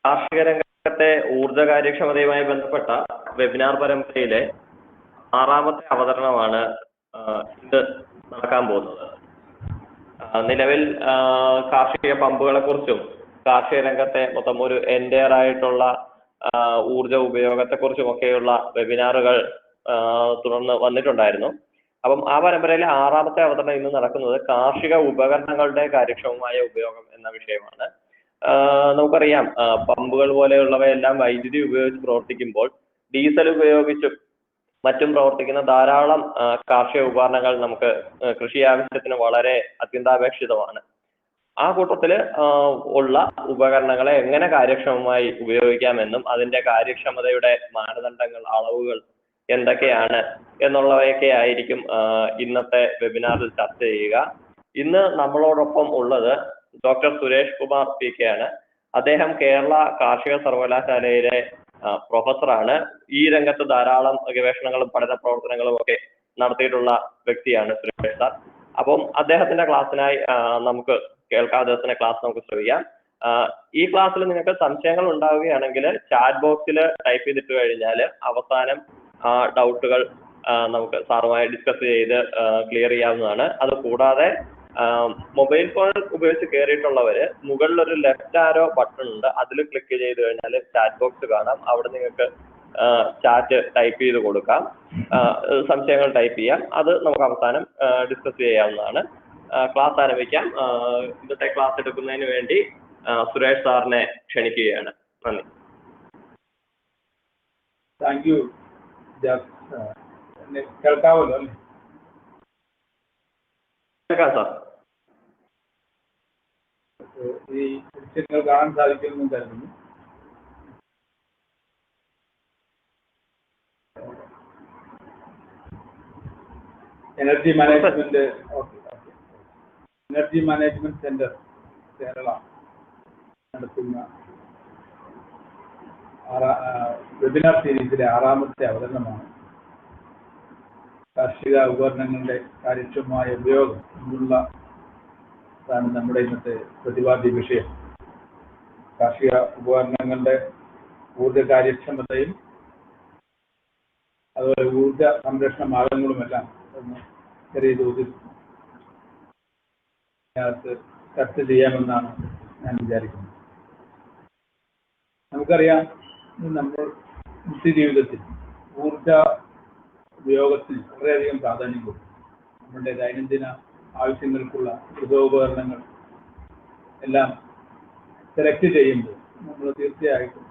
കാർഷിക രംഗത്തെ ഊർജ കാര്യക്ഷമതയുമായി ബന്ധപ്പെട്ട വെബിനാർ പരമ്പരയിലെ 6ാമത്തെ അവതരണമാണ് ഇത് നടക്കാൻ പോകുന്നത്. നിലവിൽ കാർഷിക പമ്പുകളെ കുറിച്ചും കാർഷിക രംഗത്തെ മൊത്തം ഒരു എൻഡയർ ആയിട്ടുള്ള ഊർജ ഉപയോഗത്തെക്കുറിച്ചും ഒക്കെയുള്ള വെബിനാറുകൾ തുടർന്ന് വന്നിട്ടുണ്ടായിരുന്നു. അപ്പം ആ പരമ്പരയിലെ 6ാമത്തെ അവതരണം ഇന്ന് നടക്കുന്നത് കാർഷിക ഉപകരണങ്ങളുടെ കാര്യക്ഷമമായ ഉപയോഗം എന്ന വിഷയമാണ്. നമുക്കറിയാം, പമ്പുകൾ പോലെയുള്ളവയെല്ലാം വൈദ്യുതി ഉപയോഗിച്ച് പ്രവർത്തിക്കുമ്പോൾ ഡീസൽ ഉപയോഗിച്ചും മറ്റും പ്രവർത്തിക്കുന്ന ധാരാളം കാർഷിക ഉപകരണങ്ങൾ നമുക്ക് കൃഷി ആവശ്യത്തിന് വളരെ അത്യന്താപേക്ഷിതമാണ്. ആ കൂട്ടത്തില് ഉള്ള ഉപകരണങ്ങളെ എങ്ങനെ കാര്യക്ഷമമായി ഉപയോഗിക്കാമെന്നും അതിന്റെ കാര്യക്ഷമതയുടെ മാനദണ്ഡങ്ങൾ, അളവുകൾ എന്തൊക്കെയാണ് എന്നുള്ളവയൊക്കെ ആയിരിക്കും ഇന്നത്തെ വെബിനാറിൽ ചർച്ച ചെയ്യുക. ഇന്ന് നമ്മളോടൊപ്പം ഉള്ളത് ഡോക്ടർ സുരേഷ് കുമാർ PK ആണ്. അദ്ദേഹം കേരള കാർഷിക സർവകലാശാലയിലെ പ്രൊഫസറാണ്. ഈ രംഗത്ത് ധാരാളം ഗവേഷണങ്ങളും പഠന പ്രവർത്തനങ്ങളും ഒക്കെ നടത്തിയിട്ടുള്ള വ്യക്തിയാണ് സുരേഷ് സാർ. അപ്പം അദ്ദേഹത്തിന്റെ ക്ലാസ്സിനായി നമുക്ക് കേൾക്കാതെ ക്ലാസ് നമുക്ക് ശ്രമിക്കാം. ഈ ക്ലാസ്സിൽ നിങ്ങൾക്ക് സംശയങ്ങൾ ഉണ്ടാവുകയാണെങ്കിൽ ചാറ്റ് ബോക്സിൽ ടൈപ്പ് ചെയ്തിട്ട് കഴിഞ്ഞാൽ അവസാനം ഡൗട്ടുകൾ നമുക്ക് സാറുമായി ഡിസ്കസ് ചെയ്ത് ക്ലിയർ ചെയ്യാവുന്നതാണ്. അത് കൂടാതെ മൊബൈൽ ഫോൺ ഉപയോഗിച്ച് കയറിയിട്ടുള്ളവര് മുകളിൽ ഒരു ലെഫ്റ്റ് ആരോ ബട്ടൺ ഉണ്ട്, അതിൽ ക്ലിക്ക് ചെയ്ത് കഴിഞ്ഞാൽ ചാറ്റ് ബോക്സ് കാണാം. അവിടെ നിങ്ങൾക്ക് ചാറ്റ് ടൈപ്പ് ചെയ്ത് കൊടുക്കാം, സംശയങ്ങൾ ടൈപ്പ് ചെയ്യാം. അത് നമുക്ക് അവസാനം ഡിസ്കസ് ചെയ്യാവുന്നതാണ്. ക്ലാസ് ആരംഭിക്കാം. ഇന്നത്തെ ക്ലാസ് എടുക്കുന്നതിന് വേണ്ടി സുരേഷ് സാറിനെ ക്ഷണിക്കുകയാണ്. നന്ദി. Thank you. കേൾക്കാമല്ലോ അല്ലേ? കേൾക്കാം സാർ. ഈ ദൃശ്യങ്ങൾ കാണാൻ സാധിക്കുമെന്ന് കരുതുന്നു. എനർജി മാനേജ്മെന്റ് സെന്റർ കേരള നടത്തുന്ന വെബിനാർ സീരീസിലെ 6ാമത്തെ അവതരണമാണ് കാർഷിക ഉപകരണങ്ങളുടെ കാര്യക്ഷമമായ ഉപയോഗം എന്നുള്ളതാണ് നമ്മുടെ ഇന്നത്തെ പ്രതിപാദ്യ വിഷയം. കാർഷിക ഉപകരണങ്ങളുടെ ഊർജ കാര്യക്ഷമതയും അതുപോലെ ഊർജ സംരക്ഷണ മാർഗങ്ങളുമെല്ലാം ഒന്ന് ചെറിയ തോതിൽ ചർച്ച ചെയ്യാമെന്നാണ് ഞാൻ വിചാരിക്കുന്നത്. നമുക്കറിയാം, നമ്മൾ നിത്യജീവിതത്തിൽ ഊർജ ഉപയോഗത്തിന് വളരെയധികം പ്രാധാന്യം കൊടുക്കും. നമ്മുടെ ദൈനംദിന ആവശ്യങ്ങൾക്കുള്ള ഗൃഹോപകരണങ്ങൾ എല്ലാം സെലക്ട് ചെയ്യുമ്പോൾ നമ്മൾ തീർച്ചയായിട്ടും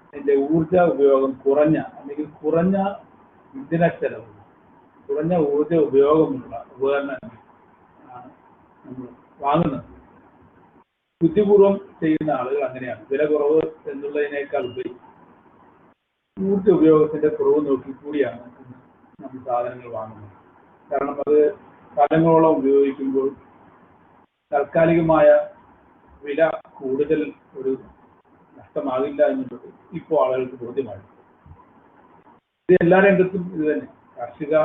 അതിൻ്റെ ഊർജ ഉപയോഗം കുറഞ്ഞ ഇന്ധന ചെലവ്, കുറഞ്ഞ ഊർജ ഉപയോഗമുള്ള ഉപകരണങ്ങൾ ആണ് നമ്മൾ വാങ്ങുന്നത്. ബുദ്ധിപൂർവം ചെയ്യുന്ന ആളുകൾ അങ്ങനെയാണ്. വില കുറവ് എന്നുള്ളതിനേക്കാൾ ഉപരി ഊർജ ഉപയോഗത്തിന്റെ കുറവ് നോക്കി കൂടിയാണ് നമ്മൾ സാധനങ്ങൾ വാങ്ങുന്നത്. കാരണം അത് കാലങ്ങളോളം ഉപയോഗിക്കുമ്പോൾ താൽക്കാലികമായ വില കൂടുതൽ ഒരു നഷ്ടമാകില്ല എന്നുള്ളത് ഇപ്പോൾ ആളുകൾക്ക് ബോധ്യമായി. ഇത് എല്ലാ രംഗത്തും ഇത് തന്നെ. കാർഷിക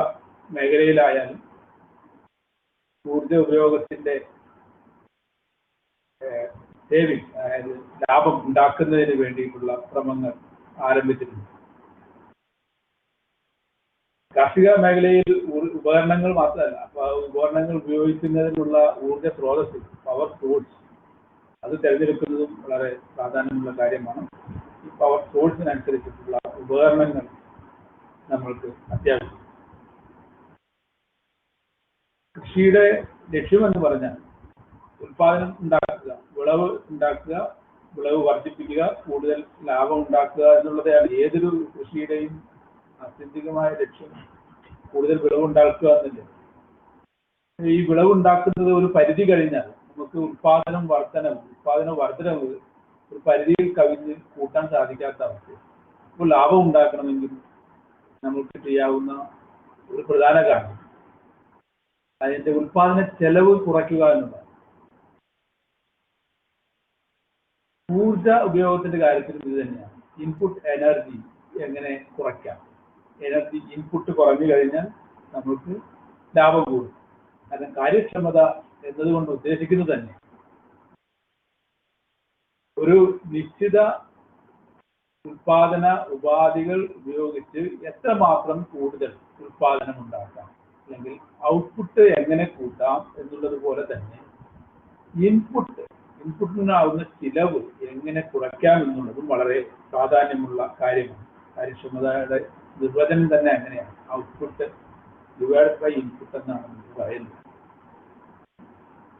മേഖലയിലായാലും ഊർജ ഉപയോഗത്തിന്റെ സേവിങ്, അതായത് ലാഭം ഉണ്ടാക്കുന്നതിന് വേണ്ടിയിട്ടുള്ള ശ്രമങ്ങൾ ആരംഭിച്ചിട്ടുണ്ട്. കാർഷിക മേഖലയിൽ ഉപകരണങ്ങൾ മാത്രമല്ല, ഉപകരണങ്ങൾ ഉപയോഗിക്കുന്നതിനുള്ള ഊർജ സ്രോതസ്, പവർ സോഴ്സ്, അത് തിരഞ്ഞെടുക്കുന്നതും വളരെ പ്രാധാന്യമുള്ള കാര്യമാണ്. ഈ പവർ സോഴ്സിനനുസരിച്ചിട്ടുള്ള ഉപകരണങ്ങൾ നമ്മൾക്ക് അത്യാവശ്യം. കൃഷിയുടെ ലക്ഷ്യമെന്ന് പറഞ്ഞാൽ ഉൽപാദനം ഉണ്ടാക്കുക, വിളവ് വർദ്ധിപ്പിക്കുക, കൂടുതൽ ലാഭം ഉണ്ടാക്കുക എന്നുള്ളതാണ് ഏതൊരു കൃഷിയുടെയും ആത്യന്തികമായ ലക്ഷ്യം. കൂടുതൽ വിളവുണ്ടാക്കുക എന്നില്ല. ഈ വിളവുണ്ടാക്കുന്നത് ഒരു പരിധി കഴിഞ്ഞാൽ നമുക്ക് ഉൽപാദന വർധനവ് ഒരു പരിധിയിൽ കവിഞ്ഞ് കൂട്ടാൻ സാധിക്കാത്ത അവസ്ഥ. ഇപ്പോൾ ലാഭം ഉണ്ടാക്കണമെങ്കിൽ നമുക്ക് ചെയ്യാവുന്ന ഒരു പ്രധാന കാര്യം അതിന്റെ ഉൽപാദന ചെലവ് കുറയ്ക്കുക എന്നതാണ്. ഊർജ ഉപയോഗത്തിന്റെ കാര്യത്തിൽ ഇത് തന്നെയാണ്. ഇൻപുട്ട് എനർജി എങ്ങനെ കുറയ്ക്കാം. എനർജി ഇൻപുട്ട് കുറഞ്ഞു കഴിഞ്ഞാൽ നമുക്ക് ലാഭം കൂടും. കാരണം കാര്യക്ഷമത എന്നതുകൊണ്ട് ഉദ്ദേശിക്കുന്നത് തന്നെ ഒരു നിശ്ചിത ഉൽപാദന ഉപാധികൾ ഉപയോഗിച്ച് എത്രമാത്രം കൂടുതൽ ഉൽപാദനം ഉണ്ടാക്കാം, അല്ലെങ്കിൽ ഔട്ട്പുട്ട് എങ്ങനെ കൂട്ടാം എന്നുള്ളത് പോലെ തന്നെ ഇൻപുട്ടിനാവുന്ന ചിലവ് എങ്ങനെ കുറയ്ക്കാം എന്നുള്ളതും വളരെ പ്രാധാന്യമുള്ള കാര്യമാണ്. കാര്യക്ഷമതയുടെ നിർവചനം തന്നെ അങ്ങനെയാണ്. ഔട്ട്പുട്ട് ഡിവൈഡ് ബൈ ഇൻപുട്ട് എന്നാണ് നമുക്ക് പറയുന്നത്.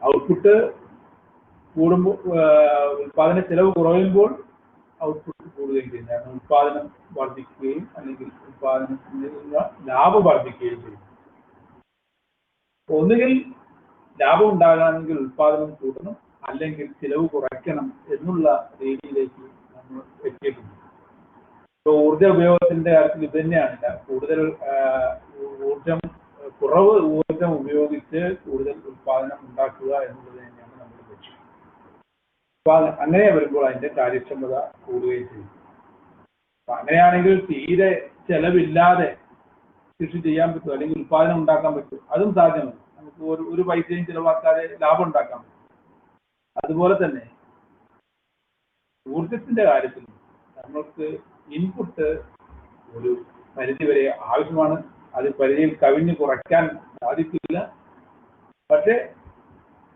ഔട്ട്പുട്ട് കൂടുമ്പോൾ ഉൽപാദന ചെലവ് കുറയുമ്പോൾ ഔട്ട്പുട്ട് കൂടുകയും ചെയ്യും. കാരണം ഉൽപാദനം വർദ്ധിക്കുകയും അല്ലെങ്കിൽ ഉൽപാദനത്തിനുള്ള ലാഭം വർദ്ധിക്കുകയും ചെയ്യും. ഒന്നുകിൽ ലാഭം ഉണ്ടാകണമെങ്കിൽ ഉൽപാദനം കൂട്ടണം, അല്ലെങ്കിൽ ചിലവ് കുറയ്ക്കണം എന്നുള്ള രീതിയിലേക്ക് നമ്മൾ എത്തിയിട്ടുണ്ട്. ഇപ്പോൾ ഊർജ ഉപയോഗത്തിന്റെ കാര്യത്തിൽ ഇത് തന്നെയാണ്. കൂടുതൽ ഊർജം ഉപയോഗിച്ച് കൂടുതൽ ഉൽപാദനം ഉണ്ടാക്കുക എന്നുള്ളത് തന്നെയാണ് നമ്മുടെ ലക്ഷ്യം. അപ്പൊ അങ്ങനെ വരുമ്പോൾ അതിന്റെ കാര്യക്ഷമത കൂടുകയും ചെയ്യും. അപ്പൊ അങ്ങനെയാണെങ്കിൽ തീരെ ചെലവില്ലാതെ കൃഷി ചെയ്യാൻ പറ്റും, അല്ലെങ്കിൽ ഉൽപാദനം ഉണ്ടാക്കാൻ പറ്റും, അതും സാധ്യമല്ല. നമുക്ക് ഒരു പൈസയും ചിലവാക്കാതെ ലാഭം ഉണ്ടാക്കാൻ പറ്റും. അതുപോലെ തന്നെ ഊർജത്തിന്റെ കാര്യത്തിൽ നമ്മൾക്ക് ഇൻപുട്ട് ഒരു പരിധി വരെ ആവശ്യമാണ്. അത് പരിധിയിൽ കവിഞ്ഞ് കുറയ്ക്കാൻ സാധിക്കില്ല. പക്ഷെ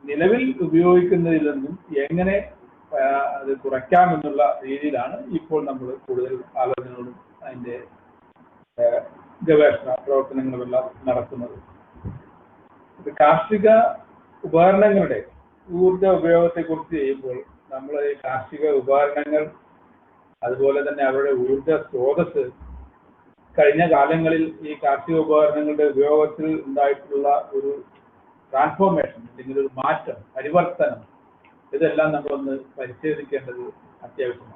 നിലവിൽ ഉപയോഗിക്കുന്നതിൽ നിന്നും എങ്ങനെ അത് കുറയ്ക്കാമെന്നുള്ള രീതിയിലാണ് ഇപ്പോൾ നമ്മൾ കൂടുതൽ ആലോചനകളും അതിൻ്റെ ഗവേഷണ പ്രവർത്തനങ്ങളുമെല്ലാം നടത്തുന്നത്. കാർഷിക ഉപകരണങ്ങളുടെ ഊർജ ഉപയോഗത്തെക്കുറിച്ച് ചെയ്യുമ്പോൾ നമ്മൾ ഈ കാർഷിക ഉപകരണങ്ങൾ, അതുപോലെ തന്നെ അവരുടെ ഊർജ സ്രോതസ്, കഴിഞ്ഞ കാലങ്ങളിൽ ഈ കാർഷിക ഉപകരണങ്ങളുടെ ഉപയോഗത്തിൽ ഉണ്ടായിട്ടുള്ള ഒരു ട്രാൻസ്ഫോർമേഷൻ, അല്ലെങ്കിൽ ഒരു മാറ്റം, പരിവർത്തനം, ഇതെല്ലാം നമ്മളൊന്ന് പരിശോധിക്കേണ്ടത് അത്യാവശ്യമാണ്.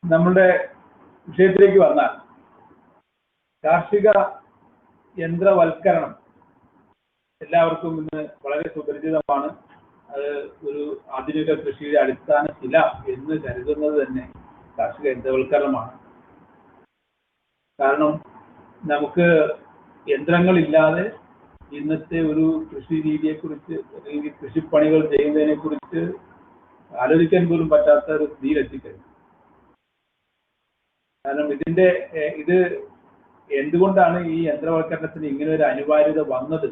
നമ്മുടെ വിഷയത്തിലേക്ക് വന്നാൽ, കാർഷിക യന്ത്രവൽക്കരണം എല്ലാവർക്കും ഇന്ന് വളരെ സുപരിചിതമാണ്. അത് ഒരു ആധുനിക കൃഷിയുടെ അടിസ്ഥാന ശില എന്ന് കരുതുന്നത് തന്നെ കാർഷിക യന്ത്രവൽക്കരണമാണ്. കാരണം നമുക്ക് യന്ത്രങ്ങളില്ലാതെ ഇന്നത്തെ ഒരു കൃഷി രീതിയെക്കുറിച്ച്, അല്ലെങ്കിൽ കൃഷിപ്പണികൾ ചെയ്യുന്നതിനെ കുറിച്ച് ആലോചിക്കാൻ പോലും പറ്റാത്ത ഒരു സ്ഥിതിയിലെത്തിക്കഴിഞ്ഞു. കാരണം ഇത് എന്തുകൊണ്ടാണ് ഈ യന്ത്രവൽക്കരണത്തിന് ഇങ്ങനെ ഒരു അനിവാര്യത വന്നത്?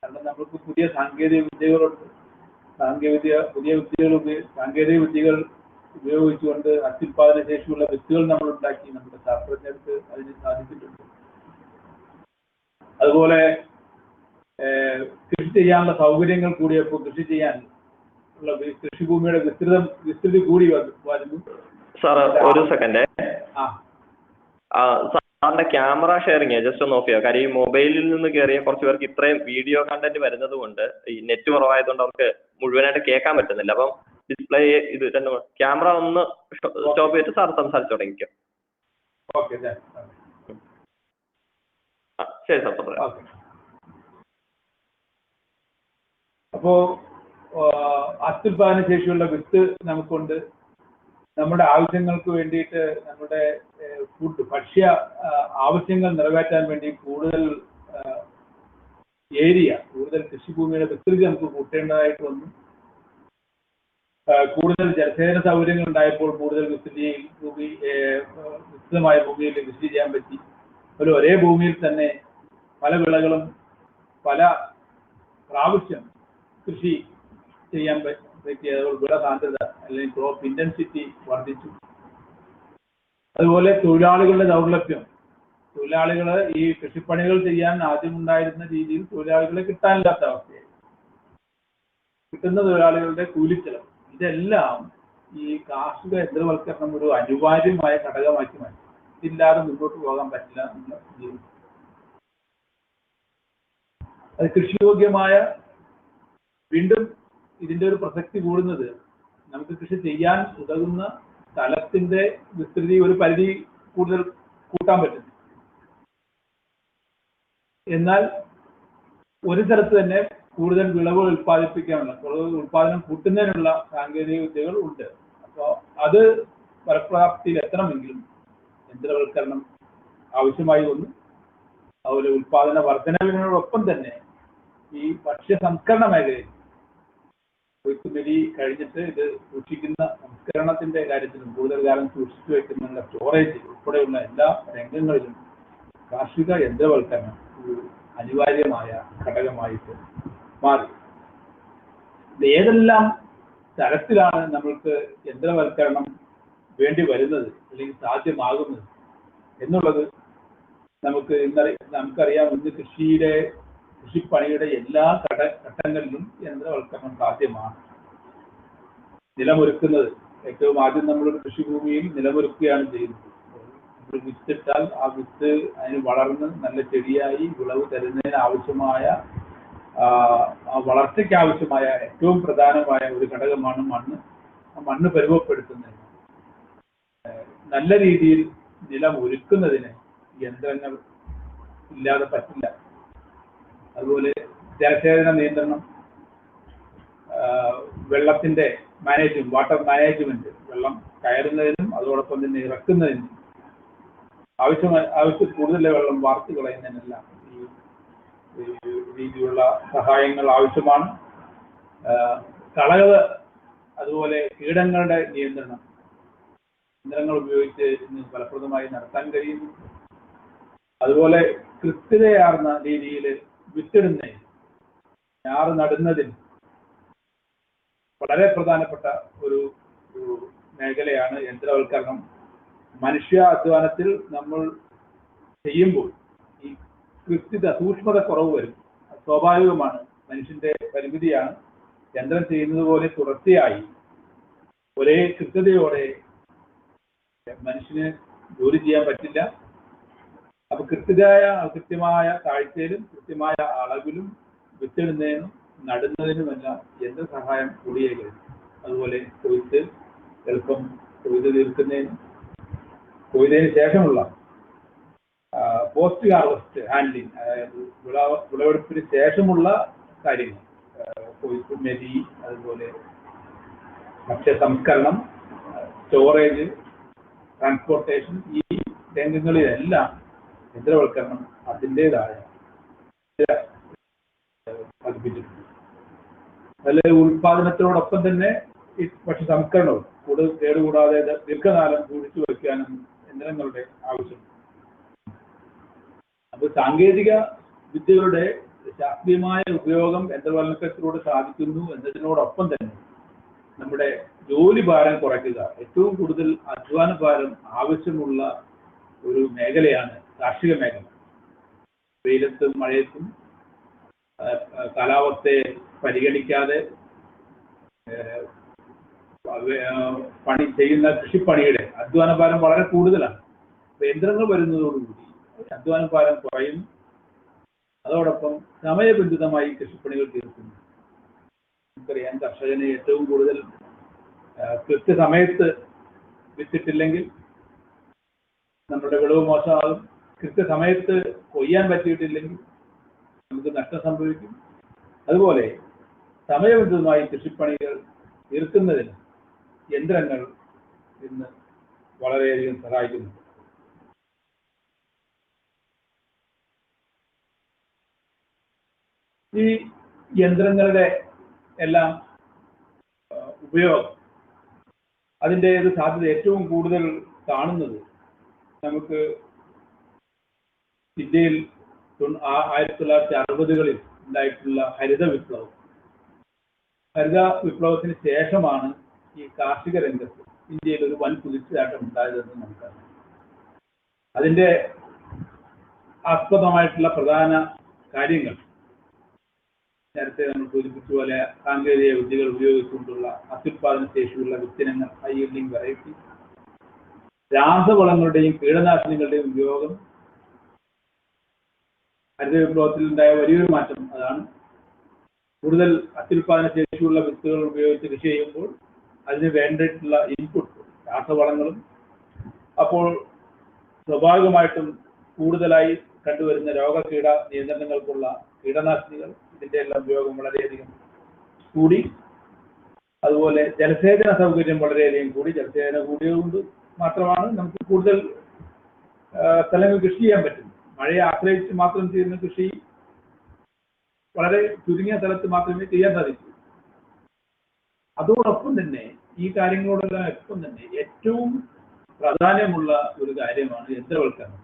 കാരണം നമുക്ക് പുതിയ സാങ്കേതിക വിദ്യകളുണ്ട്. സാങ്കേതിക വിദ്യകൾ ഉപയോഗിച്ചുകൊണ്ട് അത്യുൽപാദന ശേഷിയുള്ള വിത്തുകൾ നമ്മൾ ഉണ്ടാക്കി. നമ്മുടെ ശാസ്ത്രജ്ഞർക്ക് അതിന് സാധിച്ചിട്ടുണ്ട്. അതുപോലെ കൃഷി ചെയ്യാനുള്ള സൗകര്യങ്ങൾ കൂടിയപ്പോൾ കൃഷി ചെയ്യാൻ ഉള്ള കൃഷിഭൂമിയുടെ വിസ്തൃതി കൂടി വരുന്നു. സാർ ഒരു സെക്കൻഡ്, സാറിന്റെ ക്യാമറ ഷെയറിങ് ജസ്റ്റ് ഒന്ന് ഓഫ് ചെയ്യുക. കാര്യം ഈ മൊബൈലിൽ നിന്ന് കയറിയ കുറച്ച് പേർക്ക് ഇത്രയും വീഡിയോ കണ്ടന്റ് വരുന്നത് കൊണ്ട്, ഈ നെറ്റ് കുറവായതുകൊണ്ട് അവർക്ക് മുഴുവനായിട്ട് കേൾക്കാൻ പറ്റുന്നില്ല. അപ്പം ഡിസ്പ്ലേ ഇത് ക്യാമറ ഒന്ന് സ്റ്റോപ്പ് ചെയ്തിട്ട് സാർ സംസാരിച്ചു തുടങ്ങിക്കോ. ശരി സാർ. അപ്പോ അത്യുൽപാദന ശേഷിയുള്ള വിത്ത് നമുക്കുണ്ട്. നമ്മുടെ ആവശ്യങ്ങൾക്ക് വേണ്ടിയിട്ട്, നമ്മുടെ ഭക്ഷ്യ ആവശ്യങ്ങൾ നിറവേറ്റാൻ വേണ്ടി കൂടുതൽ കൂടുതൽ കൃഷിഭൂമിയുടെ വിസ്തൃതി നമുക്ക് കൂട്ടേണ്ടതായിട്ട് വന്നു. കൂടുതൽ ജലസേചന സൗകര്യങ്ങൾ ഉണ്ടായപ്പോൾ കൂടുതൽ വിസ്തൃതമായ ഭൂമിയിൽ കൃഷി ചെയ്യാൻ പറ്റി. ഒരേ ഭൂമിയിൽ തന്നെ പല വിളകളും പല പ്രാവശ്യം കൃഷി ചെയ്യാൻ പറ്റിയ വിള സാന്ദ്രത, അല്ലെങ്കിൽ ക്രോപ്പ് ഇന്റൻസിറ്റി വർദ്ധിച്ചു. അതുപോലെ തൊഴിലാളികളുടെ ദൗർലഭ്യം, തൊഴിലാളികൾ ഈ കൃഷിപ്പണികൾ ചെയ്യാൻ ആദ്യം ഉണ്ടായിരുന്ന രീതിയിൽ തൊഴിലാളികളെ കിട്ടാനില്ലാത്ത അവസ്ഥയായി. കിട്ടുന്ന തൊഴിലാളികളുടെ കൂലിച്ചെലവ്, ഇതെല്ലാം ഈ കാർഷിക യന്ത്രവൽക്കരണം ഒരു അനിവാര്യമായ ഘടകമാക്കി മാറ്റി. ഇതില്ലാതെ മുന്നോട്ട് പോകാൻ പറ്റില്ല എന്നുള്ള സ്ഥിതി. അത് കൃഷിയോഗ്യമായ, വീണ്ടും ഇതിന്റെ ഒരു പ്രസക്തി കൂടുന്നത്, നമുക്ക് കൃഷി ചെയ്യാൻ ഉതകുന്ന സ്ഥലത്തിന്റെ വിസ്തൃതി ഒരു പരിധി കൂടുതൽ കൂട്ടാൻ പറ്റും. എന്നാൽ ഒരു സ്ഥലത്ത് തന്നെ കൂടുതൽ വിളവ് ഉൽപ്പാദിപ്പിക്കാനുള്ള, ഉൽപ്പാദനം കൂട്ടുന്നതിനുള്ള സാങ്കേതിക വിദ്യകൾ ഉണ്ട്. അപ്പോൾ അത് ഫലപ്രാപ്തിയിൽ എത്തണമെങ്കിലും യന്ത്രവൽക്കരണം ആവശ്യമായി വന്നു. അതുപോലെ ഉൽപാദന വർധനവിനോടൊപ്പം തന്നെ ഈ ഭക്ഷ്യ സംസ്കരണ മേഖലയിൽ കൊയ്ത്തുമെലി കഴിഞ്ഞിട്ട് ഇത് സൂക്ഷിക്കുന്ന സംസ്കരണത്തിന്റെ കാര്യത്തിലും കൂടുതൽ കാലം സൂക്ഷിച്ചു വയ്ക്കുന്ന സ്റ്റോറേജ് ഉൾപ്പെടെയുള്ള എല്ലാ രംഗങ്ങളിലും കാർഷിക യന്ത്രവൽക്കരണം ഒരു അനിവാര്യമായ ഘടകമായിട്ട് മാറി. ഏതെല്ലാം തരത്തിലാണ് നമ്മൾക്ക് യന്ത്രവൽക്കരണം വേണ്ടി വരുന്നത് അല്ലെങ്കിൽ സാധ്യമാകുന്നത് എന്നുള്ളത് നമുക്കറിയാം. ഇന്ന് കൃഷിപ്പണിയുടെ എല്ലാ ഘട്ടങ്ങളിലും യന്ത്രവൽക്കരണം സാധ്യമാണ്. നിലമൊരുക്കുന്നത് ഏറ്റവും ആദ്യം നമ്മളൊരു കൃഷിഭൂമിയിൽ നിലമൊരുക്കുകയാണ് ചെയ്യുന്നത്. നമ്മൾ വിത്തിട്ടാൽ ആ വിത്ത് അതിന് വളർന്ന് നല്ല ചെടിയായി വിളവ് തരുന്നതിന് ആവശ്യമായ വളർച്ചയ്ക്ക് ആവശ്യമായ ഏറ്റവും പ്രധാനമായ ഒരു ഘടകമാണ് മണ്ണ്. ആ മണ്ണ് പരുവപ്പെടുത്തുന്നതിന് നല്ല രീതിയിൽ നിലം ഒരുക്കുന്നതിന് യന്ത്രങ്ങൾ ഇല്ലാതെ പറ്റില്ല. അതുപോലെ ജലസേചന നിയന്ത്രണം, വെള്ളത്തിന്റെ വാട്ടർ മാനേജ്മെന്റ്, വെള്ളം കയറുന്നതിനും അതോടൊപ്പം തന്നെ ഇറക്കുന്നതിനും ആവശ്യം കൂടുതൽ വെള്ളം വാർത്തു കളയുന്നതിനെല്ലാം ഈ രീതിയിലുള്ള സഹായങ്ങൾ ആവശ്യമാണ്. കളകൾ, അതുപോലെ കീടങ്ങളുടെ നിയന്ത്രണം യന്ത്രങ്ങൾ ഉപയോഗിച്ച് ഇന്ന് ഫലപ്രദമായി നടത്താൻ കഴിയുന്നു. അതുപോലെ കൃത്യതയാർന്ന രീതിയിൽ വിത്തിടുന്നതിന്, ഞാറ് നടുന്നതിന് വളരെ പ്രധാനപ്പെട്ട ഒരു മേഖലയാണ് യന്ത്രവൽക്കരണം. മനുഷ്യ അധ്വാനത്തിൽ നമ്മൾ ചെയ്യുമ്പോൾ ഈ സൂക്ഷ്മത കുറവ് വരും. സ്വാഭാവികമാണ്, മനുഷ്യന്റെ പരിമിതിയാണ്. യന്ത്രം ചെയ്യുന്നത് പോലെ തുടർച്ചയായി ഒരേ കൃത്യതയോടെ മനുഷ്യന് ജോലി ചെയ്യാൻ പറ്റില്ല. അപ്പൊ കൃത്യമായ കാഴ്ചയിലും കൃത്യമായ അളവിലും വിത്തിടുന്നതിനും നടുന്നതിനുമെല്ലാം യന്ത്രസഹായം കൂടിയേ കഴിയും. അതുപോലെ എളുപ്പം കൊയ്ത് തീർക്കുന്നതിനും കൊയ്തതിന് ശേഷമുള്ള പോസ്റ്റ് ഹാർവസ്റ്റ് ഹാൻഡ്ലിംഗ്, അതായത് വിളവെടുപ്പിന് ശേഷമുള്ള കാര്യങ്ങൾ, കൊയ്ത്തുമെലി, അതുപോലെ ഭക്ഷ്യ സംസ്കരണം, സ്റ്റോറേജ്, ട്രാൻസ്പോർട്ടേഷൻ, ഈ രംഗങ്ങളിലെല്ലാം യന്ത്രവൽക്കരണം അതിൻ്റെതായ പതിപ്പിച്ചിട്ടുണ്ട്. അതിൽ ഉൽപാദനത്തോടൊപ്പം തന്നെ ഈ ഭക്ഷ്യ സംസ്കരണവും കൂടുതൽ കേടുകൂടാതെ ദീർഘകാലം സൂക്ഷിച്ചു വയ്ക്കാനും യന്ത്രങ്ങളുടെ ആവശ്യം. അപ്പോൾ സാങ്കേതിക വിദ്യകളുടെ ശാസ്ത്രീയമായ ഉപയോഗം യന്ത്രവൽക്കരണത്തിലൂടെ സാധിക്കുന്നു എന്നതിനോടൊപ്പം തന്നെ നമ്മുടെ ജോലി ഭാരം കുറയ്ക്കുക, ഏറ്റവും കൂടുതൽ അധ്വാന ഭാരം ആവശ്യമുള്ള ഒരു മേഖലയാണ് കാർഷിക മേഖല. വെയിലത്തും മഴയത്തും കാലാവസ്ഥയെ പരിഗണിക്കാതെ പണി ചെയ്യുന്ന കൃഷിപ്പണിയുടെ അധ്വാന ഭാരം വളരെ കൂടുതലാണ്. യന്ത്രങ്ങൾ വരുന്നതോടുകൂടി അധ്വാന ഭാരം കുറയും. അതോടൊപ്പം സമയബന്ധിതമായി കൃഷിപ്പണികൾ തീർക്കുന്നു. നമുക്കറിയാം, കർഷകന് ഏറ്റവും കൂടുതൽ കൃത്യസമയത്ത് വിത്തിട്ടില്ലെങ്കിൽ നമ്മുടെ വിളവ് മോശമാകും. കൃത്യസമയത്ത് കൊയ്യാൻ പറ്റിയിട്ടില്ലെങ്കിൽ നമുക്ക് നഷ്ടം സംഭവിക്കും. അതുപോലെ സമയബന്ധിതമായി കൃഷിപ്പണികൾ തീർക്കുന്നതിന് യന്ത്രങ്ങൾ ഇന്ന് വളരെയധികം സഹായിക്കുന്നു. ഈ യന്ത്രങ്ങളുടെ എല്ലാം ഉപയോഗം, അതിൻ്റെ ഒരു സാധ്യത ഏറ്റവും കൂടുതൽ കാണുന്നത് നമുക്ക് ഇന്ത്യയിൽ 1960-കളിൽ ഉണ്ടായിട്ടുള്ള ഹരിത വിപ്ലവത്തിന് ശേഷമാണ് ഈ കാർഷിക രംഗത്ത് ഇന്ത്യയിൽ ഒരു വൻ കുതിച്ചുചാട്ടം ഉണ്ടായതെന്ന് നമുക്കറിയാം. അതിൻ്റെ ആസ്പദമായിട്ടുള്ള പ്രധാന കാര്യങ്ങൾ നേരത്തെ നമ്മൾ സൂചിപ്പിച്ച പോലെ സാങ്കേതിക വിദ്യകൾ ഉപയോഗിച്ചുകൊണ്ടുള്ള അത്യുത്പാദന ശേഷിയുള്ള വിത്തിനങ്ങൾ, ഹൈ യീൽഡിംഗ് വെറൈറ്റി, രാസവളങ്ങളുടെയും കീടനാശിനികളുടെയും ഉപയോഗം. ഹരിത വിപ്ലവത്തിൽ ഉണ്ടായ വലിയൊരു മാറ്റം അതാണ്. കൂടുതൽ അത്യുത്പാദന ശേഷിയുള്ള വിത്തുകൾ ഉപയോഗിച്ച് കൃഷി ചെയ്യുമ്പോൾ അതിന് വേണ്ടിയിട്ടുള്ള ഇൻപുട്ട് രാസവളങ്ങളും, അപ്പോൾ സ്വാഭാവികമായിട്ടും കൂടുതലായി കണ്ടുവരുന്ന രോഗകീട നിയന്ത്രണങ്ങൾക്കുള്ള കീടനാശിനികൾ, ഇതിൻ്റെ എല്ലാം ഉപയോഗം വളരെയധികം കൂടി. അതുപോലെ ജലസേചന സൗകര്യം വളരെയധികം കൂടി. ജലസേചന കൂടിയതുകൊണ്ട് മാത്രമാണ് നമുക്ക് കൂടുതൽ സ്ഥലങ്ങൾ കൃഷി ചെയ്യാൻ പറ്റുന്നത്. മഴയെ ആശ്രയിച്ച് മാത്രം ചെയ്യുന്ന കൃഷി വളരെ ചുരുങ്ങിയ സ്ഥലത്ത് മാത്രമേ ചെയ്യാൻ സാധിക്കൂ. അതോടൊപ്പം തന്നെ ഈ കാര്യങ്ങളോടെല്ലാം ഒപ്പം തന്നെ ഏറ്റവും പ്രാധാന്യമുള്ള ഒരു കാര്യമാണ് യന്ത്രവൽക്കരണം.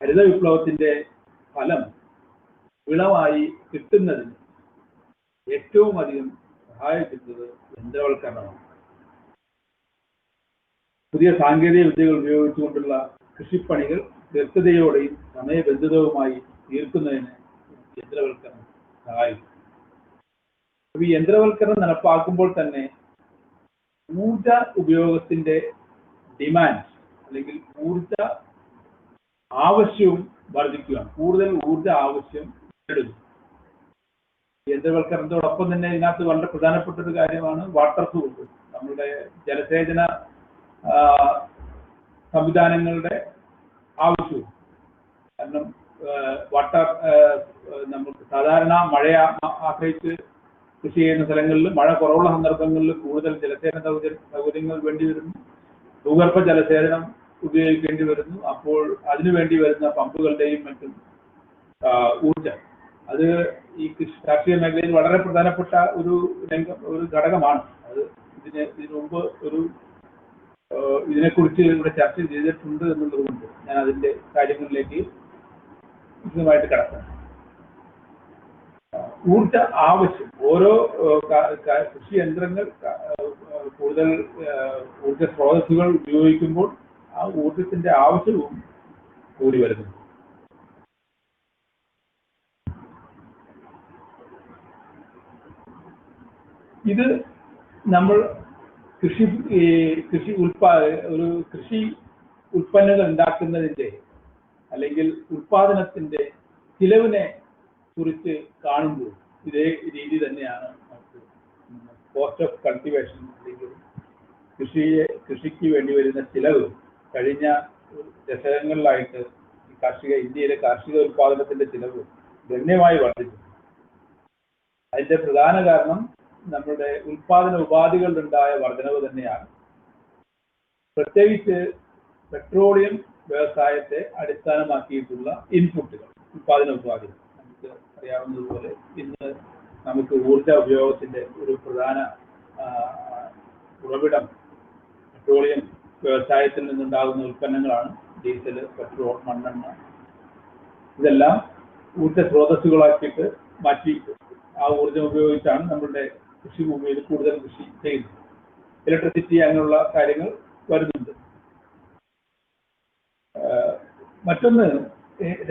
ഹരിത വിപ്ലവത്തിന്റെ ഫലം വിളവായി കിട്ടുന്നതിന് ഏറ്റവും അധികം സഹായിക്കുന്നത് യന്ത്രവൽക്കരണമാണ്. പുതിയ സാങ്കേതിക വിദ്യകൾ ഉപയോഗിച്ചുകൊണ്ടുള്ള കൃഷിപ്പണികൾ വ്യക്തതയോടെയും സമയബന്ധിതവുമായി തീർക്കുന്നതിന് യന്ത്രവൽക്കരണം സഹായിക്കും. ഈ യന്ത്രവൽക്കരണം നടപ്പാക്കുമ്പോൾ തന്നെ ഊർജ ഉപയോഗത്തിന്റെ ഡിമാൻഡ് അല്ലെങ്കിൽ ഊർജ ആവശ്യവും വർദ്ധിക്കുകയാണ്. കൂടുതൽ ഊർജ ആവശ്യം നേടുന്നു. യന്ത്രവൽക്കരണത്തോടൊപ്പം തന്നെ ഇതിനകത്ത് വളരെ പ്രധാനപ്പെട്ട ഒരു കാര്യമാണ് വാട്ടർ സോഴ്സ്. നമ്മുടെ ജലസേചന സംവിധാനങ്ങളുടെ ആവശ്യവും. കാരണം വാട്ടർ നമുക്ക് സാധാരണ മഴയെ ആശ്രയിച്ച് കൃഷി ചെയ്യുന്ന സ്ഥലങ്ങളിൽ മഴ കുറവുള്ള സന്ദർഭങ്ങളിൽ കൂടുതൽ ജലസേചന സൗകര്യങ്ങൾ വേണ്ടി വരുന്നു. ഭൂഗർഭ ജലസേചനം ഉപയോഗിക്കേണ്ടി വരുന്നു. അപ്പോൾ അതിനുവേണ്ടി വരുന്ന പമ്പുകളുടെയും മറ്റും ഊർജം അത് ഈ കാർഷിക മേഖലയിൽ വളരെ പ്രധാനപ്പെട്ട ഒരു ഘടകമാണ്. അത് ഇതിനു മുമ്പ് ഇതിനെക്കുറിച്ച് ഇവിടെ ചർച്ച ചെയ്തിട്ടുണ്ട് എന്നുള്ളതുകൊണ്ട് ഞാൻ അതിന്റെ കാര്യങ്ങളിലേക്ക് വിശദമായിട്ട് കടക്കാം. ഊർജ ആവശ്യം ഓരോ കൃഷി യന്ത്രങ്ങൾ കൂടുതൽ ഊർജ സ്രോതസ്സുകൾ ഉപയോഗിക്കുമ്പോൾ ആ ഊർജത്തിന്റെ ആവശ്യവും കൂടി വരുന്നു. ഇത് നമ്മൾ കൃഷി ഉൽപ്പന്നങ്ങൾ ഉണ്ടാക്കുന്നതിന്റെ അല്ലെങ്കിൽ ഉൽപാദനത്തിന്റെ ചിലവിനെ കുറിച്ച് കാണുമ്പോൾ ഇതേ രീതി തന്നെയാണ് നമുക്ക് കോസ്റ്റ് ഓഫ് കൾട്ടിവേഷൻ അല്ലെങ്കിൽ കൃഷിക്ക് വേണ്ടി വരുന്ന ചിലവ് കഴിഞ്ഞ ദശകങ്ങളിലായിട്ട് ഇന്ത്യയിലെ കാർഷിക ഉൽപാദനത്തിന്റെ ചിലവ് ഗണ്യമായി വർദ്ധിച്ചു. അതിന്റെ പ്രധാന കാരണം നമ്മുടെ ഉൽപാദന ഉപാധികളിലുണ്ടായ വർധനവ് തന്നെയാണ്. പ്രത്യേകിച്ച് പെട്രോളിയം വ്യവസായത്തെ അടിസ്ഥാനമാക്കിയിട്ടുള്ള ഇൻപുട്ടുകൾ, ഉൽപാദന ഉപാധികൾ. നമുക്ക് അറിയാവുന്നതുപോലെ ഇന്ന് നമുക്ക് ഊർജ ഉപയോഗത്തിന്റെ ഒരു പ്രധാന ഉറവിടം പെട്രോളിയം വ്യവസായത്തിൽ നിന്നുണ്ടാകുന്ന ഉൽപ്പന്നങ്ങളാണ്. ഡീസൽ, പെട്രോൾ, മണ്ണെണ്ണ, ഇതെല്ലാം ഊർജ സ്രോതസ്സുകളാക്കിയിട്ട് മാറ്റി ആ ഊർജം ഉപയോഗിച്ചാണ് നമ്മളുടെ കൃഷിഭൂമിയിൽ കൂടുതൽ കൃഷി ചെയ്യുന്നത്. ഇലക്ട്രിസിറ്റി അങ്ങനെയുള്ള കാര്യങ്ങൾ വരുന്നുണ്ട്. മറ്റൊന്ന്,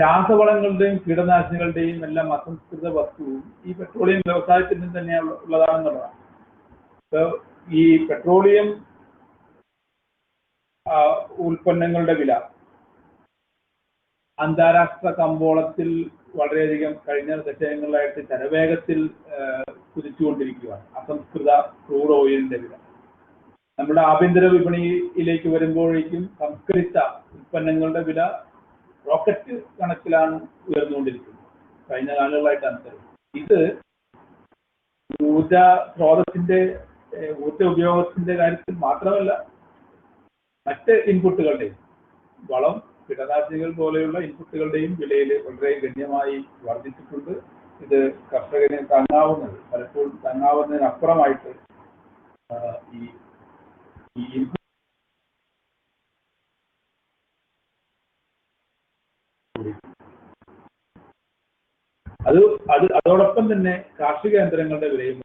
രാസവളങ്ങളുടെയും കീടനാശിനികളുടെയും എല്ലാം അസംസ്കൃത വസ്തുവും ഈ പെട്രോളിയം വ്യവസായത്തിൽ നിന്ന് തന്നെയാണ് ഉള്ളതാണെന്നുള്ളതാണ്. ഈ പെട്രോളിയം ഉൽപ്പന്നങ്ങളുടെ വില അന്താരാഷ്ട്ര കമ്പോളത്തിൽ വളരെയധികം കഴിഞ്ഞ ദശകങ്ങളിലായിട്ട് ശരവേഗത്തിൽ കുതിച്ചുകൊണ്ടിരിക്കുകയാണ്. അസംസ്കൃത ക്രൂഡ് ഓയിലിന്റെ വില നമ്മുടെ ആഭ്യന്തര വിപണിയിലേക്ക് വരുമ്പോഴേക്കും സംസ്കരിച്ച ഉൽപ്പന്നങ്ങളുടെ വില റോക്കറ്റ് കണക്കിലാണ് ഉയർന്നുകൊണ്ടിരിക്കുന്നത് കഴിഞ്ഞ നാളുകളായിട്ടാണ്. ഇത് ഊർജ സ്രോതസ്സിന്റെ ഊർജ ഉപയോഗത്തിന്റെ കാര്യത്തിൽ മാത്രമല്ല, മറ്റ് ഇൻപുട്ടുകളുടെയും വളം, കീടനാശിനികൾ പോലെയുള്ള ഇൻപുട്ടുകളുടെയും വിലയിൽ വളരെ ഗണ്യമായി വർദ്ധിച്ചിട്ടുണ്ട്. ഇത് കർഷകന് പലപ്പോഴും താങ്ങാവുന്നതിനപ്പുറമായിട്ട് അതോടൊപ്പം തന്നെ കാർഷിക യന്ത്രങ്ങളുടെ വിലയും,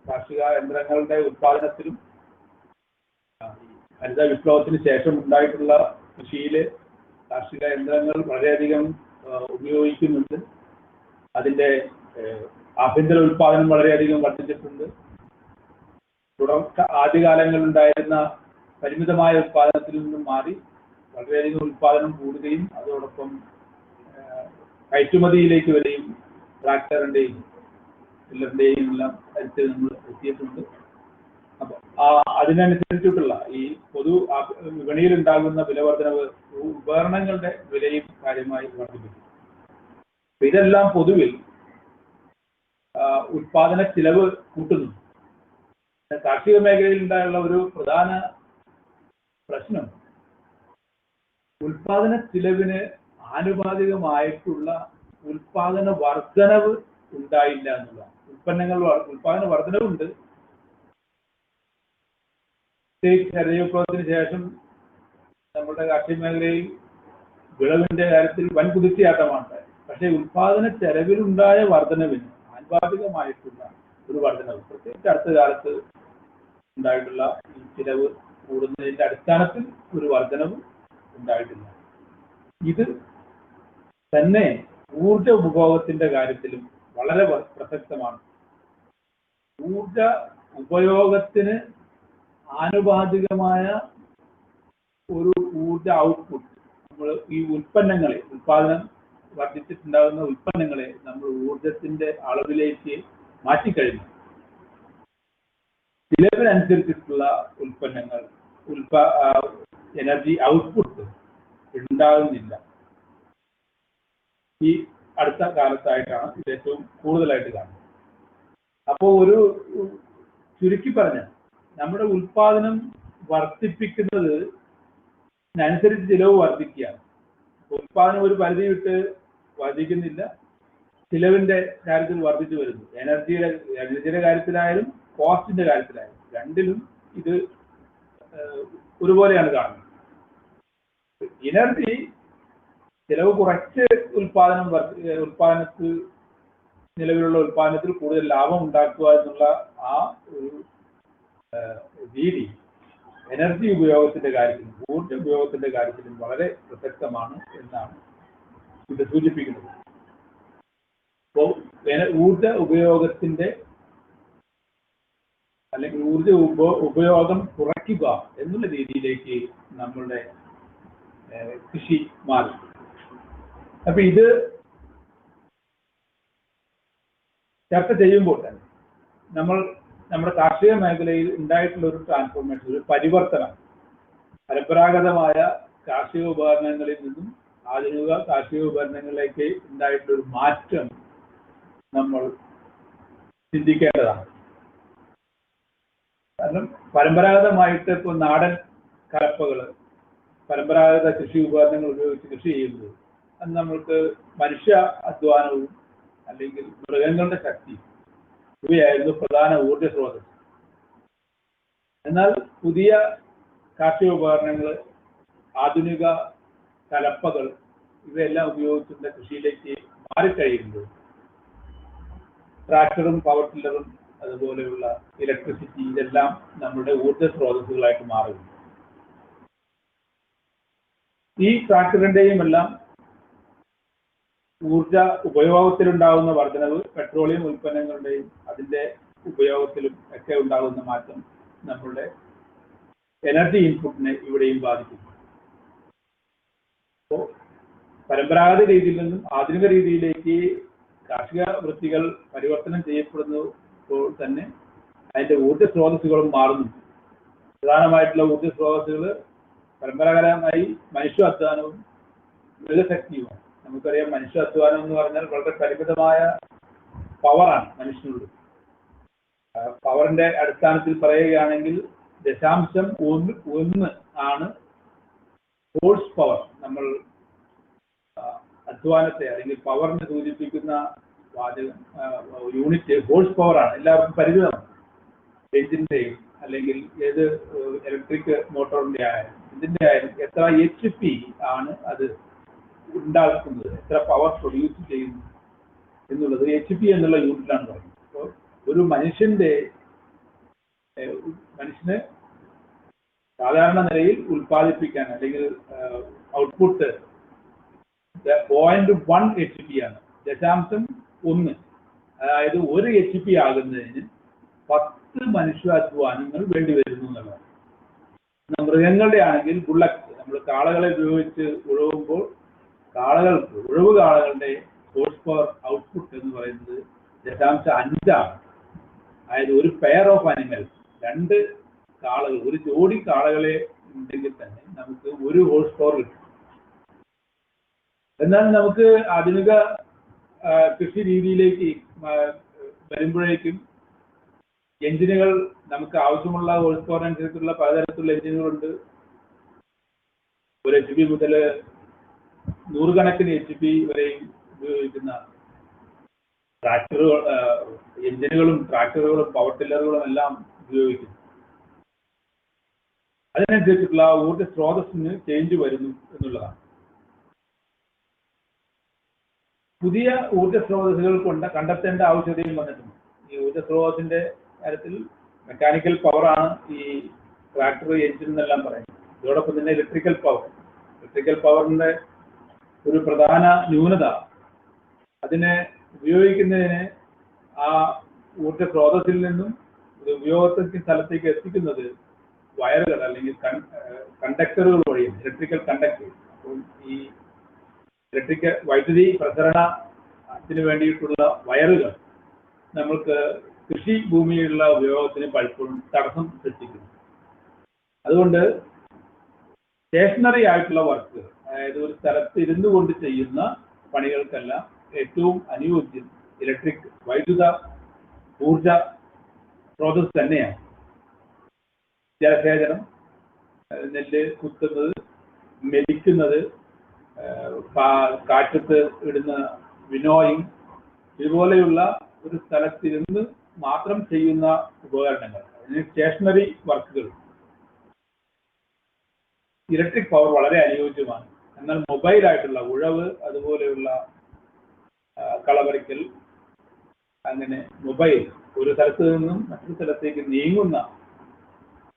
കാർഷിക യന്ത്രങ്ങളുടെ ഉത്പാദനത്തിലും ഹരിത വിപ്ലവത്തിന് ശേഷം ഉണ്ടായിട്ടുള്ള കൃഷിയില് കാർഷിക യന്ത്രങ്ങൾ വളരെയധികം ഉപയോഗിക്കുന്നുണ്ട്. അതിന്റെ ആഭ്യന്തര ഉൽപാദനം വളരെയധികം വർദ്ധിച്ചിട്ടുണ്ട്. ആദ്യകാലങ്ങളിൽ ഉണ്ടായിരുന്ന പരിമിതമായ ഉൽപാദനത്തിൽ നിന്നും മാറി വളരെയധികം ഉൽപാദനം കൂടുകയും അതോടൊപ്പം കയറ്റുമതിയിലേക്ക് വരെയും ട്രാക്ടറിന്റെയും ടില്ലറിന്റെയും എല്ലാം കാര്യത്തിൽ നമ്മൾ എത്തിയിട്ടുണ്ട്. അപ്പൊ അതിനനുസരിച്ചിട്ടുള്ള ഈ പൊതു വിപണിയിൽ ഉണ്ടാകുന്ന വിലവർദ്ധനവ് ഉപകരണങ്ങളുടെ വിലയും കാര്യമായി വർദ്ധിപ്പിക്കും. ഇതെല്ലാം പൊതുവിൽ ഉൽപാദന ചിലവ് കൂട്ടുന്നു. കാർഷിക മേഖലയിൽ ഉണ്ടായുള്ള ഒരു പ്രധാന പ്രശ്നം ഉൽപാദന ചിലവിന് ആനുപാതികമായിട്ടുള്ള ഉൽപാദന വർധനവ് ഉണ്ടായില്ല എന്നുള്ളതാണ്. ഉൽപാദന വർധനവുണ്ട്. ഹരിതവിപ്ലവത്തിന് ശേഷം നമ്മുടെ കാർഷിക മേഖലയിൽ വിളവിന്റെ കാര്യത്തിൽ വൻ കുതിച്ചുചാട്ടമാണ്. പക്ഷേ ഉൽപാദന ചെലവിലുണ്ടായ വർധനവിന് ആനുപാതികമായിട്ടുള്ള ഒരു വർധനവ്, പ്രത്യേകിച്ച് അടുത്ത കാലത്ത് ഉണ്ടായിട്ടുള്ള ഈ ചിലവ് കൂടുന്നതിന്റെ അടിസ്ഥാനത്തിൽ ഒരു വർധനവ് ഉണ്ടായിട്ടില്ല. ഇത് തന്നെ ഊർജ ഉപഭോഗത്തിന്റെ കാര്യത്തിലും വളരെ പ്രസക്തമാണ്. ഊർജ ഉപയോഗത്തിന് ആനുപാതികമായ ഒരു ഊർജ ഔട്ട്പുട്ട് നമ്മൾ ഈ ഉൽപ്പാദനം വർദ്ധിച്ചിട്ടുണ്ടാകുന്ന ഉൽപ്പന്നങ്ങളെ നമ്മൾ ഊർജത്തിന്റെ അളവിലേക്ക് മാറ്റിക്കഴിഞ്ഞു. ചിലവിനനുസരിച്ചിട്ടുള്ള ഉൽപ്പന്നങ്ങൾ എനർജി ഔട്ട്പുട്ട് ഉണ്ടാകുന്നില്ല. ഈ അടുത്ത കാലത്തായിട്ടാണ് ഇത് ഏറ്റവും കൂടുതലായിട്ട് കാണുന്നത്. അപ്പോൾ ഒരു ചുരുക്കി പറഞ്ഞാൽ നമ്മുടെ ഉൽപാദനം വർദ്ധിപ്പിക്കുന്നത് അനുസരിച്ച് ചിലവ് വർദ്ധിക്കുകയാണ്. ഉൽപാദനം ഒരു പരിധി വിട്ട് വർദ്ധിക്കുന്നില്ല, ചിലവിന്റെ കാര്യത്തിൽ വർദ്ധിച്ചു വരുന്നു. എനർജിയുടെ കാര്യത്തിലായാലും കോസ്റ്റിന്റെ കാര്യത്തിലായാലും രണ്ടിലും ഇത് ഒരുപോലെയാണ് കാണുന്നത്. എനർജി ചിലവ് കുറച്ച് നിലവിലുള്ള ഉൽപാദനത്തിൽ കൂടുതൽ ലാഭം ഉണ്ടാക്കുക എന്നുള്ള ആ ഒരു രീതി എനർജി ഉപയോഗത്തിന്റെ കാര്യത്തിലും ഊർജ ഉപയോഗത്തിന്റെ കാര്യത്തിലും വളരെ പ്രസക്തമാണ് എന്നാണ് ഇത് സൂചിപ്പിക്കുന്നത്. അപ്പോൾ ഊർജ ഉപയോഗത്തിന്റെ അല്ലെങ്കിൽ ഊർജ ഉപയോഗം കുറയ്ക്കുക എന്നുള്ള രീതിയിലേക്ക് നമ്മളുടെ കൃഷി മാറി. അപ്പൊ ഇത് ചർച്ച ചെയ്യുമ്പോൾ തന്നെ നമ്മുടെ കാർഷിക മേഖലയിൽ ഉണ്ടായിട്ടുള്ള ഒരു ട്രാൻസ്ഫോർമേഷൻ, ഒരു പരിവർത്തനം, പരമ്പരാഗതമായ കാർഷിക ഉപകരണങ്ങളിൽ നിന്നും ആധുനിക കാർഷിക ഉപകരണങ്ങളിലേക്ക് ഉണ്ടായിട്ടുള്ള ഒരു മാറ്റം നമ്മൾ ചിന്തിക്കേണ്ടതാണ്. കാരണം പരമ്പരാഗതമായിട്ട് ഇപ്പോൾ നാടൻ കലപ്പകൾ, പരമ്പരാഗത കൃഷി ഉപകരണങ്ങൾ ഉപയോഗിച്ച് കൃഷി ചെയ്യുന്നത് അത് നമ്മൾക്ക് മനുഷ്യ അധ്വാനവും അല്ലെങ്കിൽ മൃഗങ്ങളുടെ ശക്തി ഇവയായിരുന്നു പ്രധാന ഊർജ സ്രോതസ്. എന്നാൽ പുതിയ കാർഷിക ഉപകരണങ്ങൾ, ആധുനിക കലപ്പകൾ ഇവയെല്ലാം ഉപയോഗിച്ചുള്ള കൃഷിയിലേക്ക് മാറിക്കഴിയുമ്പോൾ ട്രാക്ടറും പവർ ടില്ലറും അതുപോലെയുള്ള ഇലക്ട്രിസിറ്റി ഇതെല്ലാം നമ്മുടെ ഊർജ സ്രോതസ്സുകളായിട്ട് മാറുന്നു. ഈ ട്രാക്ടറിന്റെയും എല്ലാം ഊർജ ഉപയോഗത്തിലുണ്ടാകുന്ന വർധനവ്, പെട്രോളിയം ഉൽപ്പന്നങ്ങളുടെയും അതിന്റെ ഉപയോഗത്തിലും ഒക്കെ ഉണ്ടാകുന്ന മാറ്റം നമ്മളുടെ എനർജി ഇൻപുട്ടിനെ ഇവിടെയും ബാധിക്കുന്നു. അപ്പോൾ പരമ്പരാഗത രീതിയിൽ നിന്നും ആധുനിക രീതിയിലേക്ക് കാർഷിക വൃത്തികൾ പരിവർത്തനം ചെയ്യപ്പെടുന്നപ്പോൾ തന്നെ അതിന്റെ ഊർജ സ്രോതസ്സുകളും മാറുന്നു. പ്രധാനമായിട്ടുള്ള ഊർജ സ്രോതസ്സുകൾ പരമ്പരാഗതമായി മനുഷ്യാധ്വാനവും മൃഗശക്തിയുമാണ്. നമുക്കറിയാം, മനുഷ്യാധ്വാനം എന്ന് പറഞ്ഞാൽ വളരെ പരിമിതമായ പവറാണ് മനുഷ്യനുള്ളത്. പവറിന്റെ അടിസ്ഥാനത്തിൽ പറയുകയാണെങ്കിൽ 0.1 ആണ് ഹോഴ്സ് പവർ. നമ്മൾ അധ്വാനത്തെ അല്ലെങ്കിൽ പവറിനെ സൂചിപ്പിക്കുന്ന യൂണിറ്റ് ഹോഴ്സ് പവറാണ്. എല്ലാവർക്കും പരിമിതമാണ്. എഞ്ചിന്റെയും അല്ലെങ്കിൽ ഏത് ഇലക്ട്രിക് മോട്ടോറിന്റെ ആയാലും ഇതിന്റെ ആയാലും എത്ര HP ആണ് അത് ഉണ്ടാക്കുന്നത്, എത്ര പവർ പ്രൊഡ്യൂസ് ചെയ്യുന്നു എന്നുള്ളത് HP എന്നുള്ള യൂണിറ്റിലാണ് പറയുന്നത്. അപ്പോൾ ഒരു മനുഷ്യന് സാധാരണ നിലയിൽ ഉൽപ്പാദിപ്പിക്കാൻ അല്ലെങ്കിൽ ഔട്ട്പുട്ട് 0.1 HP ആണ്. 0.1, അതായത് 1 HP ആകുന്നതിന് 10 മനുഷ്യാധ്വാനങ്ങൾ വേണ്ടി വരുന്നു എന്നുള്ളതാണ്. മൃഗങ്ങളുടെ ആണെങ്കിൽ ബുള്ളറ്റ്, നമ്മൾ കാളകളെ ഉപയോഗിച്ച് ഉഴവുമ്പോൾ ഉഴവ് കാളകളുടെ ഹോഴ്സ് പവർ ഔട്ട്പുട്ട് എന്ന് പറയുന്നത് 0.5 ആണ്. അതായത് ഒരു പെയർ ഓഫ് അനിമൽ, 2 കാളകൾ, ഒരു ജോഡി കാളകളെ ഉണ്ടെങ്കിൽ തന്നെ നമുക്ക് 1 ഹോഴ്സ് പവർ കിട്ടും. എന്നാൽ നമുക്ക് ആധുനിക കൃഷി രീതിയിലേക്ക് വരുമ്പോഴേക്കും എഞ്ചിനുകൾ, നമുക്ക് ആവശ്യമുള്ള ഹോഴ്സ് പവർ അനുസരിച്ചുള്ള പലതരത്തിലുള്ള എഞ്ചിനുകളുണ്ട്. 1 HP മുതൽ നൂറുകണക്കിന് HP വരെയും ഉപയോഗിക്കുന്ന ട്രാക്ടറുകൾ, എഞ്ചിനുകളും ട്രാക്ടറുകളും പവർ ടില്ലറുകളും എല്ലാം ഉപയോഗിക്കുന്നു. അതിനനുസരിച്ചിട്ടുള്ള ഊർജ്ജ സ്രോതസ്സിന് ചേഞ്ച് വരുന്നു എന്നുള്ളതാണ്. പുതിയ ഊർജ്ജ സ്രോതസ്സുകൾ കണ്ടെത്തേണ്ട ആവശ്യതയും വന്നിട്ടുണ്ട്. ഈ ഊർജ്ജ സ്രോതസ്സിന്റെ കാര്യത്തിൽ മെക്കാനിക്കൽ പവറാണ് ഈ ട്രാക്ടർ, എഞ്ചിൻ എന്നെല്ലാം പറയുന്നത്. ഇതോടൊപ്പം തന്നെ ഇലക്ട്രിക്കൽ പവറിന്റെ ഒരു പ്രധാന ന്യൂനത അതിനെ ഉപയോഗിക്കുന്നതിന് ആ ഊർജ്ജ സ്രോതസ്സിൽ നിന്നും ഉപയോഗത്തിന് സ്ഥലത്തേക്ക് എത്തിക്കുന്നത് വയറുകൾ അല്ലെങ്കിൽ കണ്ടക്ടറുകൾ വഴിയാണ്, ഇലക്ട്രിക്കൽ കണ്ടക്ടർ. അപ്പോൾ ഈ വൈദ്യുതി പ്രസരണത്തിന് വേണ്ടിയിട്ടുള്ള വയറുകൾ നമ്മൾക്ക് കൃഷി ഭൂമിയിലുള്ള ഉപയോഗത്തിന് പലപ്പോഴും തടസ്സം സൃഷ്ടിക്കുന്നു. അതുകൊണ്ട് സ്റ്റേഷനറി ആയിട്ടുള്ള വർക്കുകൾ, അതായത് ഒരു സ്ഥലത്ത് ഇരുന്നു കൊണ്ട് ചെയ്യുന്ന പണികൾക്കെല്ലാം ഏറ്റവും അനുയോജ്യം വൈദ്യുത ഊർജ സ്രോതസ് തന്നെയാണ്. ജലസേചനം, നെല്ല് കുത്തുന്നത്, മെതിക്കുന്നത്, കാറ്റത്ത് ഇടുന്ന വിനോയിങ്, ഇതുപോലെയുള്ള ഒരു സ്ഥലത്തിരുന്ന് മാത്രം ചെയ്യുന്ന ഉപകരണങ്ങൾ, അതിന് സ്റ്റേഷനറി വർക്കുകൾ ഇലക്ട്രിക് പവർ വളരെ അനുയോജ്യമാണ്. എന്നാൽ മൊബൈലായിട്ടുള്ള ഉഴവ്, അതുപോലെയുള്ള കളപറിക്കൽ, അങ്ങനെ മൊബൈൽ ഒരു സ്ഥലത്ത് നിന്നും മറ്റൊരു സ്ഥലത്തേക്ക് നീങ്ങുന്ന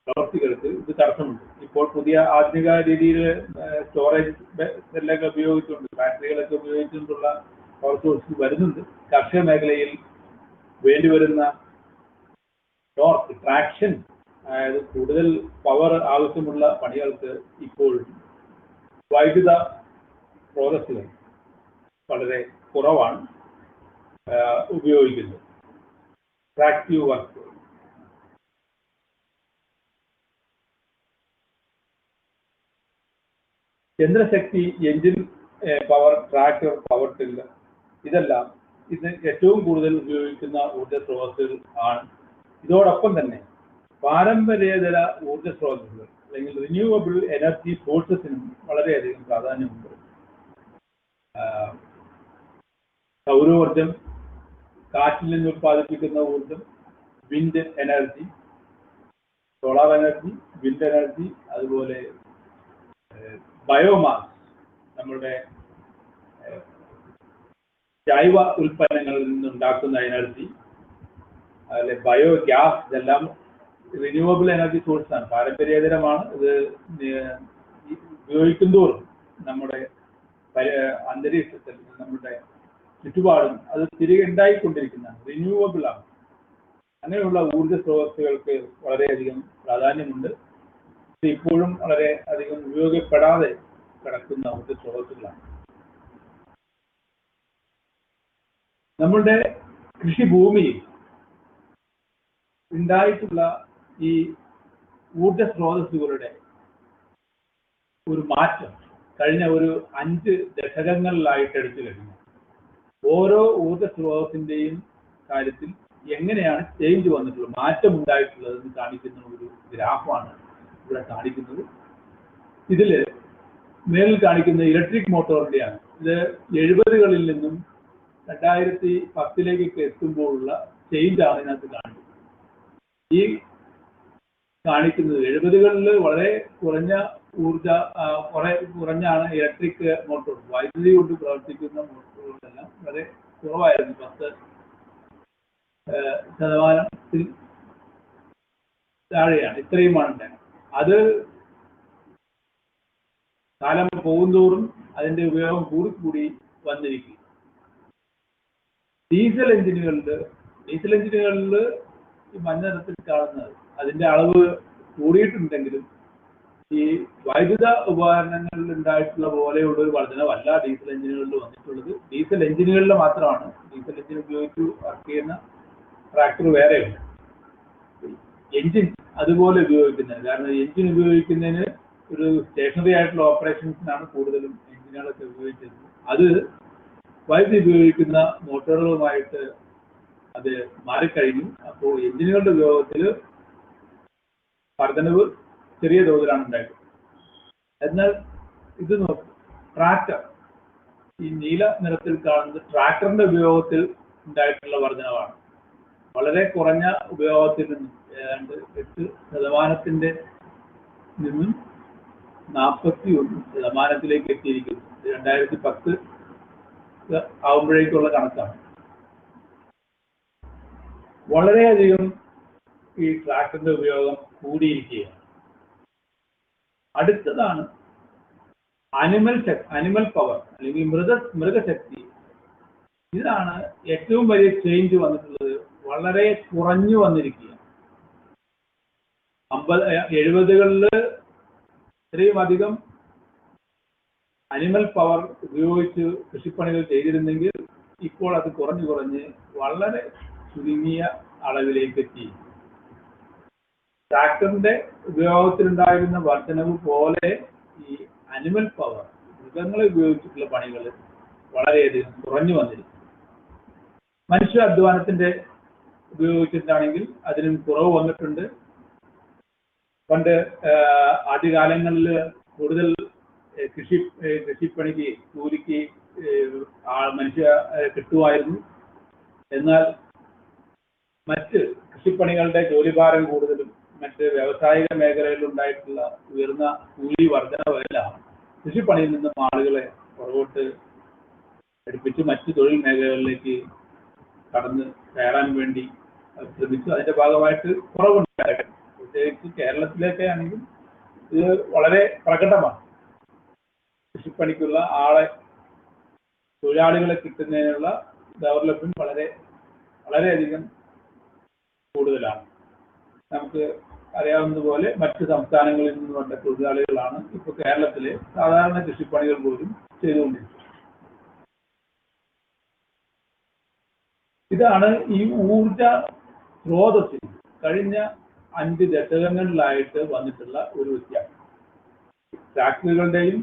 പ്രവർത്തികൾക്ക് ഇത് തടസ്സമുണ്ട്. ഇപ്പോൾ പുതിയ ആധുനിക രീതിയിൽ സ്റ്റോറേജ് സെല്ലൊക്കെ ഉപയോഗിച്ചുകൊണ്ട്, ബാറ്ററികളൊക്കെ ഉപയോഗിച്ചുകൊണ്ടുള്ള പവർ സോഴ്സ് വരുന്നുണ്ട്. കാർഷിക മേഖലയിൽ വേണ്ടിവരുന്ന ടോർക്ക്, ട്രാക്ഷൻ, അതായത് കൂടുതൽ പവർ ആവശ്യമുള്ള പണികൾക്ക് ഇപ്പോൾ വൈദ്യുത സ്രോതസ്സുകൾ വളരെ കുറവാണ് ഉപയോഗിക്കുന്നത്. ട്രാക്റ്റീവ് വർക്ക്, യന്ത്രശക്തി, engine power, tractor, power tiller, ഇതെല്ലാം ഇത് ഏറ്റവും കൂടുതൽ ഉപയോഗിക്കുന്ന ഊർജ്ജ സ്രോതസ്സുകൾ ആണ്. ഇതോടൊപ്പം തന്നെ പാരമ്പര്യേതര ഊർജ്ജ സ്രോതസ്സുകൾ അല്ലെങ്കിൽ റിന്യൂവബിൾ എനർജി സോഴ്സസിനും വളരെയധികം പ്രാധാന്യമുണ്ട്. സൗരോർജം, കാറ്റിൽ നിന്ന് ഉത്പാദിപ്പിക്കുന്ന ഊർജം, wind energy, solar energy, wind energy, അതുപോലെ ബയോമാസ്, നമ്മളുടെ ജൈവ ഉൽപ്പന്നങ്ങളിൽ നിന്നുണ്ടാക്കുന്ന എനർജി, അതിലെ ബയോഗ്യാസ്, ഇതെല്ലാം റിന്യൂവബിൾ എനർജി സോഴ്സാണ്, പാരമ്പര്യേതരമാണ്. ഇത് ഉപയോഗിക്കുന്തോറും നമ്മുടെ അന്തരീക്ഷത്തിൽ, നമ്മുടെ ചുറ്റുപാടും അത് തിരികെ ഉണ്ടായിക്കൊണ്ടിരിക്കുന്നതാണ്, റിന്യൂവബിൾ ആണ്. അങ്ങനെയുള്ള ഊർജ്ജ സ്രോതസ്സുകൾക്ക് വളരെയധികം പ്രാധാന്യമുണ്ട്. ഇപ്പോഴും വളരെ അധികം ഉപയോഗപ്പെടാതെ കിടക്കുന്ന ഊർജ്ജ സ്രോതസ്സുകളാണ്. നമ്മളുടെ കൃഷിഭൂമിയിൽ ഉണ്ടായിട്ടുള്ള ഈ ഊർജ്ജ സ്രോതസ്സുകളുടെ ഒരു മാറ്റം കഴിഞ്ഞ ഒരു 5 ദശകങ്ങളിലായിട്ട് എടുത്തു കഴിഞ്ഞു. ഓരോ ഊർജ്ജ സ്രോതസ്സിന്റെയും കാര്യത്തിൽ എങ്ങനെയാണ് ചേഞ്ച് വന്നിട്ടുള്ളത്, മാറ്റം ഉണ്ടായിട്ടുള്ളതെന്ന് കാണിക്കുന്ന ഒരു ഗ്രാഫാണ് ഇവിടെ കാണിക്കുന്നത്. ഇതില് മേലിൽ കാണിക്കുന്ന ഇലക്ട്രിക് മോട്ടോറിന്റെയാണ്. ഇത് 70കളിൽ നിന്നും 2010ലേക്ക് എത്തുമ്പോഴുള്ള ചേഞ്ചാണ് ഇതിനകത്ത് കാണിക്കുന്നത്. ഈ കാണിക്കുന്നത് 70കളിൽ വളരെ കുറഞ്ഞാണ് ഇലക്ട്രിക് മോട്ടോർ, വൈദ്യുതി കൊണ്ട് പ്രവർത്തിക്കുന്ന മോട്ടോറുകളെല്ലാം വളരെ കുറവായിരുന്നു. 10% താഴെയാണ്, ഇത്രയുമാണ് ഉണ്ടായത്. അത് കാലം പോകുന്തോറും അതിന്റെ ഉപയോഗം കൂടി വന്നിരിക്കും. ഡീസൽ എഞ്ചിനുകളിൽ ഈ മഞ്ഞ നിറത്തിൽ കാണുന്നത് അതിന്റെ അളവ് കൂടിയിട്ടുണ്ടെങ്കിലും ഈ വൈദ്യുത ഉപകരണങ്ങളിൽ ഉണ്ടായിട്ടുള്ള പോലെയുള്ള ഒരു വർധനവല്ല ഡീസൽ എഞ്ചിനുകളിൽ വന്നിട്ടുള്ളത്. ഡീസൽ എഞ്ചിനുകളിൽ മാത്രമാണ്, ഡീസൽ എഞ്ചിൻ ഉപയോഗിച്ച് വർക്ക് ചെയ്യുന്ന ട്രാക്ടർ വേറെയുണ്ട്. എഞ്ചിൻ അതുപോലെ ഉപയോഗിക്കുന്നത്, കാരണം എഞ്ചിൻ ഉപയോഗിക്കുന്നതിന് ഒരു സ്റ്റേഷനറി ആയിട്ടുള്ള ഓപ്പറേഷൻസിനാണ് കൂടുതലും എഞ്ചിനുകളൊക്കെ ഉപയോഗിച്ചിരുന്നത്. അത് വൈദ്യുതി ഉപയോഗിക്കുന്ന മോട്ടോറുകളുമായിട്ട് അത് മാറിക്കഴിഞ്ഞു. അപ്പോൾ എഞ്ചിനുകളുടെ ഉപയോഗത്തിൽ വർധനവ് ചെറിയ തോതിലാണ് ഉണ്ടായിട്ടുള്ളത്. എന്നാൽ ഇത് നോക്കും, ഈ നീല നിറത്തിൽ കാണുന്നത് ട്രാക്ടറിന്റെ ഉപയോഗത്തിൽ ഉണ്ടായിട്ടുള്ള വർധനവാണ്. വളരെ കുറഞ്ഞ ഉപയോഗത്തിൽ നിന്നും ഏതാണ്ട് 8% നിന്നും 41% എത്തിയിരിക്കുന്നു. 2010 ആവുമ്പോഴേക്കുള്ള കണക്കാണ്. വളരെയധികം ഈ ട്രാക്ടറിന്റെ ഉപയോഗം കൂടിയിരിക്കുകയാണ്. അടുത്തതാണ് അനിമൽ പവർ അല്ലെങ്കിൽ മൃഗശക്തി. ഇതാണ് ഏറ്റവും വലിയ ചേഞ്ച് വന്നിട്ടുള്ളത്. വളരെ കുറഞ്ഞു വന്നിരിക്കുക. 70കളിൽ ഇത്രയും അധികം അനിമൽ പവർ ഉപയോഗിച്ച് കൃഷിപ്പണികൾ ചെയ്തിരുന്നെങ്കിൽ ഇപ്പോൾ അത് കുറഞ്ഞ് വളരെ ചുരുങ്ങിയ അളവിലേക്ക് എത്തി. ട്രാക്ടറിന്റെ ഉപയോഗത്തിലുണ്ടായിരുന്ന വർധനവ് പോലെ ഈ അനിമൽ പവർ, മൃഗങ്ങളെ ഉപയോഗിച്ചിട്ടുള്ള പണികൾ വളരെയധികം കുറഞ്ഞു വന്നിരിക്കും. മനുഷ്യ അധ്വാനത്തിന്റെ ഉപയോഗിച്ചിട്ടാണെങ്കിൽ അതിനും കുറവ് വന്നിട്ടുണ്ട്. പണ്ട് ആദ്യകാലങ്ങളിൽ കൂടുതൽ കൃഷിപ്പണിക്ക് കൂലിക്ക് മനുഷ്യ കിട്ടുമായിരുന്നു. എന്നാൽ മറ്റ് കൃഷിപ്പണികളുടെ ജോലിഭാരം കൂടുതലും മറ്റ് വ്യാവസായിക മേഖലയിൽ ഉണ്ടായിട്ടുള്ള ഉയർന്ന കൂലി വർധനവെല്ലാം കൃഷിപ്പണിയിൽ നിന്നും ആളുകളെ പുറകോട്ട് അടുപ്പിച്ച് മറ്റ് തൊഴിൽ മേഖലകളിലേക്ക് കടന്ന് കയറാൻ വേണ്ടി ശ്രമിച്ചു. അതിന്റെ ഭാഗമായിട്ട് കുറവുണ്ടായിരുന്നു. പ്രത്യേകിച്ച് കേരളത്തിലേക്ക് ആണെങ്കിൽ ഇത് വളരെ പ്രകടമാണ്. കൃഷിപ്പണിക്കുള്ള തൊഴിലാളികളെ കിട്ടുന്നതിനുള്ള ദൗർലഭ്യം വളരെയധികം കൂടുതലാണ്. നമുക്ക് അറിയാവുന്നതുപോലെ മറ്റ് സംസ്ഥാനങ്ങളിൽ നിന്ന് വന്ന തൊഴിലാളികളാണ് ഇപ്പോൾ കേരളത്തിലെ സാധാരണ കൃഷിപ്പണികൾ പോലും ചെയ്തുകൊണ്ടിരിക്കുന്നത്. ഇതാണ് ഈ ഊർജ സ്രോതസ്സിൽ കഴിഞ്ഞ 5 ദശകങ്ങളിലായിട്ട് വന്നിട്ടുള്ള ഒരു വ്യത്യാസം. ഫാക്ടറികളുടെയും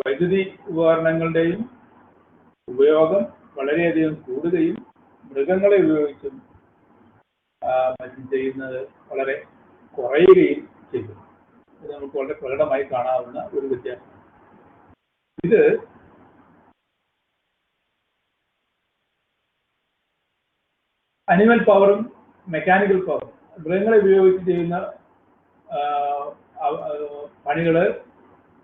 വൈദ്യുതി ഉപകരണങ്ങളുടെയും ഉപയോഗം വളരെയധികം കൂടുകയും മൃഗങ്ങളെ ഉപയോഗിച്ചും മറ്റും ചെയ്യുന്നത് വളരെ കുറയുകയും ചെയ്തു. ഇത് നമുക്ക് വളരെ പ്രകടമായി കാണാവുന്ന ഒരു വ്യത്യാസം. ഇത് അനിമൽ പവറും മെക്കാനിക്കൽ പവറും മൃഗങ്ങളെ ഉപയോഗിച്ച് ചെയ്യുന്ന പണികൾ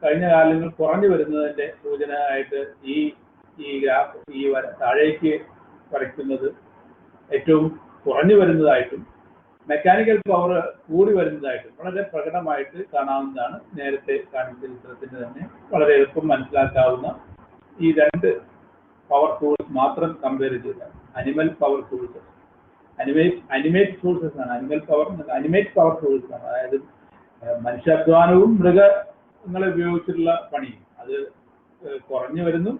കഴിഞ്ഞ കാലങ്ങൾ കുറഞ്ഞു വരുന്നതിന്റെ സൂചനയായിട്ട് ഈ ഗ്രാഫ് താഴേക്ക് വരയ്ക്കുന്നത് ഏറ്റവും കുറഞ്ഞു വരുന്നതായിട്ടും മെക്കാനിക്കൽ പവർ കൂടി വരുന്നതായിട്ടും വളരെ പ്രകടമായിട്ട് കാണാവുന്നതാണ്. നേരത്തെ കാണിച്ച ചിത്രത്തിന് തന്നെ വളരെ എളുപ്പം മനസ്സിലാക്കാവുന്ന ഈ 2 പവർ ടൂൾസ് മാത്രം കമ്പയർ ചെയ്താൽ അനിമൽ പവർ ടൂൾസ്, അനിമേറ്റ് ടൂൾസസ് ആണ്. അനിമേറ്റ് പവർ ടൂൾസ് ആണ്. അതായത് മനുഷ്യാധ്വാനവും മൃഗങ്ങളെ ഉപയോഗിച്ചിട്ടുള്ള പണിയും അത് കുറഞ്ഞു വരുന്നു.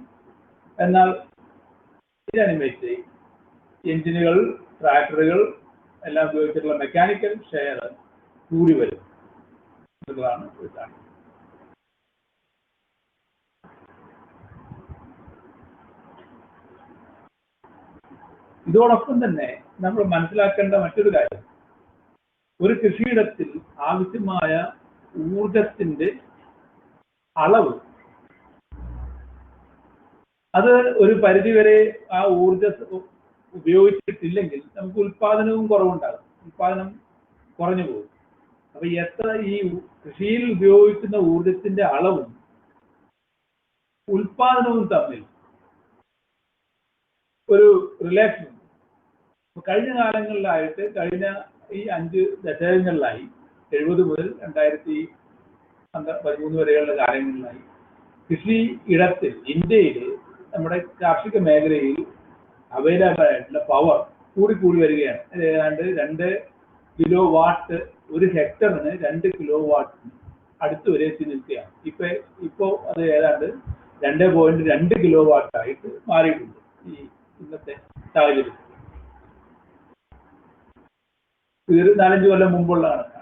എന്നാൽ ഇത് അനിമേറ്റ് എഞ്ചിനുകൾ, ട്രാക്ടറുകൾ എല്ലാം ഉപയോഗിച്ചിട്ടുള്ള മെക്കാനിക്കൽ ഷെയർ കൂടി വരും എന്നുള്ളതാണ് ഇതാണ്. ഇതോടൊപ്പം തന്നെ നമ്മൾ മനസ്സിലാക്കേണ്ട മറ്റൊരു കാര്യം, ഒരു കൃഷിയിടത്തിൽ ആവശ്യമായ ഊർജത്തിന്റെ അളവ് അത് ഒരു പരിധിവരെ ആ ഉപയോഗിച്ചിട്ടില്ലെങ്കിൽ നമുക്ക് ഉൽപാദനവും കുറവുണ്ടാകും. ഉൽപാദനം കുറഞ്ഞു പോകും. അപ്പൊ ഈ കൃഷിയിൽ ഉപയോഗിക്കുന്ന ഊർജത്തിന്റെ അളവും ഉൽപാദനവും തമ്മിൽ ഒരു റിലേഷൻ കഴിഞ്ഞ കാലങ്ങളിലായിട്ട് കഴിഞ്ഞ ഈ 5 ദശകങ്ങളിലായി 70 മുതൽ 2013 വരെയുള്ള കാലങ്ങളിലായി കൃഷി ഇടത്തിൽ ഇന്ത്യയിൽ നമ്മുടെ കാർഷിക മേഖലയിൽ അവൈലബിൾ ആയിട്ടുള്ള പവർ കൂടി വരികയാണ്. ഏതാണ്ട് 2 കിലോ വാട്ട് ഒരു ഹെക്ടറിന് 2 കിലോ വാട്ടിന് അടുത്ത് വരെ എത്തി നിൽക്കുകയാണ്. ഇപ്പോ അത് ഏതാണ്ട് 2.2 കിലോ വാട്ടായിട്ട് മാറിയിട്ടുണ്ട് ഈ ഇന്നത്തെ സാഹചര്യത്തിൽ. ഇത് 4-5 കൊല്ലം മുമ്പുള്ള കണക്കാണ്.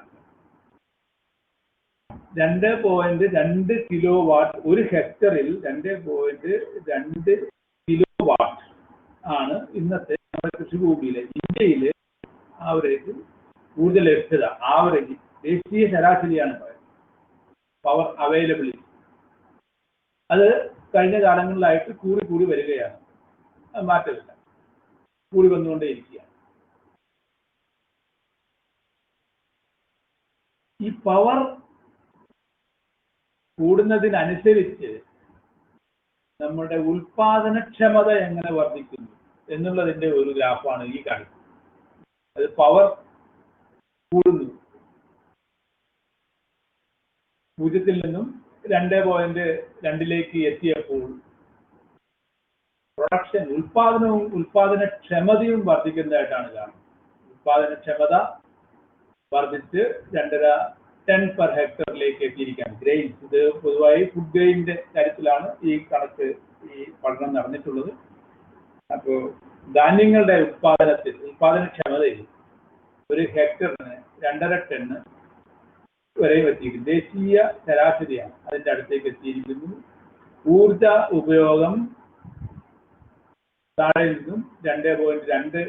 2.2 കിലോ വാട്ട് ഒരു ഹെക്ടറിൽ 2.2 കിലോ വാട്ട് ആണ് ഇന്നത്തെ നമ്മുടെ കൃഷിഭൂമിയിലെ ഇന്ത്യയിലെ ആവറേജ് ഊർജ ലഭ്യത. ആവറേജ് ദേശീയ ശരാശരിയാണ് പറയുന്നത്. പവർ അവൈലബിലിറ്റി അത് കഴിഞ്ഞ കാലങ്ങളിലായിട്ട് കൂടി വരികയാണ്. അത് മാറ്റമില്ല, കൂടി വന്നുകൊണ്ടേയിരിക്കുകയാണ്. ഈ പവർ കൂടുന്നതിനനുസരിച്ച് നമ്മുടെ ഉൽപാദനക്ഷമത എങ്ങനെ വർദ്ധിക്കുന്നു എന്നുള്ളതിന്റെ ഒരു ഗ്രാഫാണ് ഈ കാണിക്കുന്നത്. അത് പവർ കൂടുന്നു, 0-ൽ നിന്നും 2.2 എത്തിയപ്പോൾ പ്രൊഡക്ഷൻ, ഉൽപാദനവും ഉൽപാദനക്ഷമതയും വർദ്ധിക്കുന്നതായിട്ടാണ് കാണുന്നത്. ഉൽപാദനക്ഷമത വർദ്ധിച്ച് 2.5 ടൺ പെർ ഹെക്ടറിലേക്ക് എത്തിയിരിക്കുകയാണ്. ഗ്രെയിൻസ്, ഇത് പൊതുവായി ഫുഡ് ഗ്രെയിനിന്റെ കാര്യത്തിലാണ് ഈ പഠനം നടന്നിട്ടുള്ളത്. അപ്പോൾ ധാന്യങ്ങളുടെ ഉൽപാദനക്ഷമതയിൽ ഒരു ഹെക്ടറിന് 2.5 ടണ്ണ് വരെയും എത്തിയിരിക്കുന്നു. ദേശീയ ശരാശരിയാണ്, അതിന്റെ അടുത്തേക്ക് എത്തിയിരിക്കുന്നു. ഊർജ ഉപയോഗം താഴെ നിന്നും 2.2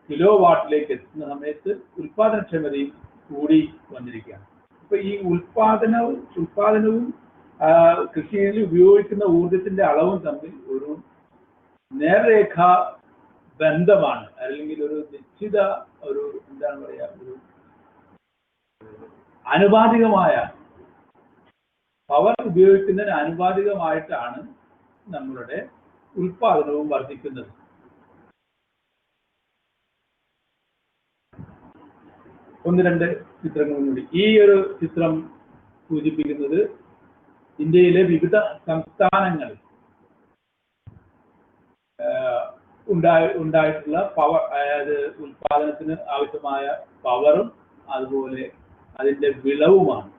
കിലോ വാട്ടിലേക്ക് എത്തുന്ന സമയത്ത് ഉൽപാദനക്ഷമതയും കൂടി വന്നിരിക്കുകയാണ്. അപ്പൊ ഈ ഉൽപാദനവും കൃഷിയിൽ ഉപയോഗിക്കുന്ന ഊർജത്തിന്റെ അളവും തമ്മിൽ ഒരു നേർരേഖ ബന്ധമാണ്, അല്ലെങ്കിൽ ഒരു നിശ്ചിത ഒരു എന്താണ് പറയാ, ഒരു ആനുപാതികമായ, പവർ ഉപയോഗിക്കുന്നതിന് ആനുപാതികമായിട്ടാണ് നമ്മളുടെ ഉൽപാദനവും വർദ്ധിക്കുന്നത്. ഒന്ന് രണ്ട് ചിത്രങ്ങളും കൂടി. ഈ ഒരു ചിത്രം സൂചിപ്പിക്കുന്നത് ഇന്ത്യയിലെ വിവിധ സംസ്ഥാനങ്ങളിൽ ഉണ്ടായിട്ടുള്ള പവർ, അതായത് ഉൽപാദനത്തിന് ആവശ്യമായ പവറും അതുപോലെ അതിന്റെ വിളവുമാണ്.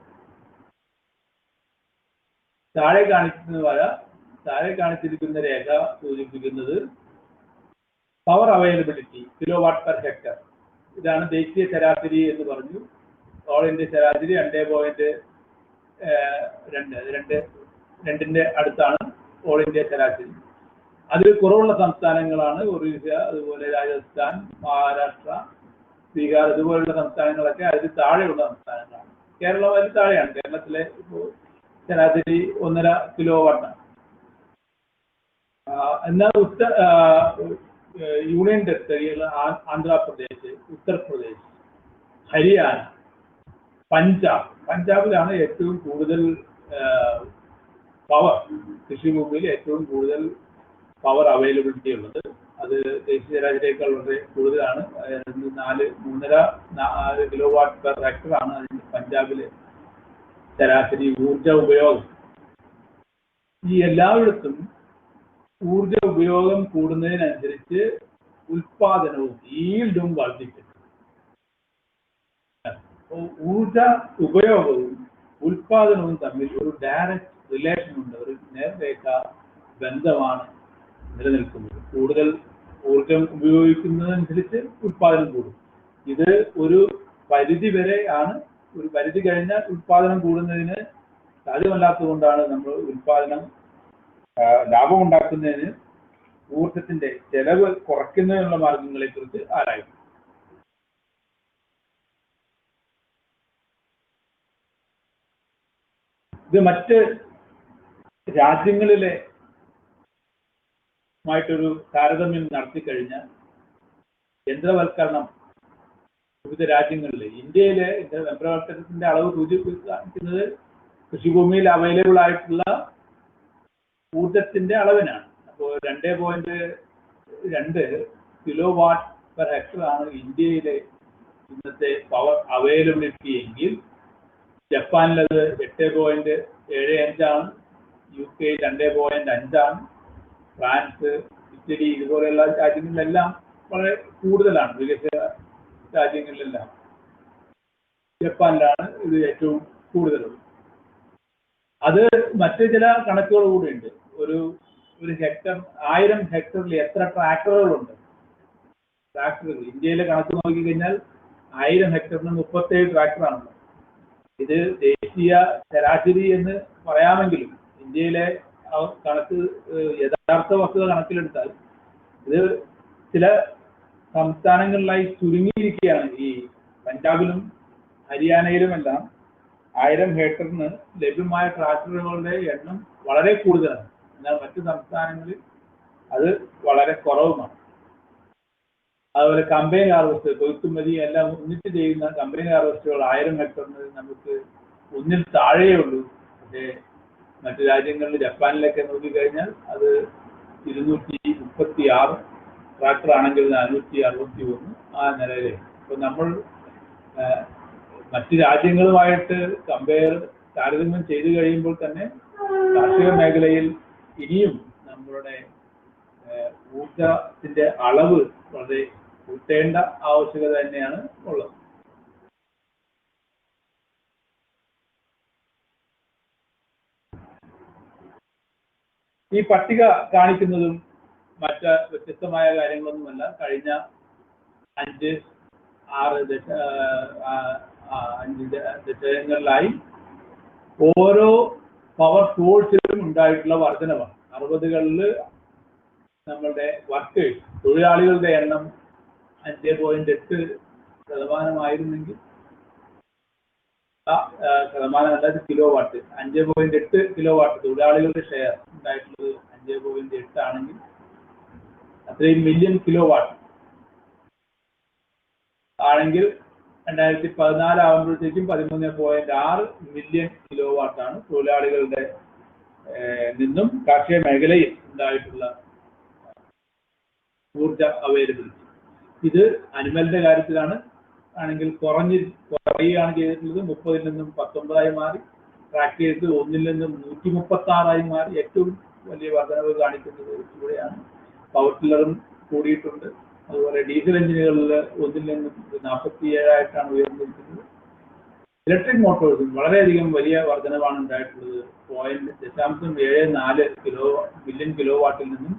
താഴെ കാണിച്ചിരിക്കുന്ന രേഖ സൂചിപ്പിക്കുന്നത് power availability, kilowatt per hectare. ഇതാണ് ദേശീയ ശരാശരി എന്ന് പറഞ്ഞു. ഓൾ ഇന്ത്യ ശരാശരി 2.2 അടുത്താണ് ഓൾ ഇന്ത്യ ശരാശരി. അതിൽ കുറവുള്ള സംസ്ഥാനങ്ങളാണ് ഒറീസ, അതുപോലെ രാജസ്ഥാൻ, മഹാരാഷ്ട്ര, ബീഹാർ, ഇതുപോലുള്ള സംസ്ഥാനങ്ങളൊക്കെ അതിൽ താഴെയുള്ള സംസ്ഥാനങ്ങളാണ്. കേരളം അതിൽ താഴെയാണ്. കേരളത്തിലെ ഇപ്പോൾ ശരാശരി 1.5 കിലോ വാട്ടാണ്. എന്നാൽ യൂണിയൻ ടെറിട്ടറികൾ ആന്ധ്രാപ്രദേശ്, ഉത്തർപ്രദേശ്, ഹരിയാന, പഞ്ചാബിലാണ് ഏറ്റവും കൂടുതൽ പവർ, കൃഷിഭൂമിയിൽ ഏറ്റവും കൂടുതൽ പവർ അവൈലബിലിറ്റി ഉള്ളത്. അത് ദേശീയ ശരാശരിയേക്കാൾ വളരെ കൂടുതലാണ്. 3.5 കിലോ വാട്ട് പെർ ഹെക്ടർ ആണ് അതിന്റെ പഞ്ചാബിലെ ശരാശരി ഊർജ ഉപയോഗം. ഈ എല്ലായിടത്തും ഊർജ ഉപയോഗം കൂടുന്നതിനനുസരിച്ച് ഉൽപാദനവും ഈൽഡും വർദ്ധിക്കും. ഊർജ ഉപയോഗവും ഉൽപാദനവും തമ്മിൽ ഒരു ഡയറക്റ്റ് റിലേഷൻ ഉണ്ട്, ഒരു നേർരേഖ ബന്ധമാണ് നിലനിൽക്കുന്നത്. കൂടുതൽ ഊർജം ഉപയോഗിക്കുന്നതനുസരിച്ച് ഉൽപാദനം കൂടും. ഇത് ഒരു പരിധി വരെ ആണ്. ഒരു പരിധി കഴിഞ്ഞാൽ ഉൽപാദനം കൂടുന്നതിന് സാധ്യമല്ലാത്തതുകൊണ്ടാണ് നമ്മൾ ലാഭം ഉണ്ടാക്കുന്നതിന് ഊർജത്തിന്റെ ചെലവ് കുറയ്ക്കുന്നതിനുള്ള മാർഗങ്ങളെ കുറിച്ച് ആരായും. ഇത് മറ്റ് രാജ്യങ്ങളിലെ മായിട്ടൊരു താരതമ്യം നടത്തിക്കഴിഞ്ഞാൽ യന്ത്രവൽക്കരണം വിവിധ രാജ്യങ്ങളിലെ, ഇന്ത്യയിലെ യന്ത്രവൽക്കരണത്തിന്റെ അളവ് സൂചിപ്പിക്കുന്നത് കൃഷിഭൂമിയിൽ അവൈലബിൾ ആയിട്ടുള്ള ഊർജത്തിന്റെ അളവിനാണ്. അപ്പോൾ 2.2 കിലോ വാട്ട് പെർ ഹെക്ടർ ആണ് ഇന്ത്യയിലെ ഇന്നത്തെ പവർ അവൈലബിലിറ്റി എങ്കിൽ ജപ്പാനിലത് 8.75 ആണ്, UK 2.5 ആണ്, ഫ്രാൻസ്, ഇറ്റലി ഇതുപോലെയുള്ള രാജ്യങ്ങളിലെല്ലാം വളരെ കൂടുതലാണ്. വികസിത രാജ്യങ്ങളിലെല്ലാം ജപ്പാനിലാണ് ഇത് ഏറ്റവും കൂടുതലുള്ളത്. അത് മറ്റു ചില കണക്കുകൾ കൂടിയുണ്ട്. ഒരു ഹെക്ടർ, 1000 ഹെക്ടറിൽ എത്ര ട്രാക്ടറുകളുണ്ട്? ട്രാക്ടറുകൾ ഇന്ത്യയിലെ കണക്ക് നോക്കിക്കഴിഞ്ഞാൽ 1000 ഹെക്ടറിന് 37 ട്രാക്ടറാണുള്ളത്. ഇത് ദേശീയ ശരാശരി എന്ന് പറയാമെങ്കിലും ഇന്ത്യയിലെ കണക്ക്, യഥാർത്ഥ വസ്തുത കണക്കിലെടുത്താൽ ഇത് ചില സംസ്ഥാനങ്ങളിലായി ചുരുങ്ങിയിരിക്കുകയാണ്. ഈ പഞ്ചാബിലും ഹരിയാനയിലുമെല്ലാം 1000 ഹെക്ടറിന് ലഭ്യമായ ട്രാക്ടറുകളുടെ എണ്ണം വളരെ കൂടുതലാണ്. എന്നാൽ മറ്റു സംസ്ഥാനങ്ങളിൽ അത് വളരെ കുറവുമാണ്. അതുപോലെ കമ്പൈൻ ഹാർവെസ്റ്റ്, കൊയ്ത്തുമതി എല്ലാം ഒന്നിച്ച് ചെയ്യുന്ന കമ്പൈൻ ഹാർവെസ്റ്റുകൾ 1000 ഹെക്ടറിന് നമുക്ക് ഒന്നിൽ താഴെയേ ഉള്ളൂ. പക്ഷേ മറ്റു രാജ്യങ്ങളിൽ ജപ്പാനിലൊക്കെ നോക്കിക്കഴിഞ്ഞാൽ അത് 236, ട്രാക്ടർ ആണെങ്കിൽ 461 ആ നിലയിലേ. അപ്പോൾ നമ്മൾ മറ്റ് രാജ്യങ്ങളുമായിട്ട് താരതമ്യം ചെയ്തു കഴിയുമ്പോൾ തന്നെ കാർഷിക മേഖലയിൽ ഇനിയും നമ്മളുടെ ഊർജത്തിന്റെ അളവ് വളരെ കൂട്ടേണ്ട ആവശ്യകത തന്നെയാണ് ഉള്ളത്. ഈ പട്ടിക കാണിക്കുന്നതും മറ്റ് വ്യത്യസ്തമായ കാര്യങ്ങളൊന്നുമല്ല. കഴിഞ്ഞ 5-6 ദശകങ്ങളിലായി ഓരോ പവർ സോഴ്സിലും ഉണ്ടായിട്ടുള്ള വർധനവാണ്. 60കളിൽ നമ്മളുടെ വർക്കേഴ്സ്, തൊഴിലാളികളുടെ എണ്ണം 5.8% ശതമാനമല്ല, കിലോ വാട്ട്. 5.8 കിലോ വാട്ട് തൊഴിലാളികളുടെ ഷെയർ ഉണ്ടായിട്ടുള്ളത് 5.8 ആണെങ്കിൽ അത്രയും മില്യൺ കിലോ വാട്ട് ആണെങ്കിൽ 2014 ആകുമ്പോഴത്തേക്കും 13.6 മില്യൺ കിലോ വാട്ടാണ് തൊഴിലാളികളുടെ നിന്നും കാർഷിക മേഖലയിൽ ഉണ്ടായിട്ടുള്ള ഊർജ അവൈലബിലിറ്റി. ഇത് അനിമലിന്റെ കാര്യത്തിലാണ് ആണെങ്കിൽ കുറയുകയാണ് ചെയ്തിട്ടുള്ളത്. 30-ൽ നിന്നും 19 മാറി. ട്രാക്ടേഴ്സ് 1-ൽ നിന്നും 136 മാറി. ഏറ്റവും വലിയ വർധനവ് കാണിക്കുന്നത് ഇവിടെയാണ്. പവർ ടില്ലറും കൂടിയിട്ടുണ്ട്. അതുപോലെ ഡീസൽ എഞ്ചിനുകളിൽ 1-ൽ നിന്നും 47 ഉയർന്നിരിക്കുന്നത്. ഇലക്ട്രിക് മോട്ടോഴ്സും വളരെയധികം വലിയ വർധനവാണ് ഉണ്ടായിട്ടുള്ളത്. 0.74 മില്യൺ കിലോ വാട്ടിൽ നിന്നും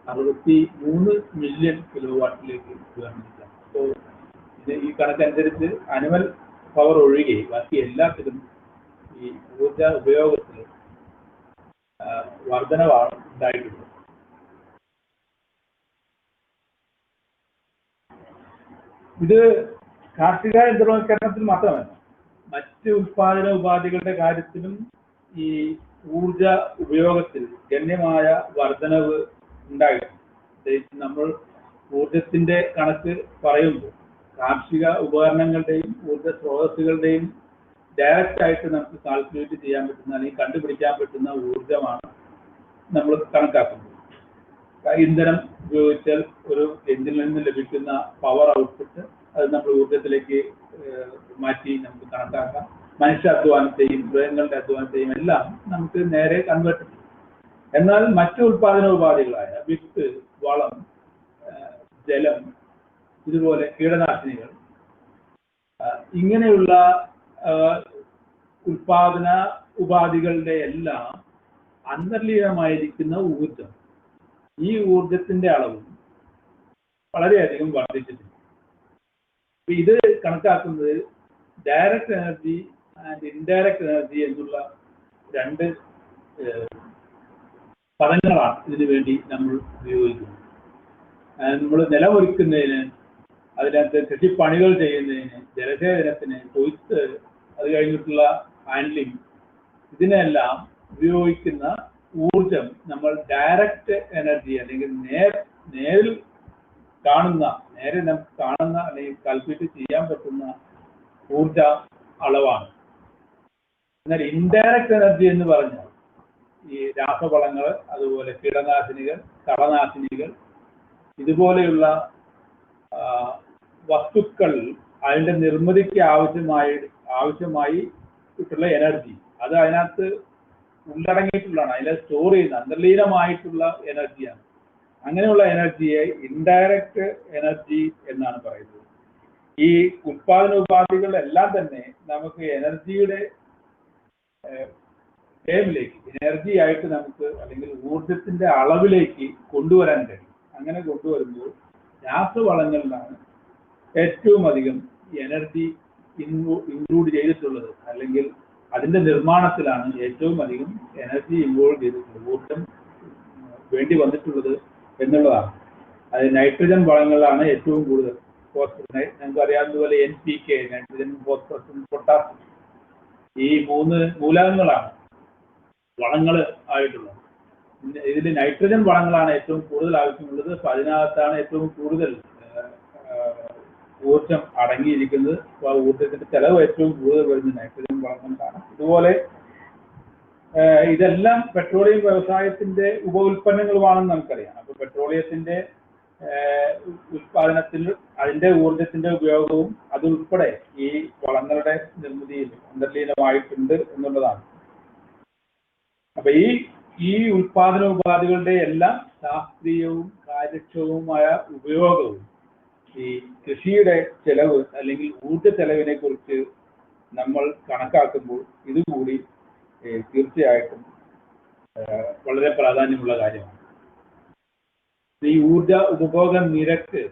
63 മില്യൺ കിലോ വാട്ടിലേക്ക് ഉയർന്നിരിക്കുകയാണ്. അപ്പോൾ ഈ കണക്കനുസരിച്ച് അനിമൽ പവർ ഒഴികെ ബാക്കി എല്ലാത്തിലും ഈ ഊർജ ഉപയോഗത്തിൽ വർധനവാണ് ഉണ്ടായിട്ടുള്ളത്. ഇത് കാർഷിക യന്ത്രവൽക്കരണത്തിൽ മാത്രമല്ല, മറ്റ് ഉൽപാദന ഉപാധികളുടെ കാര്യത്തിലും ഈ ഊർജ ഉപയോഗത്തിൽ ഗണ്യമായ വർധനവ് ഉണ്ടായിട്ടുണ്ട്. നമ്മൾ ഊർജത്തിന്റെ കണക്ക് പറയുമ്പോൾ കാർഷിക ഉപകരണങ്ങളുടെയും ഊർജ സ്രോതസ്സുകളുടെയും ഡയറക്റ്റ് ആയിട്ട് നമുക്ക് കാൽക്കുലേറ്റ് ചെയ്യാൻ പറ്റുന്ന അല്ലെങ്കിൽ കണ്ടുപിടിക്കാൻ പറ്റുന്ന ഊർജമാണ് നമ്മൾ കണക്കാക്കുന്നത്. ഇന്ധനം ഉപയോഗിച്ചാൽ ഒരു എഞ്ചിനിൽ നിന്ന് ലഭിക്കുന്ന പവർ ഔട്ട്പുട്ട് അത് നമ്മൾ ഊർജത്തിലേക്ക് മാറ്റി നമുക്ക് കണക്കാക്കാം. മനുഷ്യ അധ്വാനത്തെയും മൃഗങ്ങളുടെ അധ്വാനത്തെയും എല്ലാം നമുക്ക് നേരെ കൺവേർട്ട് ചെയ്യും. എന്നാൽ മറ്റു ഉൽപാദന ഉപാധികളായ വിത്ത്, വളം, ജലം, ഇതുപോലെ കീടനാശിനികൾ, ഇങ്ങനെയുള്ള ഉൽപാദന ഉപാധികളുടെ എല്ലാം അന്തർലീനമായിരിക്കുന്ന ഊർജം, ഈ ഊർജത്തിന്റെ അളവും വളരെയധികം വർദ്ധിച്ചിട്ടുണ്ട്. ഇത് കണക്കാക്കുന്നത് direct energy and indirect energy എന്നുള്ള 2 പദങ്ങളാണ് ഇതിനു വേണ്ടി നമ്മൾ ഉപയോഗിക്കുന്നത്. നമ്മൾ നിലമൊരുക്കുന്നതിന്, അതിനകത്ത് കൃഷിപ്പണികൾ ചെയ്യുന്നതിന്, ജലസേചനത്തിന്, കൊയ്ത്ത്, അത് കഴിഞ്ഞിട്ടുള്ള ഹാൻഡ്ലിംഗ്, ഇതിനെല്ലാം ഉപയോഗിക്കുന്ന ഊർജം നമ്മൾ ഡയറക്റ്റ് എനർജി അല്ലെങ്കിൽ നേരിൽ നമുക്ക് കാണുന്ന അല്ലെങ്കിൽ കാൽക്കുലേറ്റ് ചെയ്യാൻ പറ്റുന്ന ഊർജ അളവാണ്. എന്നാൽ ഇൻഡയറക്റ്റ് എനർജി എന്ന് പറഞ്ഞാൽ ഈ രാസവളങ്ങൾ, അതുപോലെ കീടനാശിനികൾ, കളനാശിനികൾ, ഇതുപോലെയുള്ള വസ്തുക്കൾ, അതിന്റെ നിർമ്മിതിക്ക് ആവശ്യമായിട്ടുള്ള എനർജി, അത് അതിനകത്ത് ഉള്ളടങ്ങിയിട്ടുള്ളതാണ്. അതിനെ സ്റ്റോർ ചെയ്യുന്ന അന്തർലീനമായിട്ടുള്ള എനർജിയാണ്. അങ്ങനെയുള്ള എനർജിയെ ഇൻഡയറക്റ്റ് എനർജി എന്നാണ് പറയുന്നത്. ഈ ഉൽപാദന ഉപാധികളെല്ലാം തന്നെ നമുക്ക് എനർജിയുടെ ടേമിലേക്ക്, എനർജി ആയിട്ട് നമുക്ക് അല്ലെങ്കിൽ ഊർജത്തിന്റെ അളവിലേക്ക് കൊണ്ടുവരാൻ കഴിയും. അങ്ങനെ കൊണ്ടുവരുമ്പോൾ രാസവളങ്ങളിലാണ് ഏറ്റവും അധികം എനർജി ഇൻക്ലൂഡ് ചെയ്തിട്ടുള്ളത്, അല്ലെങ്കിൽ അതിന്റെ നിർമ്മാണത്തിലാണ് ഏറ്റവും അധികം എനർജി ഇൻവോൾവ് ചെയ്തിട്ടുള്ളത്, ഊർജം വേണ്ടി വന്നിട്ടുള്ളത് എന്നുള്ളതാണ്. അത് നൈട്രജൻ വളങ്ങളിലാണ് ഏറ്റവും കൂടുതൽ. നമുക്ക് അറിയാവുന്നതുപോലെ NPK, നൈട്രജൻ, ഫോസ്ഫറസ്, പൊട്ടാസ്യം, ഈ 3 മൂലകങ്ങളാണ് വളങ്ങൾ ആയിട്ടുള്ളത്. ഇതിൽ നൈട്രജൻ വളങ്ങളാണ് ഏറ്റവും കൂടുതൽ ആവശ്യമുള്ളത്. അപ്പോൾ അതിനകത്താണ് ഏറ്റവും കൂടുതൽ ഊർജം അടങ്ങിയിരിക്കുന്നത്. അപ്പോൾ ഊർജത്തിന്റെ ചെലവ് ഏറ്റവും കൂടുതൽ വരുന്നത് നൈട്രജൻ വളങ്ങൾക്കാണ്. ഇതുപോലെ ഇതെല്ലാം പെട്രോളിയം വ്യവസായത്തിന്റെ ഉപ ഉൽപ്പന്നങ്ങളുമാണെന്ന് നമുക്കറിയാം. അപ്പോൾ പെട്രോളിയത്തിന്റെ ഉൽപാദനത്തിൽ അതിന്റെ ഊർജത്തിന്റെ ഉപയോഗവും അതുൾപ്പെടെ ഈ വളങ്ങളുടെ നിർമ്മിതിയിൽ അന്തർലീനമായിട്ടുണ്ട് എന്നുള്ളതാണ്. അപ്പൊ ഈ ഉൽപാദന ഉപാധികളുടെ എല്ലാം ശാസ്ത്രീയവും കാര്യക്ഷമവുമായ ഉപയോഗവും ഈ കൃഷിയുടെ ചെലവ് അല്ലെങ്കിൽ ഊർജ ചെലവിനെ കുറിച്ച് നമ്മൾ കണക്കാക്കുമ്പോൾ ഇതുകൂടി തീർച്ചയായിട്ടും വളരെ പ്രാധാന്യമുള്ള കാര്യമാണ്. ഈ ഊർജ ഉപഭോഗ നിരക്ക്,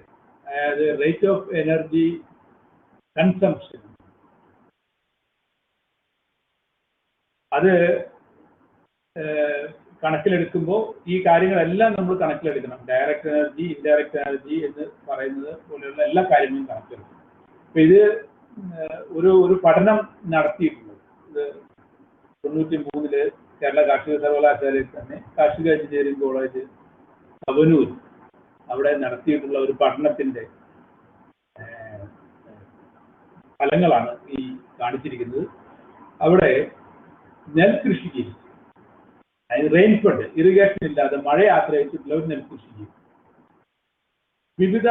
അതായത് റേറ്റ് ഓഫ് എനർജി കൺസംഷൻ, അത് കണക്കിലെടുക്കുമ്പോൾ ഈ കാര്യങ്ങളെല്ലാം നമ്മൾ കണക്കിലെടുക്കണം. ഡയറക്റ്റ് എനർജി, ഇൻഡയറക്റ്റ് എനർജി എന്ന് പറയുന്നത് പോലെയുള്ള എല്ലാ കാര്യങ്ങളും കണക്കിലെടുക്കണം. അപ്പൊ ഇത് ഒരു പഠനം നടത്തിയിട്ടുള്ളത് ഇത് 93 കേരള കാർഷിക സർവകലാശാലയിൽ തന്നെ കാർഷിക എഞ്ചിനീയറിംഗ് കോളേജ് അവനൂർ അവിടെ നടത്തിയിട്ടുള്ള ഒരു പഠനത്തിന്റെ ഫലങ്ങളാണ് ഈ കാണിച്ചിരിക്കുന്നത്. അവിടെ നെൽകൃഷിക്ക്, അതായത് റെയിൻഫെഡ്, ഇറിഗേഷൻ ഇല്ലാതെ മഴയെ ആശ്രയിച്ചിട്ടുള്ള ഒരു നെൽകൃഷിക്ക് വിവിധ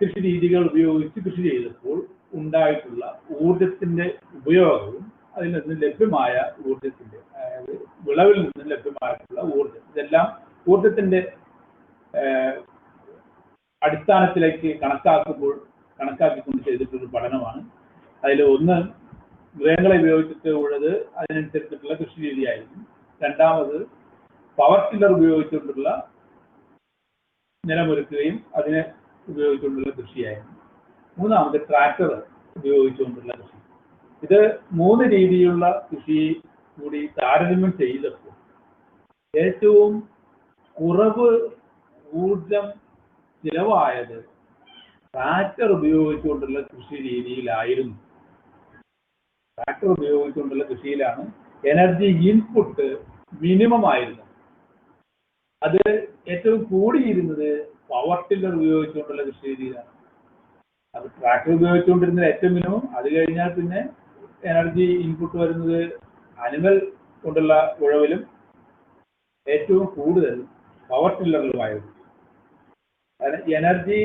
കൃഷി രീതികൾ ഉപയോഗിച്ച് കൃഷി ചെയ്തപ്പോൾ ഉണ്ടായിട്ടുള്ള ഊർജത്തിന്റെ ഉപയോഗവും അതിൽ നിന്ന് ലഭ്യമായ ഊർജത്തിന്റെ, അതായത് വിളവിൽ നിന്ന് ലഭ്യമായിട്ടുള്ള ഊർജം, ഇതെല്ലാം ഊർജത്തിന്റെ അടിസ്ഥാനത്തിലേക്ക് കണക്കാക്കിക്കൊണ്ട് ചെയ്തിട്ടുള്ള പഠനമാണ്. അതിൽ ഒന്ന് മൃഗങ്ങളെ ഉപയോഗിച്ചിട്ട് ഉള്ളത് അതിനനുസരിച്ചിട്ടുള്ള കൃഷി രീതിയായിരുന്നു. രണ്ടാമത് പവർ ടില്ലർ ഉപയോഗിച്ചുകൊണ്ടുള്ള നിലമൊരുക്കുകയും അതിനെ ഉപയോഗിച്ചുകൊണ്ടുള്ള കൃഷിയായിരുന്നു. മൂന്നാമത് ട്രാക്ടർ ഉപയോഗിച്ചുകൊണ്ടുള്ള കൃഷി. ഇത് 3 രീതിയിലുള്ള കൃഷി കൂടി താരതമ്യം ചെയ്തപ്പോൾ ഏറ്റവും കുറവ് ഊർജം ചിലവായത് ട്രാക്ടർ ഉപയോഗിച്ചുകൊണ്ടുള്ള കൃഷി രീതിയിലായിരുന്നു. ട്രാക്ടർ ഉപയോഗിച്ചുകൊണ്ടുള്ള കൃഷിയിലാണ് എനർജി ഇൻപുട്ട് മിനിമം ആയിരുന്നത്. അത് ഏറ്റവും കൂടിയിരുന്നത് പവർ ടില്ലർ ഉപയോഗിച്ചുകൊണ്ടുള്ള കൃഷി രീതിയിലാണ്. അത് ട്രാക്ടർ ഉപയോഗിച്ചുകൊണ്ടിരുന്നത് ഏറ്റവും മിനിമം. അത് കഴിഞ്ഞാൽ പിന്നെ എനർജി ഇൻപുട്ട് വരുന്നത് അനിമൽ കൊണ്ടുള്ള ഉഴവിലും ഏറ്റവും കൂടുതൽ പവർ ടില്ലറിലുമായിരുന്നു. എനർജി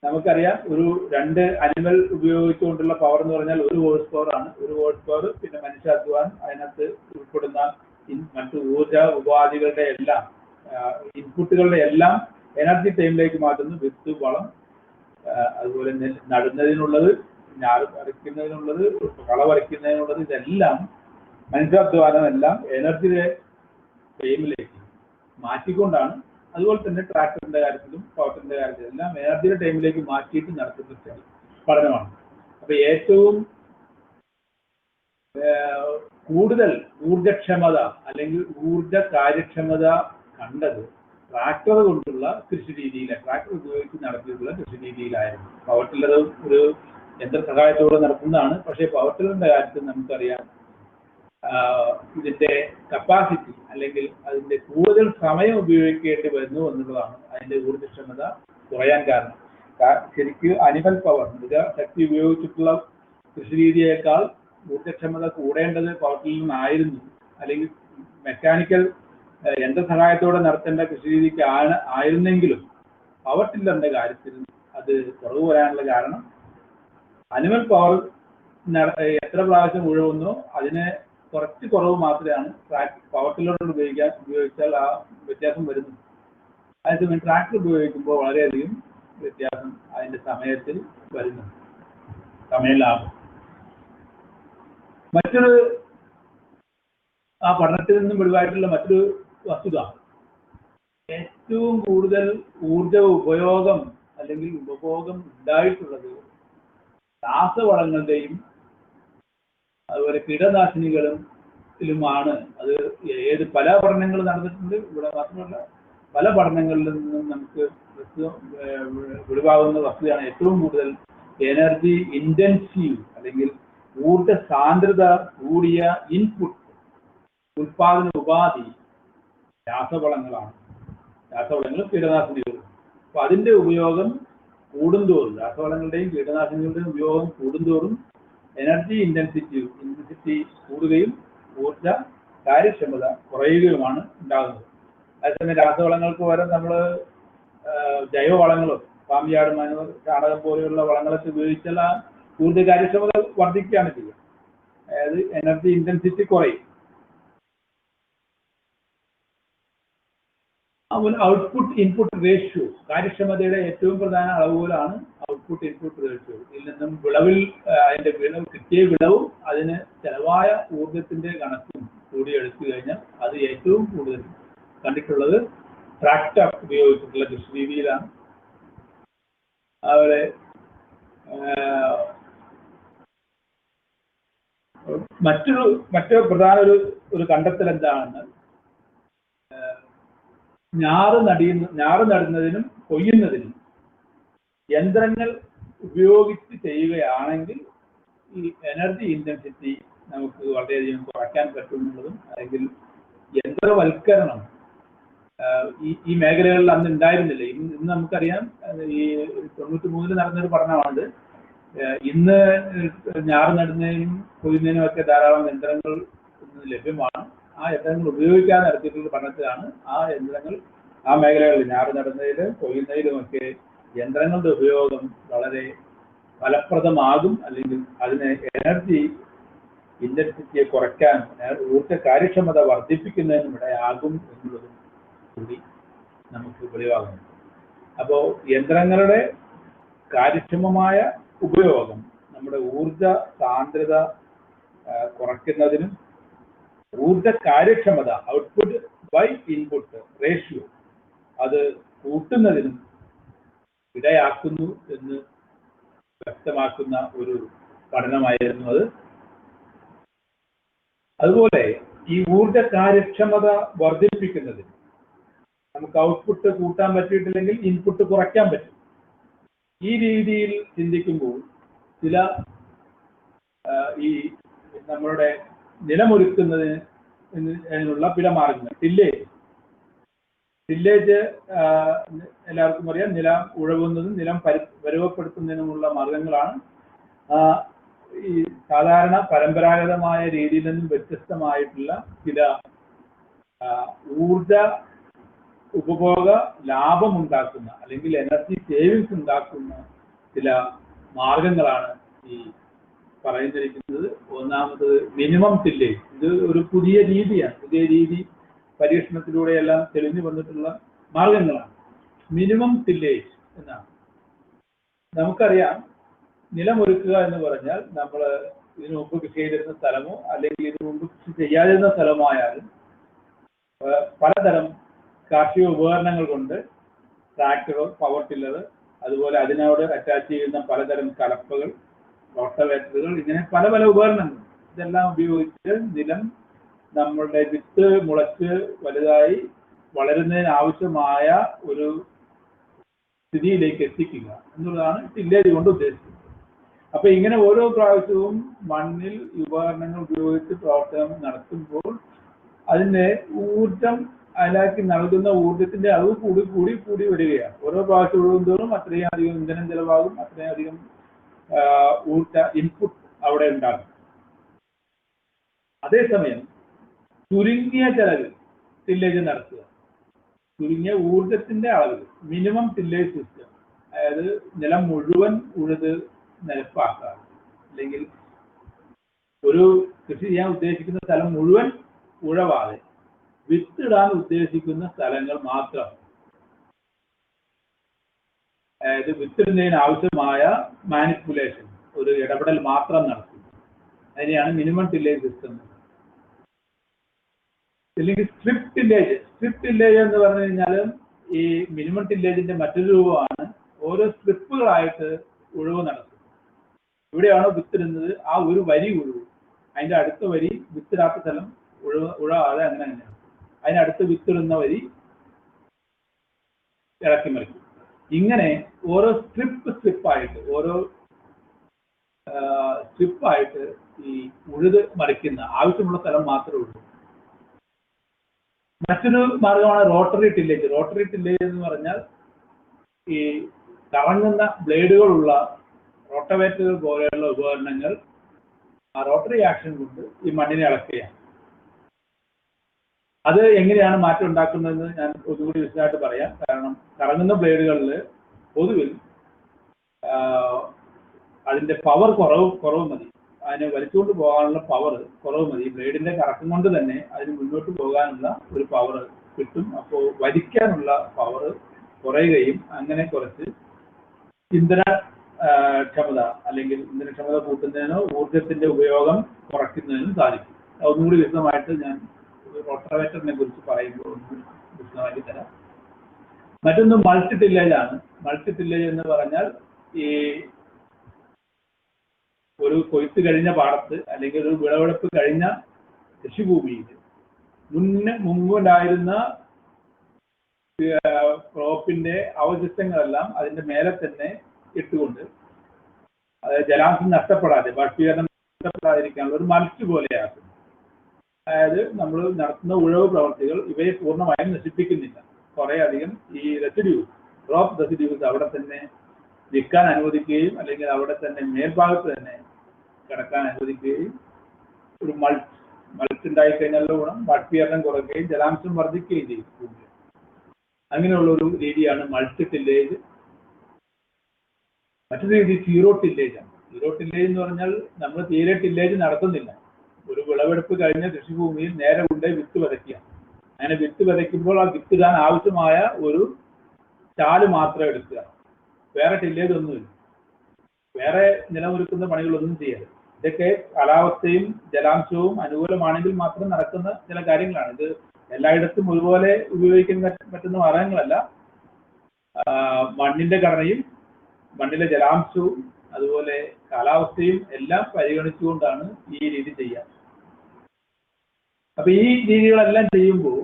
നമുക്കറിയാം, ഒരു 2 അനിമൽ ഉപയോഗിച്ചുകൊണ്ടുള്ള പവർ എന്ന് പറഞ്ഞാൽ 1 ഹോഴ്സ് പവർ ആണ്. 1 ഹോഴ്സ് പവർ, പിന്നെ മനുഷ്യാധ്വാനം, അതിനകത്ത് ഉൾപ്പെടുന്ന മറ്റു ഊർജ ഉപാധികളുടെ എല്ലാം ഇൻപുട്ടുകളുടെ എല്ലാം എനർജി ടൈമിലേക്ക് മാറ്റുന്നു. വിത്ത്, വളം, അതുപോലെ നടുന്നതിനുള്ളത്, ഞാറ് പറിക്കുന്നതിനുള്ളത്, കള പറിക്കുന്നതിനുള്ളത്, ഇതെല്ലാം മനുഷ്യാധ്വാനം എല്ലാം എനർജിയുടെ ടൈമിലേക്ക് മാറ്റിക്കൊണ്ടാണ്. അതുപോലെ തന്നെ ട്രാക്ടറിന്റെ കാര്യത്തിലും പവറിന്റെ കാര്യത്തിലും എല്ലാം എനർജിയുടെ ടൈമിലേക്ക് മാറ്റിയിട്ട് നടത്തുന്ന പഠനമാണ്. അപ്പൊ ഏറ്റവും കൂടുതൽ ഊർജക്ഷമത അല്ലെങ്കിൽ ഊർജ കാര്യക്ഷമത കണ്ടത് ട്രാക്ടർ കൊണ്ടുള്ള കൃഷി രീതിയിലാണ്. ട്രാക്ടർ ഉപയോഗിച്ച് നടത്തിയിട്ടുള്ള കൃഷി രീതിയിലായിരുന്നു. പവർ ടില്ലർ ഒരു യന്ത്ര സഹായത്തോടെ നടത്തുന്നതാണ്. പക്ഷേ പവർ ടില്ലറിന്റെ കാര്യത്തിൽ നമുക്കറിയാം, ഇതിന്റെ കപ്പാസിറ്റി അല്ലെങ്കിൽ അതിന്റെ കൂടുതൽ സമയം ഉപയോഗിക്കേണ്ടി വരുന്നു എന്നുള്ളതാണ് അതിന്റെ ഊർജ്ജക്ഷമത കുറയാൻ കാരണം. ശരിക്കും അനിമൽ പവർ, മൃഗശക്തി ഉപയോഗിച്ചിട്ടുള്ള കൃഷി രീതിയേക്കാൾ ഊർജ്ജക്ഷമത കൂടേണ്ടത് പവർ ടില്ലറിനായിരുന്നു. അല്ലെങ്കിൽ മെക്കാനിക്കൽ യന്ത്ര സഹായത്തോടെ നടത്തേണ്ട കൃഷി രീതിക്ക് ആയിരുന്നെങ്കിലും പവർ ടില്ലറിന്റെ കാര്യത്തിൽ അത് കുറവ് വരാനുള്ള കാരണം അനിമൽ പവർ എത്ര പ്രാവശ്യം ഉഴവുന്നോ അതിന് കുറച്ച് കുറവ് മാത്രമാണ് പവർ ടില്ലറോട് ഉപയോഗിച്ചാൽ ആ വ്യത്യാസം വരുന്നത്. അതേസമയം ട്രാക്ടർ ഉപയോഗിക്കുമ്പോൾ വളരെയധികം വ്യത്യാസം അതിന്റെ സമയത്തിൽ വരുന്നുണ്ട്, സമയലാഭം. മറ്റൊരു ആ പഠനത്തിൽ നിന്നും വെളിവായിട്ടുള്ള മറ്റൊരു വസ്തുത, ഏറ്റവും കൂടുതൽ ഊർജ ഉപയോഗം അല്ലെങ്കിൽ ഉപഭോഗം ഉണ്ടായിട്ടുള്ളത് രാസവളങ്ങളുടെയും അതുപോലെ കീടനാശിനികളുമാണ്. അത് പല പഠനങ്ങൾ നടന്നിട്ടുണ്ട്. ഇവിടെ മാത്രമല്ല, പല പഠനങ്ങളിൽ നിന്നും നമുക്ക് വെളിവാകുന്ന വസ്തുതയാണ് ഏറ്റവും കൂടുതൽ എനർജി ഇന്റൻസീവ് അല്ലെങ്കിൽ ഊർജ സാന്ദ്രത കൂടിയ ഇൻപുട്ട് ഉൽപാദന ഉപാധി രാസവളങ്ങളാണ്. രാസവളങ്ങളും കീടനാശിനികളും. അപ്പൊ അതിന്റെ ഉപയോഗം കൂടുന്തോറും, രാസവളങ്ങളുടെയും കീടനാശിനികളുടെയും ഉപയോഗം കൂടുന്തോറും എനർജി ഇന്റൻസിറ്റി കൂടുകയും ഊർജ കാര്യക്ഷമത കുറയുകയുമാണ് ഉണ്ടാകുന്നത്. അതേസമയം രാസവളങ്ങൾക്ക് പകരം നമ്മൾ ജൈവവളങ്ങളും ഫാം യാർഡ് മാനുവൽ, ചാണകം പോലെയുള്ള വളങ്ങളൊക്കെ ഉപയോഗിച്ചാൽ ആ ഊർജ കാര്യക്ഷമത വർദ്ധിക്കുകയാണ് ചെയ്യുക. അതായത് എനർജി ഇന്റൻസിറ്റി കുറയും. അതുപോലെ ഔട്ട്പുട്ട് ഇൻപുട്ട് റേഷ്യോ, കാര്യക്ഷമതയുടെ ഏറ്റവും പ്രധാന അളവുകോലാണ് ഔട്ട്പുട്ട് ഇൻപുട്ട് റേഷ്യോ. ഇതിൽ നിന്നും അതിന്റെ കിട്ടിയ വിളവും അതിന് ചെലവായ ഊർജത്തിന്റെ കണക്കും കൂടി എടുത്തു കഴിഞ്ഞാൽ അത് ഏറ്റവും കൂടുതൽ കണ്ടിട്ടുള്ളത് ട്രാക്ടർ ഉപയോഗിച്ചിട്ടുള്ള കൃഷി രീതിയിലാണ്. അതുപോലെ മറ്റൊരു പ്രധാന ഒരു കണ്ടെത്തൽ എന്താണെന്ന്, ഞാറ് നടുന്നതിനും കൊയ്യുന്നതിനും യന്ത്രങ്ങൾ ഉപയോഗിച്ച് ചെയ്യുകയാണെങ്കിൽ ഈ എനർജി ഇന്റൻസിറ്റി നമുക്ക് വളരെയധികം കുറയ്ക്കാൻ പറ്റുമെന്നുള്ളതും, അല്ലെങ്കിൽ യന്ത്രവൽക്കരണം ഈ മേഖലകളിൽ അന്ന് ഉണ്ടായിരുന്നില്ല. ഇന്ന് നമുക്കറിയാം, ഈ 93 നടന്നൊരു പഠനമാണിത്. ഇന്ന് ഞാറ് നടുന്നതിനും കൊയ്യുന്നതിനും ഒക്കെ ധാരാളം യന്ത്രങ്ങൾ ലഭ്യമാണ്. ആ യന്ത്രങ്ങൾ ഉപയോഗിക്കാൻ നടത്തിയിട്ടുള്ള പഠനത്തിലാണ് ആ മേഖലകളിൽ ഞാറ് നടുന്നതിലും കൊയ്യുന്നതിലുമൊക്കെ യന്ത്രങ്ങളുടെ ഉപയോഗം വളരെ ഫലപ്രദമാകും, അല്ലെങ്കിൽ അതിന് എനർജി ഇന്റൻസിറ്റിയെ കുറയ്ക്കാൻ, ഊർജ്ജ കാര്യക്ഷമത വർദ്ധിപ്പിക്കുന്നതിനും ഇടയാകും എന്നുള്ളതും കൂടി നമുക്ക് വെളിവാകുന്നു. അപ്പോൾ യന്ത്രങ്ങളുടെ കാര്യക്ഷമമായ ഉപയോഗം നമ്മുടെ ഊർജ സാന്ദ്രത കുറയ്ക്കുന്നതിനും ഊർജ കാര്യക്ഷമത, ഔട്ട്പുട്ട് ബൈ ഇൻപുട്ട് റേഷ്യോ, അത് കൂട്ടുന്നതിനും ഇടയാക്കുന്നു എന്ന് വ്യക്തമാക്കുന്ന ഒരു പഠനമായിരുന്നു അത്. അതുപോലെ ഈ ഊർജ കാര്യക്ഷമത വർദ്ധിപ്പിക്കുന്നതിന് നമുക്ക് ഔട്ട്പുട്ട് കൂട്ടാൻ പറ്റിയിട്ടില്ലെങ്കിൽ ഇൻപുട്ട് കുറയ്ക്കാൻ പറ്റും. ഈ രീതിയിൽ ചിന്തിക്കുമ്പോൾ ഈ നമ്മളുടെ നിലമൊരുക്കുന്നതിനുള്ള പല മാർഗങ്ങൾ, ടില്ലേജ് എല്ലാവർക്കും അറിയാം. നിലം ഉഴവുന്നതും നിലം പരുവപ്പെടുത്തുന്നതിനുമുള്ള മാർഗങ്ങളാണ്. ഈ സാധാരണ പരമ്പരാഗതമായ രീതിയിൽ നിന്നും വ്യത്യസ്തമായിട്ടുള്ള ചില ഊർജ ഉപഭോഗ ലാഭം ഉണ്ടാക്കുന്ന, അല്ലെങ്കിൽ എനർജി സേവിങ്സ് ഉണ്ടാക്കുന്ന ചില മാർഗങ്ങളാണ് ഈ പറയുന്നിരിക്കുന്നത്. ഒന്നാമത് മിനിമം ടില്ലേജ്. ഇത് ഒരു പുതിയ രീതിയാണ്. പുതിയ രീതി പരീക്ഷണത്തിലൂടെയെല്ലാം തെളിഞ്ഞു വന്നിട്ടുള്ള മാർഗങ്ങളാണ്. മിനിമം ടില്ലേജ് എന്നാണ്. നമുക്കറിയാം, നിലമൊരുക്കുക എന്ന് പറഞ്ഞാൽ നമ്മൾ ഇതിനു മുമ്പ് കൃഷി ചെയ്തിരുന്ന സ്ഥലമോ അല്ലെങ്കിൽ ഇതിനു മുമ്പ് കൃഷി ചെയ്യാതിരുന്ന സ്ഥലമായാലും പലതരം കാർഷിക ഉപകരണങ്ങൾ കൊണ്ട്, ട്രാക്ടർ, പവർ ടില്ലർ, അതുപോലെ അതിനോട് അറ്റാച്ച് ചെയ്യുന്ന പലതരം കലപ്പകൾ, റോട്ടവേറ്ററുകൾ, ഇങ്ങനെ പല പല ഉപകരണങ്ങൾ, ഇതെല്ലാം ഉപയോഗിച്ച് നിലം നമ്മളുടെ വിത്ത് മുളച്ച് വലുതായി വളരുന്നതിന് ആവശ്യമായ ഒരു സ്ഥിതിയിലേക്ക് എത്തിക്കുക എന്നുള്ളതാണ് ടില്ലേജ് കൊണ്ട് ഉദ്ദേശിക്കുന്നത്. അപ്പൊ ഇങ്ങനെ ഓരോ പ്രാവശ്യവും മണ്ണിൽ ഉപകരണങ്ങൾ ഉപയോഗിച്ച് പ്രവർത്തനം നടത്തുമ്പോൾ അതിന്റെ അതിലേക്ക് നൽകുന്ന ഊർജത്തിന്റെ അളവ് കൂടി വരികയാണ്. ഓരോ പ്രാവശ്യം ഒഴുകുന്തോറും അത്രയും അധികം ഇന്ധനം ചെലവാകും, അത്രയും അധികം ഊർജ ഇൻപുട്ട് അവിടെ ഉണ്ടാകും. അതേസമയം ചുരുങ്ങിയ ചെലവിൽ ടില്ലേജ് നടത്തുക, ചുരുങ്ങിയ ഊർജത്തിന്റെ അളവിൽ മിനിമം ടില്ലേജ് സിസ്റ്റം, അതായത് നിലം മുഴുവൻ ഉഴുത് നിരപ്പാക്കുക, അല്ലെങ്കിൽ ഒരു കൃഷി ചെയ്യാൻ ഉദ്ദേശിക്കുന്ന സ്ഥലം മുഴുവൻ ഉഴവാതെ വിത്തിടാൻ ഉദ്ദേശിക്കുന്ന സ്ഥലങ്ങൾ മാത്രം, അതായത് വിത്തിടുന്നതിന് ആവശ്യമായ മാനിപ്പുലേഷൻ, ഒരു ഇടപെടൽ മാത്രം നടത്തും. അതിനെയാണ് മിനിമം ടില്ലേജ് സിസ്റ്റം. അല്ലെങ്കിൽ സ്ട്രിപ്പ് ടില്ലേജ്. സ്ട്രിപ്പ് ടില്ലേജ് എന്ന് പറഞ്ഞു കഴിഞ്ഞാൽ ഈ മിനിമം ടില്ലേജിന്റെ മറ്റൊരു രൂപമാണ്. ഓരോ സ്ട്രിപ്പുകളായിട്ട് ഉഴവ് നടത്തും. ഇവിടെയാണോ വിത്തിടുന്നത് ആ ഒരു വരി ഉഴവും, അതിന്റെ അടുത്ത വരി വിത്തിടാത്ത സ്ഥലം ഉഴവാതെ അങ്ങനെ തന്നെയാണ്. അതിനടുത്ത് വിത്തിടുന്ന വരി ഇറക്കി മറിക്കും. ഇങ്ങനെ ഓരോ സ്ട്രിപ്പായിട്ട് ഈ ഉഴുത് മറിക്കുന്ന, ആവശ്യമുള്ള സ്ഥലം മാത്രമേ ഉള്ളൂ. മറ്റൊരു മാർഗമാണ് റോട്ടറി ടില്ലേജ്. റോട്ടറി ടില്ലേജ് എന്ന് പറഞ്ഞാൽ ഈ കറങ്ങുന്ന ബ്ലേഡുകളുള്ള റോട്ടവേറ്ററുകൾ പോലെയുള്ള ഉപകരണങ്ങൾ ആ റോട്ടറി ആക്ഷൻ കൊണ്ട് ഈ മണ്ണിനെ ഇളക്കുകയാണ്. അത് എങ്ങനെയാണ് മാറ്റം ഉണ്ടാക്കുന്നതെന്ന് ഞാൻ ഒന്നുകൂടി വിശദമായിട്ട് പറയാം. കാരണം കറങ്ങുന്ന ബ്ലേഡുകളിൽ പൊതുവിൽ അതിന്റെ പവർ കുറവ് മതി, അതിനെ വലിച്ചുകൊണ്ട് പോകാനുള്ള പവർ കുറവ് മതി. ബ്ലേഡിന്റെ കറക്കം കൊണ്ട് തന്നെ അതിന് മുന്നോട്ട് പോകാനുള്ള ഒരു പവർ കിട്ടും. അപ്പോൾ വലിക്കാനുള്ള പവർ കുറയുകയും അങ്ങനെ കുറച്ച് ഇന്ധനക്ഷമത അല്ലെങ്കിൽ ഇന്ധനക്ഷമത കൂട്ടുന്നതിനോ ഊർജത്തിന്റെ ഉപയോഗം കുറയ്ക്കുന്നതിനും സാധിക്കും. ഒന്നുകൂടി വിശദമായിട്ട് ഞാൻ റോട്ടവേറ്ററിനെ കുറിച്ച് പറയുമ്പോൾ ഒന്നും വിശദമാക്കി തരാം. മറ്റൊന്ന് മൾട്ടി ടില്ലേജ് ആണ്. മൾട്ടി ടില്ലേജ് എന്ന് പറഞ്ഞാൽ ഈ ഒരു കൊയ്ത്ത് കഴിഞ്ഞ പാടത്ത് അല്ലെങ്കിൽ ഒരു വിളവെടുപ്പ് കഴിഞ്ഞ കൃഷിഭൂമിയിൽ മുമ്പുണ്ടായിരുന്ന ക്രോപ്പിന്റെ അവശിഷ്ടങ്ങളെല്ലാം അതിന്റെ മേലെ തന്നെ ഇട്ടുകൊണ്ട്, അതായത് ജലാംശം നഷ്ടപ്പെടാതെ, ബാഷ്പീകരണം നഷ്ടപ്പെടാതിരിക്കാനുള്ള ഒരു മൽച്ച് പോലെയാക്കും. അതായത് നമ്മൾ നടത്തുന്ന ഉഴവ് പ്രവർത്തികൾ ഇവയെ പൂർണ്ണമായും നശിപ്പിക്കുന്നില്ല. കുറെ അധികം ഈ റെസിഡ്യൂസ്, ക്രോപ്പ് റെസിഡ്യൂസ് അവിടെ തന്നെ നിൽക്കാൻ അനുവദിക്കുകയും അല്ലെങ്കിൽ അവിടെ തന്നെ മേൽഭാഗത്ത് തന്നെ കിടക്കാൻ അനുവദിക്കുകയും ഒരു മൾച്ച് ഉണ്ടായിക്കഴിഞ്ഞാലുള്ള ഗുണം ബാഷ്പീകരണം കുറയ്ക്കുകയും ജലാംശം വർദ്ധിക്കുകയും ചെയ്യും. അങ്ങനെയുള്ള ഒരു രീതിയാണ് മൾട്ടി ടില്ലേജ്. മറ്റൊരു രീതി സീറോ ടില്ലേജ് ആണ്. സീറോ ടില്ലേജ് എന്ന് പറഞ്ഞാൽ നമ്മൾ തീരെ ടില്ലേജ് നടത്തുന്നില്ല. ഒരു വിളവെടുപ്പ് കഴിഞ്ഞ കൃഷിഭൂമിയിൽ നേരെ കൊണ്ടേ വിത്ത് വിതയ്ക്കുക. അങ്ങനെ വിത്ത് വിതയ്ക്കുമ്പോൾ ആ വിത്ത് ഇടാൻ ആവശ്യമായ ഒരു ചാല് മാത്രം എടുക്കുക. വേറെ ടില്ലേജ് ഒന്നുമില്ല, വേറെ നിലമൊരുക്കുന്ന പണികളൊന്നും ചെയ്യരുത്. ഇതൊക്കെ കാലാവസ്ഥയും ജലാംശവും അനുകൂലമാണെങ്കിൽ മാത്രം നടക്കുന്ന ചില കാര്യങ്ങളാണ്. ഇത് എല്ലായിടത്തും ഒരുപോലെ ഉപയോഗിക്കാൻ പറ്റുന്ന മാർഗങ്ങളല്ല. മണ്ണിന്റെ ഘടനയും മണ്ണിലെ ജലാംശവും അതുപോലെ കാലാവസ്ഥയും എല്ലാം പരിഗണിച്ചുകൊണ്ടാണ് ഈ രീതി ചെയ്യുക. അപ്പൊ ഈ രീതികളെല്ലാം ചെയ്യുമ്പോൾ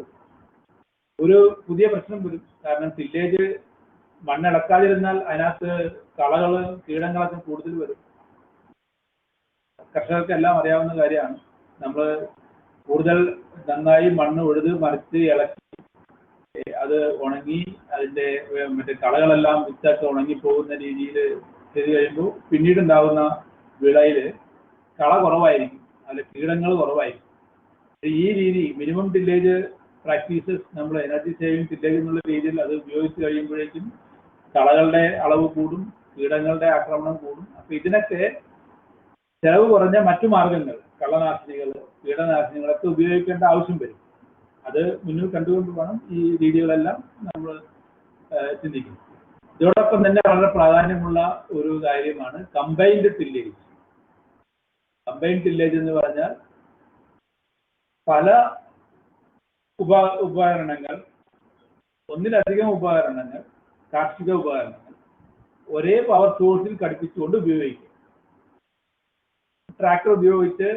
ഒരു പുതിയ പ്രശ്നം വരും. കാരണം ടില്ലേജ് മണ്ണിളക്കാതിരുന്നാൽ അതിനകത്ത് കളകള് കീടങ്ങളൊക്കെ കൂടുതൽ വരും. കർഷകർക്ക് എല്ലാം അറിയാവുന്ന കാര്യമാണ്. നമ്മൾ കൂടുതൽ നന്നായി മണ്ണ് ഉഴുത് മറിച്ച് ഇളക്കി അത് ഉണങ്ങി അതിന്റെ മറ്റേ കളകളെല്ലാം വിത്തൊക്കെ ഉണങ്ങിപ്പോകുന്ന രീതിയിൽ ചെയ്ത് കഴിയുമ്പോൾ പിന്നീട് ഉണ്ടാകുന്ന വിളയില് കള കുറവായിരിക്കും, അതിൽ കീടങ്ങൾ കുറവായിരിക്കും. ഈ രീതി മിനിമം ടില്ലേജ് പ്രാക്ടീസസ്, നമ്മൾ എനർജി സേവിങ് ടില്ലേജ് എന്നുള്ള രീതിയിൽ അത് ഉപയോഗിച്ച് കഴിയുമ്പോഴേക്കും കളകളുടെ അളവ് കൂടും, കീടങ്ങളുടെ ആക്രമണം കൂടും. അപ്പൊ ഇതിനൊക്കെ ചെലവ് കുറഞ്ഞ മറ്റു മാർഗങ്ങൾ, കളനാശിനികൾ, കീടനാശിനികളൊക്കെ ഉപയോഗിക്കേണ്ട ആവശ്യം വരും. അത് മുന്നിൽ കണ്ടുകൊണ്ട് വേണം ഈ രീതികളെല്ലാം നമ്മൾ ചിന്തിക്കുന്നത്. ഇതോടൊപ്പം തന്നെ വളരെ പ്രാധാന്യമുള്ള ഒരു കാര്യമാണ് കമ്പൈൻഡ് ടില്ലേജ്. കമ്പൈൻഡ് ടില്ലേജ് എന്ന് പറഞ്ഞാൽ പല ഉപകരണങ്ങൾ, ഒന്നിലധികം ഉപകരണങ്ങൾ, കാർഷിക ഉപകരണങ്ങൾ ഒരേ പവർ സോഴ്സിൽ ഘടിപ്പിച്ചുകൊണ്ട് ഉപയോഗിക്കും. ട്രാക്ടർ ഉപയോഗിച്ച്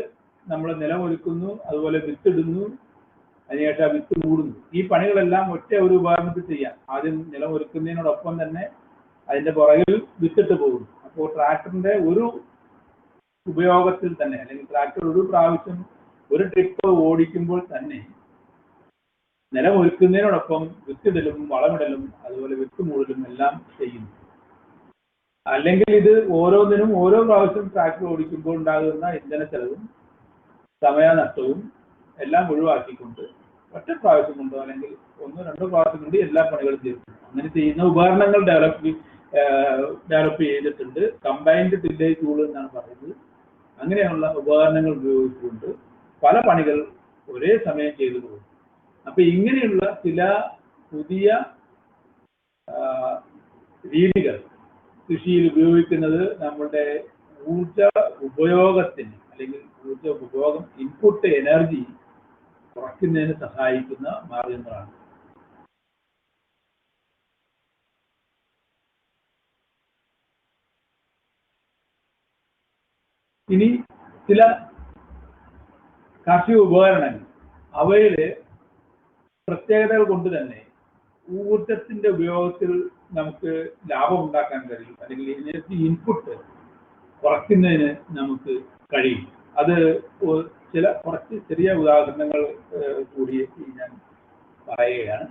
നമ്മൾ നിലമൊരുക്കുന്നു, അതുപോലെ വിത്തിടുന്നു, അതിനുശേഷം ആ വിത്ത് മൂടുന്നു. ഈ പണികളെല്ലാം ഒറ്റ ഒരു ഉപകരണത്തിൽ ചെയ്യാം. ആദ്യം നിലമൊരുക്കുന്നതിനോടൊപ്പം തന്നെ അതിന്റെ പുറകിൽ വിത്തിട്ട് പോകുന്നു. അപ്പോൾ ട്രാക്ടറിന്റെ ഒരു ഉപയോഗത്തിൽ തന്നെ, അല്ലെങ്കിൽ ട്രാക്ടർ ഒരു പ്രാവശ്യം ഒരു ട്രിപ്പ് ഓടിക്കുമ്പോൾ തന്നെ നിലമൊരുക്കുന്നതിനോടൊപ്പം വിത്തിടലും വളമിടലും അതുപോലെ വിത്ത് മൂടലും എല്ലാം ചെയ്യുന്നു. അല്ലെങ്കിൽ ഇത് ഓരോന്നിനും ഓരോ പ്രാവശ്യം ട്രാക്ടർ ഓടിക്കുമ്പോൾ ഉണ്ടാകുന്ന ഇന്ധന ചെലവും സമയനഷ്ടവും എല്ലാം ഒഴിവാക്കിക്കൊണ്ട് ഒറ്റ പ്രാവശ്യം കൊണ്ടോ അല്ലെങ്കിൽ ഒന്നോ രണ്ടോ പ്രാവശ്യം കൊണ്ട് എല്ലാ പണികളും തീർക്കും. അങ്ങനെ ചെയ്യുന്ന ഉപകരണങ്ങൾ ഡെവലപ്പ് ചെയ്തിട്ടുണ്ട്. കമ്പൈൻഡ് ടില്ലേജ് ടൂൾ എന്നാണ് പറയുന്നത്. അങ്ങനെയുള്ള ഉപകരണങ്ങൾ ഉപയോഗിച്ചുകൊണ്ട് പല പണികൾ ഒരേ സമയം ചെയ്തു പോകും. അപ്പൊ ഇങ്ങനെയുള്ള ചില പുതിയ രീതികൾ കൃഷിയിൽ ഉപയോഗിക്കുന്നത് നമ്മുടെ ഊർജ ഉപയോഗത്തിന് അല്ലെങ്കിൽ ഊർജ ഉപയോഗം, ഇൻപുട്ട് എനർജി കുറയ്ക്കുന്നതിന് സഹായിക്കുന്ന മാർഗങ്ങളാണ്. ഇനി ചില കാർഷിക ഉപകരണങ്ങൾ, അവയില് പ്രത്യേകതകൾ കൊണ്ട് തന്നെ ഊർജത്തിന്റെ ഉപയോഗത്തിൽ നമുക്ക് ലാഭം ഉണ്ടാക്കാൻ കഴിയും, അല്ലെങ്കിൽ എനർജി ഇൻപുട്ട് കുറയ്ക്കുന്നതിന് നമുക്ക് കഴിയും. അത് കുറച്ച് ചെറിയ ഉദാഹരണങ്ങൾ കൂടി ഞാൻ പറയുകയാണ്.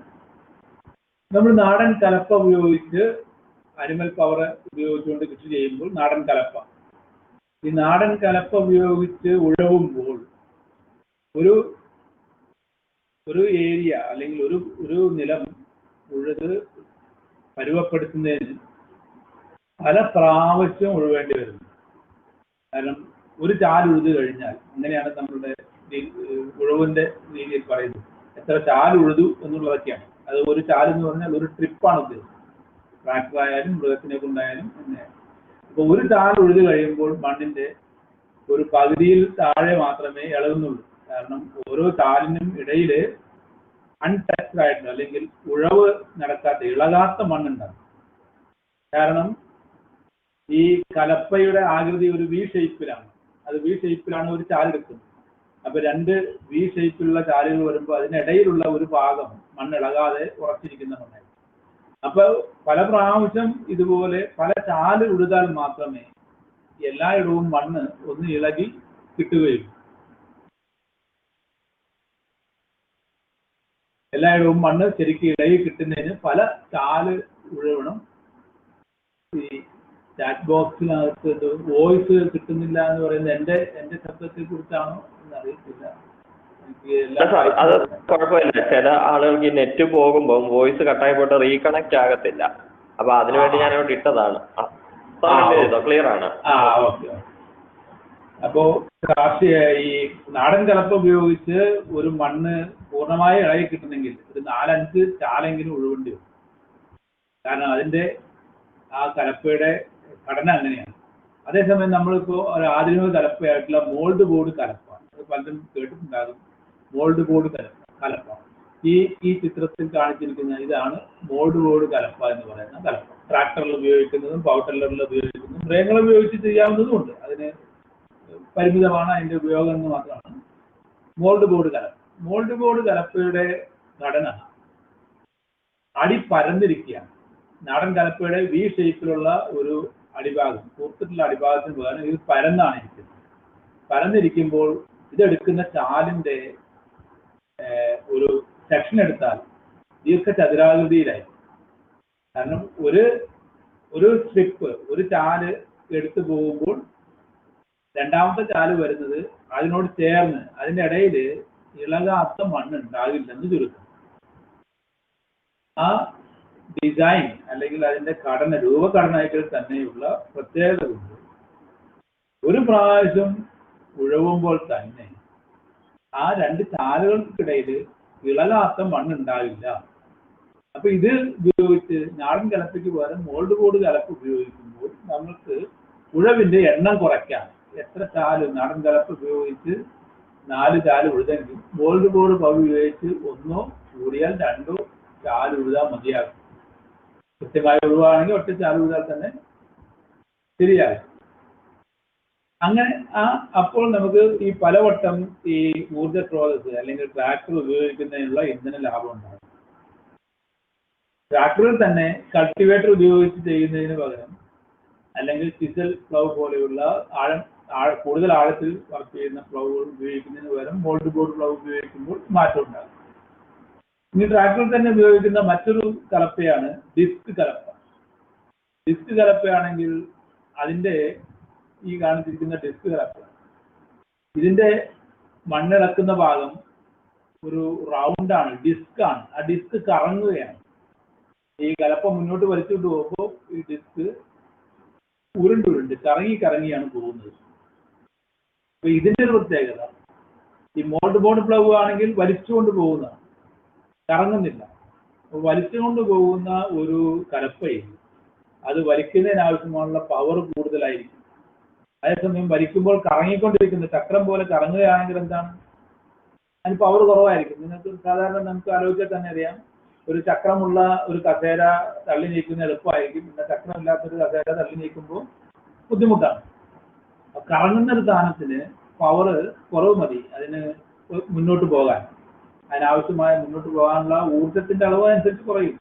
നമ്മൾ നാടൻ കലപ്പ ഉപയോഗിച്ച് അനിമൽ പവർ ഉപയോഗിച്ചുകൊണ്ട് കൃഷി ചെയ്യുമ്പോൾ നാടൻ കലപ്പ, ഈ നാടൻ കലപ്പ ഉപയോഗിച്ച് ഉഴവുമ്പോൾ ഒരു ഏരിയ അല്ലെങ്കിൽ ഒരു നിലം ഉഴുത് പരുവപ്പെടുത്തുന്നതിന് പല പ്രാവശ്യം ഉഴുവേണ്ടി വരുന്നു. കാരണം ഒരു ചാല് ഉഴുത് കഴിഞ്ഞാൽ, അങ്ങനെയാണ് നമ്മളുടെ ഉഴവിന്റെ രീതിയിൽ പറയുന്നത്, എത്ര ചാല് ഉഴുതു എന്നുള്ളതൊക്കെയാണ്. അത് ഒരു ചാല് എന്ന് പറഞ്ഞാൽ ഒരു ട്രിപ്പാണ് ഉദ്ദേശിച്ചത്. ട്രാക്ടർ ആയാലും മൃഗത്തിനെ കൊണ്ടായാലും അങ്ങനെ. അപ്പൊ ഒരു ചാല് ഉഴുത് കഴിയുമ്പോൾ മണ്ണിന്റെ ഒരു പകുതിയിൽ താഴെ മാത്രമേ ഇളകുന്നുള്ളൂ. കാരണം ഓരോ ചാലിനും ഇടയിൽ അൺടച്ച്ഡ് ആയിട്ടുള്ള അല്ലെങ്കിൽ ഉഴവ് നടക്കാത്ത ഇളകാത്ത മണ്ണുണ്ടാകും. കാരണം ഈ കലപ്പയുടെ ആകൃതി ഒരു വി ഷേപ്പിലാണ്. അത് വി ഷേപ്പിലാണ് ഒരു ചാലെടുക്കുന്നത്. അപ്പൊ രണ്ട് വി ഷേപ്പിലുള്ള ചാലുകൾ വരുമ്പോൾ അതിനിടയിലുള്ള ഒരു ഭാഗം മണ്ണിളകാതെ ഉറച്ചിരിക്കുന്ന മണ്ണായി. അപ്പൊ പല പ്രാവശ്യം ഇതുപോലെ പല ചാല് ഉഴുതാൽ മാത്രമേ എല്ലായിടവും മണ്ണ് ഒന്ന് ഇളകി കിട്ടുകയുള്ളൂ. എല്ലായിടവും മണ്ണ് ശരിക്കും ഇളകി കിട്ടുന്നതിന് പല ചാല് ഉഴവണം. ഈ ചാറ്റ് ബോക്സിനകത്ത് വോയിസ് കിട്ടുന്നില്ല എന്ന് പറയുന്നത് എന്റെ ശബ്ദത്തെ കുറിച്ചാണോ എന്ന് അറിയത്തില്ല. അത് കുഴപ്പമില്ല. ചില ആളുകൾക്ക് നെറ്റ് പോകുമ്പോൾ വോയിസ് കട്ടായി പോയിട്ട് റീകണക്ട് ആകത്തില്ല. അപ്പൊ അതിനുവേണ്ടി ഞാൻ ഇവിടെ ഇട്ടതാണ്. ക്ലിയർ ആണ്. ഓക്കെ. അപ്പോ ഈ നാടൻ കലപ്പ ഉപയോഗിച്ച് ഒരു മണ്ണ് പൂർണ്ണമായി ഇളകി കിട്ടണമെങ്കിൽ ഒരു 4-5 ചാലെങ്കിലും ഉഴുവേണ്ടി വരും. കാരണം അതിന്റെ ആ കലപ്പയുടെ ഘടന അങ്ങനെയാണ്. അതേസമയം നമ്മളിപ്പോ ഒരു ആധുനിക കലപ്പയായിട്ടുള്ള മോൾഡ് ബോർഡ് കലപ്പ, അത് പലരും കേട്ടിട്ടുണ്ടാകും. മോൾഡ് ബോർഡ് കലപ്പ ഈ ചിത്രത്തിൽ കാണിച്ചിരിക്കുന്ന ഇതാണ് മോൾഡ് ബോർഡ് കലപ്പ എന്ന് പറയുന്ന കലപ്പ. ട്രാക്ടറിൽ ഉപയോഗിക്കുന്നതും പവർ ടില്ലറിൽ ഉപയോഗിക്കുന്നതും മൃഗങ്ങൾ ഉപയോഗിച്ച് ചെയ്യാവുന്നതും ഉണ്ട്. അതിന് പരിമിതമാണ് അതിന്റെ ഉപയോഗം എന്ന് മാത്രമാണ്. മോൾഡ് ബോർഡ് കലപ്പ. മോൾഡ് ബോർഡ് കലപ്പയുടെ ഘടന അടി പരന്നിരിക്കുകയാണ്. നാടൻ കലപ്പയുടെ വി ഷേപ്പിലുള്ള ഒരു അടിഭാഗം, കൂർത്തിട്ടുള്ള അടിഭാഗത്തിന് പകരം ഇത് പരന്നാണ് ഇരിക്കുന്നത്. പരന്നിരിക്കുമ്പോൾ ഇതെടുക്കുന്ന ചാലിന്റെ ഒരു സെക്ഷൻ എടുത്താൽ ദീർഘചതുരാകൃതിയിലായി. കാരണം ഒരു സ്ട്രിപ്പ്, ഒരു ചാല് എടുത്തു പോകുമ്പോൾ രണ്ടാമത്തെ ചാല് വരുന്നത് അതിനോട് ചേർന്ന് അതിന്റെ ഇടയിൽ ഇളകാത്ത മണ്ണ് ഉണ്ടാകില്ലെന്ന് ചുരുക്കം. ആ ഡിസൈൻ അല്ലെങ്കിൽ അതിന്റെ രൂപഘടനയിൽ തന്നെയുള്ള പ്രത്യേകത കൊണ്ട് ഒരു പ്രാവശ്യം ഉഴവുമ്പോൾ തന്നെ ആ രണ്ട് ചാലുകൾക്കിടയിൽ ഇളകാത്ത മണ്ണുണ്ടാവില്ല. അപ്പൊ ഇത് ഉപയോഗിച്ച് നാടൻ കലപ്പയ്ക്ക് പകരം മോൾഡ് ബോർഡ് കലപ്പ ഉപയോഗിക്കുമ്പോൾ നമുക്ക് ഉഴവിന്റെ എണ്ണം കുറയ്ക്കാം. എത്ര ചാല് നാടൻ കലപ്പ ഉപയോഗിച്ച് 4 ചാല് ഉഴുതെങ്കിൽ മോൾഡ് ബോർഡ് പവർ ഉപയോഗിച്ച് 1 കൂടിയാൽ 2 ചാല് ഉഴുതാൻ മതിയാകും. കൃത്യമായി ഉഴുവാണെങ്കിൽ ഒറ്റ ചാല് ഉഴുതാൽ തന്നെ ശരിയാകും. അങ്ങനെ അപ്പോൾ നമുക്ക് ഈ പലവട്ടം ഈ ഊർജ്ജ സ്രോതസ് അല്ലെങ്കിൽ ട്രാക്ടർ ഉപയോഗിക്കുന്നതിനുള്ള ഇന്ധന ലാഭം ഉണ്ടാകും. ട്രാക്ടറിൽ തന്നെ കൾട്ടിവേറ്റർ ഉപയോഗിച്ച് ചെയ്യുന്നതിന് പകരം അല്ലെങ്കിൽ ചിസൽ പ്ലൗ പോലെയുള്ള കൂടുതൽ ആഴത്തിൽ വർക്ക് ചെയ്യുന്ന പ്ലൗകൾ ഉപയോഗിക്കുന്നതിന് പകരം മോൾഡ് ബോർഡ് പ്ലൗ ഉപയോഗിക്കുമ്പോൾ മാറ്റം ഉണ്ടാകും. ഇനി ട്രാക്ടറിൽ തന്നെ ഉപയോഗിക്കുന്ന മറ്റൊരു കലപ്പയാണ് ഡിസ്ക് കലപ്പ. ഡിസ്ക് കലപ്പയാണെങ്കിൽ അതിന്റെ ഈ കാണിച്ചിരിക്കുന്ന ഡിസ്ക് കലപ്പ, ഇതിന്റെ മണ്ണിളക്കുന്ന ഭാഗം ഒരു റൗണ്ടാണ്, ഡിസ്കാണ്. ആ ഡിസ്ക് കറങ്ങുകയാണ്. ഈ കലപ്പ മുന്നോട്ട് വലിച്ചുകൊണ്ട് പോകുമ്പോൾ ഈ ഡിസ്ക് ഉരുണ്ടുരുണ്ട് കറങ്ങിയാണ് പോകുന്നത്. അപ്പൊ ഇതിന്റെ ഒരു പ്രത്യേകത, ഈ മോൾഡ് ബോർഡ് പ്ലൗ ആണെങ്കിൽ വലിച്ചുകൊണ്ട് പോകുന്നതാണ്, കറങ്ങുന്നില്ല. വലിച്ചുകൊണ്ട് പോകുന്ന ഒരു കലപ്പയിൽ അത് വലിക്കുന്നതിനാവശ്യമുള്ള പവർ കൂടുതലായിരിക്കും. അതേസമയം വലിക്കുമ്പോൾ കറങ്ങിക്കൊണ്ടിരിക്കുന്ന ചക്രം പോലെ കറങ്ങുകയാണെങ്കിൽ എന്താണ്, അതിന് പവർ കുറവായിരിക്കും. നിങ്ങൾക്ക് സാധാരണ നമുക്ക് ആലോചിച്ചാൽ തന്നെ അറിയാം, ഒരു ചക്രമുള്ള ഒരു കസേര തള്ളി നീക്കുന്ന എളുപ്പമായിരിക്കും. പിന്നെ ചക്രമില്ലാത്തൊരു കസേര തള്ളി നീക്കുമ്പോൾ ബുദ്ധിമുട്ടാണ്. കറങ്ങുന്ന ഒരു സാധനത്തിന് പവർ കുറവ് മതി അതിന് മുന്നോട്ട് പോകാൻ. അതിനാവശ്യമായ മുന്നോട്ട് പോകാനുള്ള ഊർജത്തിന്റെ അളവ് അനുസരിച്ച് കുറയും.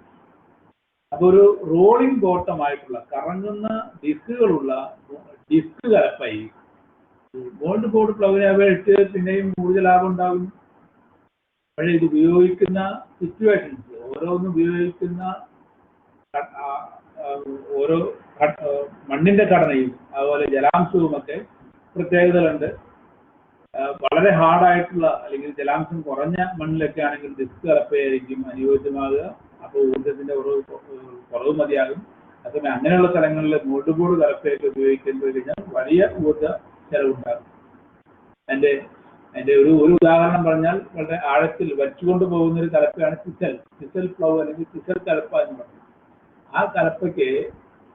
അപ്പൊ ഒരു റോളിംഗ് ബോട്ടമായിട്ടുള്ള കറങ്ങുന്ന ഡിസ്കുകളുള്ള ഡിസ്ക് കലപ്പായി മോൾഡ് ബോർഡ് പ്ലൗവിനെ അപേക്ഷിച്ച് പിന്നെയും ഊർജ്ജ ലാഭം ഉണ്ടാകും. പക്ഷേ ഇത് ഉപയോഗിക്കുന്ന സിറ്റുവേഷൻസ്, ഓരോന്നും ഉപയോഗിക്കുന്ന ഓരോ മണ്ണിന്റെ ഘടനയും അതുപോലെ ജലാംശവുമൊക്കെ പ്രത്യേകതകളുണ്ട്. വളരെ ഹാർഡായിട്ടുള്ള അല്ലെങ്കിൽ ജലാംശം കുറഞ്ഞ മണ്ണിലൊക്കെ ആണെങ്കിൽ ഡിസ്ക് കലപ്പയായിരിക്കും അനുയോജ്യമാകുക. അപ്പോൾ ഊർജ്ജത്തിന്റെ കുറവ് മതിയാകും. അതുപോലെ അങ്ങനെയുള്ള സ്ഥലങ്ങളിൽ മോൾഡ് ബോർഡ് കലപ്പയൊക്കെ ഉപയോഗിക്കേണ്ടി കഴിഞ്ഞാൽ വലിയ ഊർജ്ജ ചെലവുണ്ടാകും. അതിന്റെ ഒരു ഉദാഹരണം പറഞ്ഞാൽ വളരെ ആഴത്തിൽ വച്ചുകൊണ്ട് പോകുന്ന ഒരു കലപ്പയാണ് സിസൽ പ്ലൗ അല്ലെങ്കിൽ സിസൽ കലപ്പ എന്ന് പറയുന്നത്. ആ കലപ്പയ്ക്ക്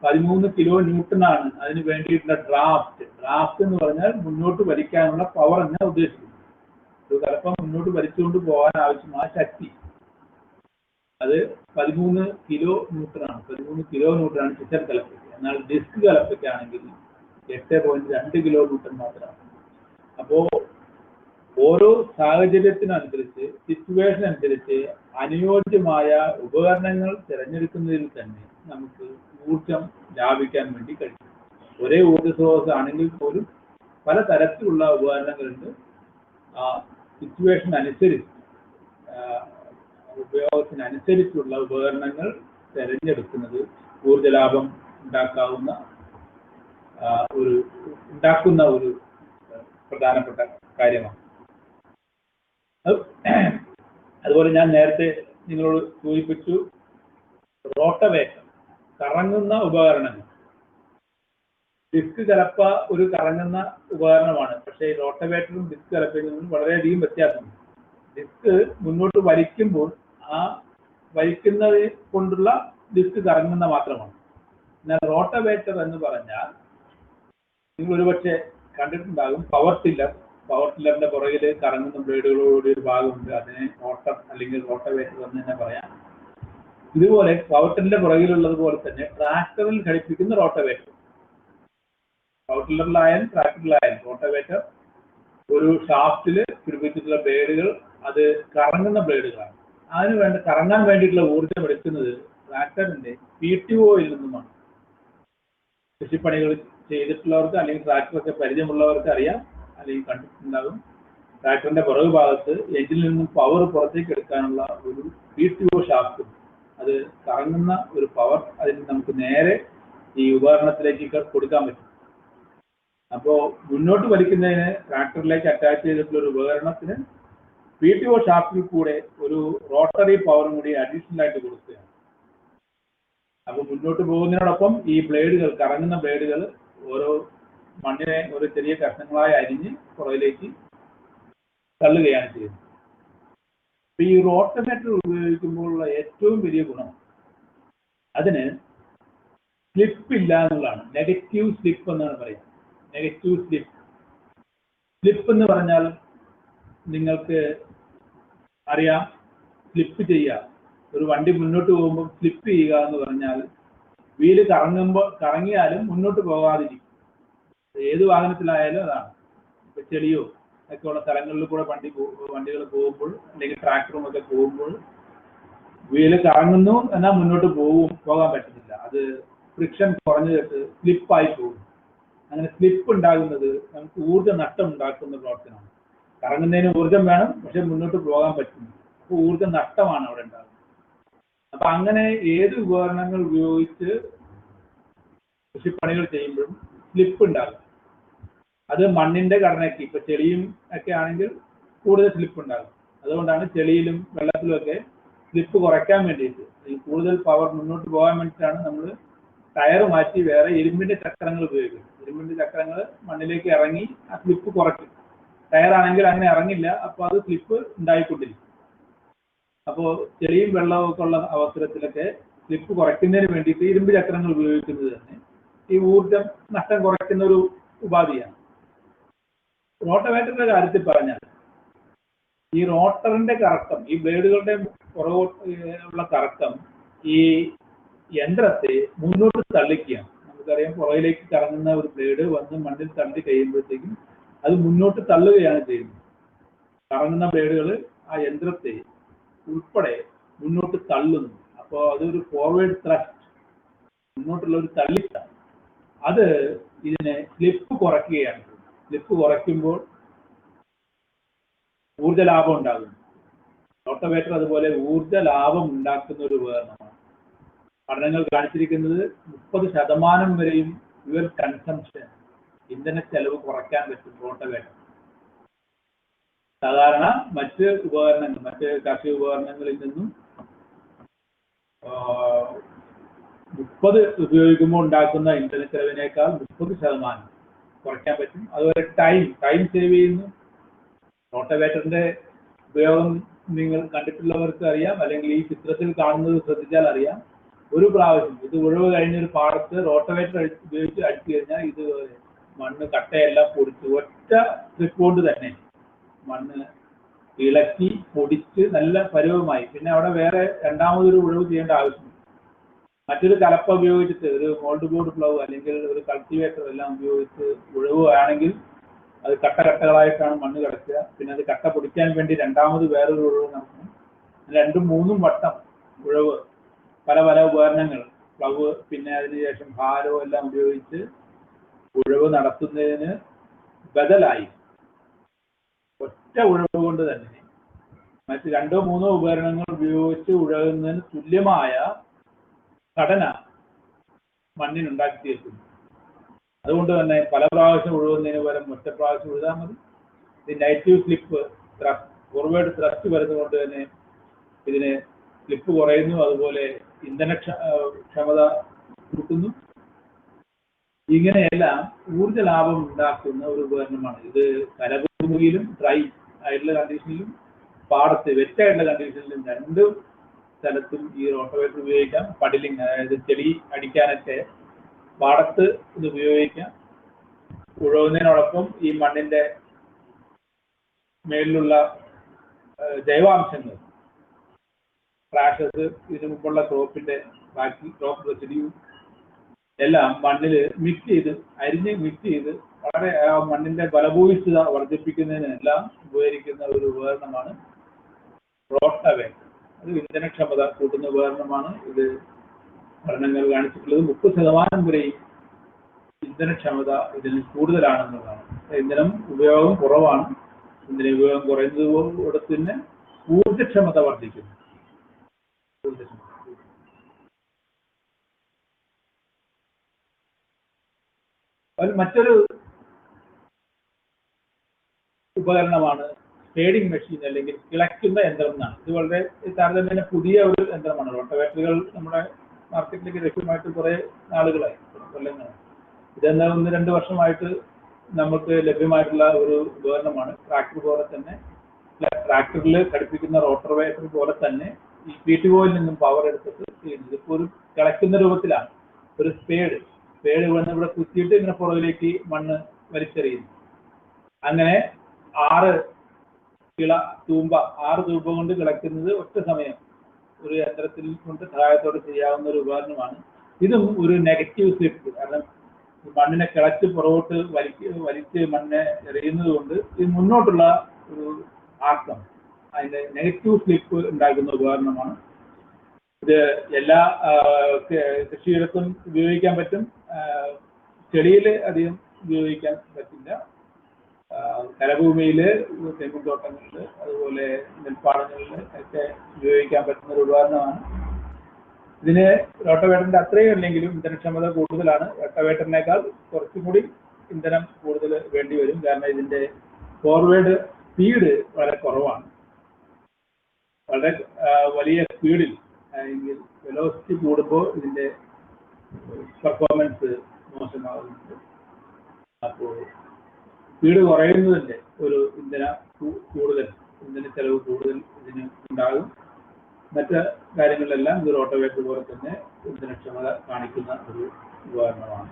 13 കിലോ ന്യൂട്ടനാണ് അതിന് വേണ്ടിയിട്ടുള്ള ഡ്രാഫ്റ്റ് എന്ന് പറഞ്ഞാൽ മുന്നോട്ട് വലിക്കാനുള്ള പവർ എന്നാ ഉദ്ദേശിക്കുന്നത്. ഒരു കലപ്പ മുന്നോട്ട് വലിച്ചുകൊണ്ട് പോകാൻ ആവശ്യമായ ശക്തി അത് 13 കിലോ ന്യൂട്ടനാണ്. 13 കിലോ ന്യൂട്ടനാണ് സിസൽ കലപ്പയ്ക്ക്. എന്നാൽ ഡിസ്ക് കലപ്പയ്ക്കാണെങ്കിൽ 8.2 കിലോ ന്യൂട്ടൺ മാത്രമാണ്. അപ്പോ ഓരോ സാഹചര്യത്തിനനുസരിച്ച് സിറ്റുവേഷൻ അനുസരിച്ച് അനുയോജ്യമായ ഉപകരണങ്ങൾ തിരഞ്ഞെടുക്കുന്നതിൽ തന്നെ നമുക്ക് ഊർജം ലാഭിക്കാൻ വേണ്ടി കഴിയും. ഒരേ ഊർജ്ജ സ്രോതസ് ആണെങ്കിൽ പോലും പല തരത്തിലുള്ള ഉപകരണങ്ങളുണ്ട്. സിറ്റുവേഷൻ അനുസരിച്ച് ഉപയോഗത്തിനനുസരിച്ചുള്ള ഉപകരണങ്ങൾ തിരഞ്ഞെടുക്കുന്നത് ഊർജ്ജ ലാഭം ഉണ്ടാക്കുന്ന ഒരു പ്രധാനപ്പെട്ട കാര്യമാണ്. അതുപോലെ ഞാൻ നേരത്തെ നിങ്ങളോട് സൂചിപ്പിച്ചു, റോട്ടവേറ്റർ, കറങ്ങുന്ന ഉപകരണങ്ങൾ. ഡിസ്ക് കലപ്പ ഒരു കറങ്ങുന്ന ഉപകരണമാണ്. പക്ഷേ റോട്ടവേറ്ററും ഡിസ്ക് കലപ്പയിൽ നിന്നും വളരെയധികം വ്യത്യാസമുണ്ട്. ഡിസ്ക് മുന്നോട്ട് വലിക്കുമ്പോൾ ആ വലിക്കുന്നത് കൊണ്ടുള്ള ഡിസ്ക് കറങ്ങുന്ന മാത്രമാണ്. എന്നാൽ റോട്ടവേറ്റർ എന്ന് പറഞ്ഞാൽ നിങ്ങൾ ഒരുപക്ഷെ കണ്ടിട്ടുണ്ടാകും, പവർ ടില്ലറിന്റെ പുറകിൽ കറങ്ങുന്ന ബ്ലേഡുകളോടുകൂടി ഒരു ഭാഗമുണ്ട്. അതിനെ റോട്ടർ അല്ലെങ്കിൽ റോട്ടവേറ്റർ എന്ന് തന്നെ പറയാം. ഇതുപോലെ പവർ ടില്ലറിന്റെ പുറകിലുള്ളതുപോലെ തന്നെ ട്രാക്ടറിൽ ഘടിപ്പിക്കുന്ന റോട്ടവേറ്റർ, പവർ ടില്ലറിലായാലും ട്രാക്ടറിലായാലും റോട്ടവേറ്റർ ഒരു ഷാഫ്റ്റിൽ പിടിപ്പിച്ചിട്ടുള്ള ബ്ലേഡുകൾ, അത് കറങ്ങുന്ന ബ്ലേഡുകളാണ്. അതിന് കറങ്ങാൻ വേണ്ടിയിട്ടുള്ള ഊർജ്ജം എടുക്കുന്നത് ട്രാക്ടറിന്റെ PTOയിൽ നിന്നുമാണ്. കൃഷിപ്പണികൾ ചെയ്തിട്ടുള്ളവർക്ക് അല്ലെങ്കിൽ ട്രാക്ടറൊക്കെ പരിചയമുള്ളവർക്ക് അറിയാം, അല്ലെങ്കിൽ കണ്ടിട്ടുണ്ടാകും. ട്രാക്ടറിന്റെ പുറകു ഭാഗത്ത് എഞ്ചിനിൽ നിന്നും പവർ പുറത്തേക്ക് എടുക്കാനുള്ള ഒരു PTO ഷാഫ്റ്റ്, അത് കറങ്ങുന്ന ഒരു പവർ അതിന് നമുക്ക് നേരെ ഈ ഉപകരണത്തിലേക്ക് കൊടുക്കാൻ പറ്റും. അപ്പോൾ മുന്നോട്ട് വലിക്കുന്നതിന് ട്രാക്ടറിലേക്ക് അറ്റാച്ച് ചെയ്തിട്ടുള്ള ഒരു ഉപകരണത്തിന് PTO ഷാഫ്റ്റിൽ കൂടെ ഒരു റോട്ടറി പവറും കൂടി അഡീഷണൽ ആയിട്ട് കൊടുക്കുകയാണ്. അപ്പോൾ മുന്നോട്ട് പോകുന്നതിനോടൊപ്പം ഈ ബ്ലേഡുകൾ, കറങ്ങുന്ന ബ്ലേഡുകൾ ഓരോ മണ്ണിനെ ഒരു ചെറിയ കഷ്ണങ്ങളായി അരിഞ്ഞ് പുറകിലേക്ക് തള്ളുകയാണ് ചെയ്യുന്നത്. അപ്പൊ ഈ റോട്ടവേറ്റർ ഉപയോഗിക്കുമ്പോഴുള്ള ഏറ്റവും വലിയ ഗുണം അതിന് സ്ലിപ്പ് ഇല്ല എന്നുള്ളതാണ്. നെഗറ്റീവ് സ്ലിപ്പ് എന്നാണ് പറയുന്നത്. നെഗറ്റീവ് സ്ലിപ്പ് എന്ന് പറഞ്ഞാൽ നിങ്ങൾക്ക് അറിയാം, സ്ലിപ്പ് ചെയ്യുക, ഒരു വണ്ടി മുന്നോട്ട് പോകുമ്പോൾ സ്ലിപ്പ് ചെയ്യുക എന്ന് പറഞ്ഞാൽ വീല് കറങ്ങിയാലും മുന്നോട്ട് പോകാതിരിക്കും. ഏത് വാഹനത്തിലായാലും അതാണ്. ഇപ്പൊ ചെളിയോ ഒക്കെ ഉള്ള സ്ഥലങ്ങളിൽ കൂടെ വണ്ടികൾ പോകുമ്പോൾ അല്ലെങ്കിൽ ട്രാക്ടറും ഒക്കെ പോകുമ്പോൾ വീല് കറങ്ങുന്നു എന്നാൽ മുന്നോട്ട് പോകാൻ പറ്റുന്നില്ല. അത് ഫ്രിക്ഷൻ കുറഞ്ഞിട്ട് സ്ലിപ്പായി പോകും. അങ്ങനെ സ്ലിപ്പ് ഉണ്ടാകുന്നത് നമുക്ക് ഊർജ്ജ നഷ്ടം ഉണ്ടാക്കുന്ന പ്രവർത്തനമാണ്. കറങ്ങുന്നതിന് ഊർജ്ജം വേണം, പക്ഷെ മുന്നോട്ട് പോകാൻ പറ്റുന്നു. അപ്പോൾ ഊർജ്ജ നഷ്ടമാണ് അവിടെ ഉണ്ടാകുന്നത്. അപ്പൊ അങ്ങനെ ഏത് ഉപകരണങ്ങൾ ഉപയോഗിച്ച് കൃഷിപ്പണികൾ ചെയ്യുമ്പോഴും സ്ലിപ്പ് ഉണ്ടാകും. അത് മണ്ണിന്റെ ഘടനയ്ക്ക്, ഇപ്പൊ ചെളിയും ഒക്കെ ആണെങ്കിൽ കൂടുതൽ സ്ലിപ്പ് ഉണ്ടാകും. അതുകൊണ്ടാണ് ചെളിയിലും വെള്ളത്തിലും ഒക്കെ സ്ലിപ്പ് കുറയ്ക്കാൻ വേണ്ടിയിട്ട്, ഈ കൂടുതൽ പവർ മുന്നോട്ട് പോകാൻ വേണ്ടിയിട്ടാണ് നമ്മൾ ടയർ മാറ്റി വേറെ ഇരുമ്പിന്റെ ചക്രങ്ങൾ ഉപയോഗിക്കുന്നത്. ഇരുമ്പിന്റെ ചക്രങ്ങൾ മണ്ണിലേക്ക് ഇറങ്ങി ആ സ്ലിപ്പ് കുറയ്ക്കും. ടയറാണെങ്കിൽ അങ്ങനെ ഇറങ്ങില്ല, അപ്പോൾ അത് സ്ലിപ്പ് ഉണ്ടായിക്കൊണ്ടിരിക്കും. അപ്പോൾ ചെളിയും വെള്ളവും ഒക്കെ ഉള്ള അവസരത്തിലൊക്കെ സ്ലിപ്പ് കുറയ്ക്കുന്നതിന് വേണ്ടിയിട്ട് ഇരുമ്പ് ചക്രങ്ങൾ ഉപയോഗിക്കുന്നത് തന്നെ ഈ ഊർജം നഷ്ടം കുറയ്ക്കുന്ന ഒരു ഉപാധിയാണ്. റോട്ടവേറ്ററിന്റെ കാര്യത്തിൽ പറഞ്ഞാൽ ഈ റോട്ടറിന്റെ കറക്കം, ഈ ബ്ലേഡുകളുടെ പുറകോട്ടുള്ള കറക്കം ഈ യന്ത്രത്തെ മുന്നോട്ട് തള്ളിക്കുകയാണ്. നമുക്കറിയാം, പുറകിലേക്ക് കറങ്ങുന്ന ഒരു ബ്ലേഡ് വന്ന് മണ്ണിൽ തള്ളി കഴിയുമ്പോഴത്തേക്കും അത് മുന്നോട്ട് തള്ളുകയാണ് ചെയ്യുന്നത്. കറങ്ങുന്ന ബ്ലേഡുകൾ ആ യന്ത്രത്തെ ഉൾപ്പെടെ മുന്നോട്ട് തള്ളുന്നു. അപ്പോൾ അതൊരു ഫോർവേഡ് ത്രസ്റ്റ്, മുന്നോട്ടുള്ള ഒരു തള്ളിത്താണ്. അത് ഇതിനെ സ്ലിപ്പ് കുറയ്ക്കുകയാണ്. സ്ലിപ്പ് കുറയ്ക്കുമ്പോൾ ഊർജ്ജ ലാഭം ഉണ്ടാകുന്നു. റോട്ടവേറ്റർ അതുപോലെ ഊർജ്ജ ലാഭം ഉണ്ടാക്കുന്ന ഒരു ഉപകരണമാണ്. പഠനങ്ങൾ കാണിച്ചിരിക്കുന്നത് 30% വരെയും ഫ്യുവൽ കൺസംഷൻ, ഇന്ധന ചെലവ് കുറയ്ക്കാൻ പറ്റും റോട്ടവേറ്റർ. സാധാരണ മറ്റ് കാർഷിക ഉപകരണങ്ങളിൽ നിന്നും 30 ഉപയോഗിക്കുമ്പോൾ ഉണ്ടാക്കുന്ന ഇന്ധന ചെലവിനേക്കാൾ 30% കുറയ്ക്കാൻ പറ്റും. അതുപോലെ ടൈം സേവ് ചെയ്യുന്നു. റോട്ടവേറ്ററിന്റെ ഉപയോഗം നിങ്ങൾ കണ്ടിട്ടുള്ളവർക്ക് അറിയാം, അല്ലെങ്കിൽ ഈ ചിത്രത്തിൽ കാണുന്നത് ശ്രദ്ധിച്ചാൽ അറിയാം. ഒരു പ്രാവശ്യം ഇത് ഉഴവ് കഴിഞ്ഞൊരു പാടത്ത് റോട്ടവേറ്റർ ഉപയോഗിച്ച് അടിച്ചു കഴിഞ്ഞാൽ ഇത് മണ്ണ് കട്ടയെല്ലാം പൊടിച്ച് ഒറ്റ ട്രിപ്പ് കൊണ്ട് തന്നെ മണ്ണ് ഇളക്കി പൊടിച്ച് നല്ല പരുവമായി. പിന്നെ അവിടെ വേറെ രണ്ടാമതൊരു ഉഴവ് ചെയ്യേണ്ട ആവശ്യമില്ല. മറ്റൊരു കലപ്പ ഉപയോഗിച്ചിട്ട് ഒരു മോൾഡ് ബോർഡ് പ്ലവ് അല്ലെങ്കിൽ ഒരു കൾട്ടിവേറ്റർ എല്ലാം ഉപയോഗിച്ച് ഉഴവ് ആണെങ്കിൽ അത് കട്ടകളായിട്ടാണ് മണ്ണ് കിടക്കുക. പിന്നെ അത് കട്ട പൊടിക്കാൻ വേണ്ടി രണ്ടാമത് വേറൊരു ഉഴവ് നടക്കണം. 2-3 വട്ടം ഉഴവ് പല ഉപകരണങ്ങൾ, പ്ലവ്, പിന്നെ അതിനുശേഷം ഹാരോ എല്ലാം ഉപയോഗിച്ച് ഉഴവ് നടത്തുന്നതിന് ബദലായി ഒറ്റ ഉഴവ് കൊണ്ട് തന്നെ മറ്റ് 2-3 ഉപകരണങ്ങൾ ഉപയോഗിച്ച് ഉഴകുന്നതിന് തുല്യമായ ഘടന മണ്ണിനുണ്ടാക്കി തീർക്കുന്നു. അതുകൊണ്ട് തന്നെ പല പ്രാവശ്യം ഉഴുകുന്നതിന് പകരം ഒറ്റ പ്രാവശ്യം ഉഴുതാൽ മതി. ഇത് നെഗറ്റീവ് സ്ലിപ്പ് ഫോർവേഡ് ത്രസ്റ്റ് വരുന്നതുകൊണ്ട് തന്നെ ഇതിന് സ്ലിപ്പ് കുറയുന്നു. അതുപോലെ ഇന്ധന ക്ഷമത കൂട്ടുന്നു. ഇങ്ങനെയെല്ലാം ഊർജ്ജ ലാഭം ഉണ്ടാക്കുന്ന ഒരു ഉപകരണമാണ് ഇത്. കരഭൂമിയിലും ഡ്രൈ ആയിട്ടുള്ള കണ്ടീഷനിലും പാടത്ത് വെറ്റായിട്ടുള്ള കണ്ടീഷനിലും 2 സ്ഥലത്തും ഈ റോട്ടവേറ്റർ ഉപയോഗിക്കാം. പഡിലിംഗ്, അതായത് ചെടി അടിക്കാനൊക്കെ പാടത്ത് ഇത് ഉപയോഗിക്കാം. ഉഴവുന്നതിനോടൊപ്പം ഈ മണ്ണിന്റെ മേലിലുള്ള ജൈവാംശങ്ങൾ, ട്രാഷസ്, ഇതിനു മുമ്പുള്ള ക്രോപ്പിന്റെ ബാക്കി ക്രോപ്പ് റെസിഡ്യൂ എല്ലാം മണ്ണിൽ അരിഞ്ഞ് മിക്സ് ചെയ്ത് വളരെ മണ്ണിന്റെ ഫലഭൂയിഷ്ഠത വർദ്ധിപ്പിക്കുന്നതിനെല്ലാം ഉപകരിക്കുന്ന ഒരു ഉപകരണമാണ് റോട്ടവേറ്റർ. അത് ഇന്ധനക്ഷമത കൂട്ടുന്ന ഉപകരണമാണ്. ഇത് പഠനങ്ങൾ കാണിച്ചിട്ടുള്ളത് 30% വരെ ഇന്ധനക്ഷമത ഇതിന് കൂടുതലാണെന്നുള്ളതാണ്. ഇന്ധനം ഉപയോഗം കുറവാണ്. ഇന്ധന ഉപയോഗം കുറയുന്നതോടെ തന്നെ ഊർജ്ജക്ഷമത വർദ്ധിക്കുന്നു. അതിൽ മറ്റൊരു ഉപകരണമാണ് സ്പേഡിംഗ് മെഷീൻ, അല്ലെങ്കിൽ കിളയ്ക്കുന്ന യന്ത്രം എന്നാണ്. ഇത് വളരെ താരതമ്യേന പുതിയ ഒരു യന്ത്രമാണ്. റോട്ടവേറ്ററുകൾ നമ്മുടെ മാർക്കറ്റിലേക്ക് ലഭ്യമായിട്ട് കുറേ നാളുകളായി, കൊല്ലങ്ങളായി. ഇതെന്താ 1-2 വർഷമായിട്ട് നമുക്ക് ലഭ്യമായിട്ടുള്ള ഒരു ഉപകരണമാണ്. ട്രാക്ടർ പോലെ തന്നെ, ട്രാക്ടറിൽ ഘടിപ്പിക്കുന്ന റോട്ടവേറ്റർ പോലെ തന്നെ ഈ PTOയിൽ നിന്നും പവർ എടുത്തിട്ട് ചെയ്യുന്നത്. ഇപ്പോൾ ഒരു കിളയ്ക്കുന്ന രൂപത്തിലാണ്. ഒരു സ്പേഡ് ഇവിടെ കുത്തിയിട്ട് ഇങ്ങനെ പുറകിലേക്ക് മണ്ണ് വലിച്ചെറിയുന്നു. അങ്ങനെ 6 തൂമ്പ കൊണ്ട് കിളയ്ക്കുന്നത് ഒറ്റ സമയം ഒരു യന്ത്രത്തിൽ കൊണ്ട് സഹായത്തോടെ ചെയ്യാവുന്ന ഒരു ഉപകരണമാണ്. ഇതും ഒരു നെഗറ്റീവ് സ്ലിപ്പ്, കാരണം മണ്ണിനെ കിളച്ച് പുറകോട്ട് വലിച്ച് മണ്ണിനെ എറിയുന്നത് കൊണ്ട് ഇത് മുന്നോട്ടുള്ള ഒരു ആക്കം, അതിന്റെ നെഗറ്റീവ് സ്ലിപ്പ് ഉണ്ടാക്കുന്ന ഉപകരണമാണ്. ഇത് എല്ലാ കൃഷിയിടത്തും ഉപയോഗിക്കാൻ പറ്റും. ചെടിയിൽ അധികം ഉപയോഗിക്കാൻ പറ്റില്ല. കരഭൂമിയിൽ, തെങ്ങുതോട്ടങ്ങളിൽ, അതുപോലെ നെൽപ്പാടങ്ങളിൽ ഒക്കെ ഉപയോഗിക്കാൻ പറ്റുന്ന ഒരു ഉപകരണമാണ്. ഇതിന് റോട്ടവേറ്ററിന്റെ അത്രയും അല്ലെങ്കിലും ഇന്ധനക്ഷമത കൂടുതലാണ്. റോട്ടവേറ്ററിനേക്കാൾ കുറച്ചും കൂടി ഇന്ധനം കൂടുതൽ വേണ്ടി വരും, കാരണം ഇതിന്റെ ഫോർവേഡ് സ്പീഡ് വളരെ കുറവാണ്. വളരെ വലിയ സ്പീഡിൽ, അല്ലെങ്കിൽ വെലോസിറ്റി കൂടുമ്പോൾ ഇതിന്റെ പെർഫോമൻസ് മോശമാകുന്നുണ്ട്. അപ്പോൾ സ്പീഡ് കുറയുന്നതിന്റെ ഒരു ഇന്ധന ചെലവ് കൂടുതൽ ഇതിന് ഉണ്ടാകും. മറ്റ് കാര്യങ്ങളിലെല്ലാം ഇത് റോട്ടവേറ്റർ പോലെ തന്നെ ഇന്ധനക്ഷമത കാണിക്കുന്ന ഒരു ഉപകരണമാണ്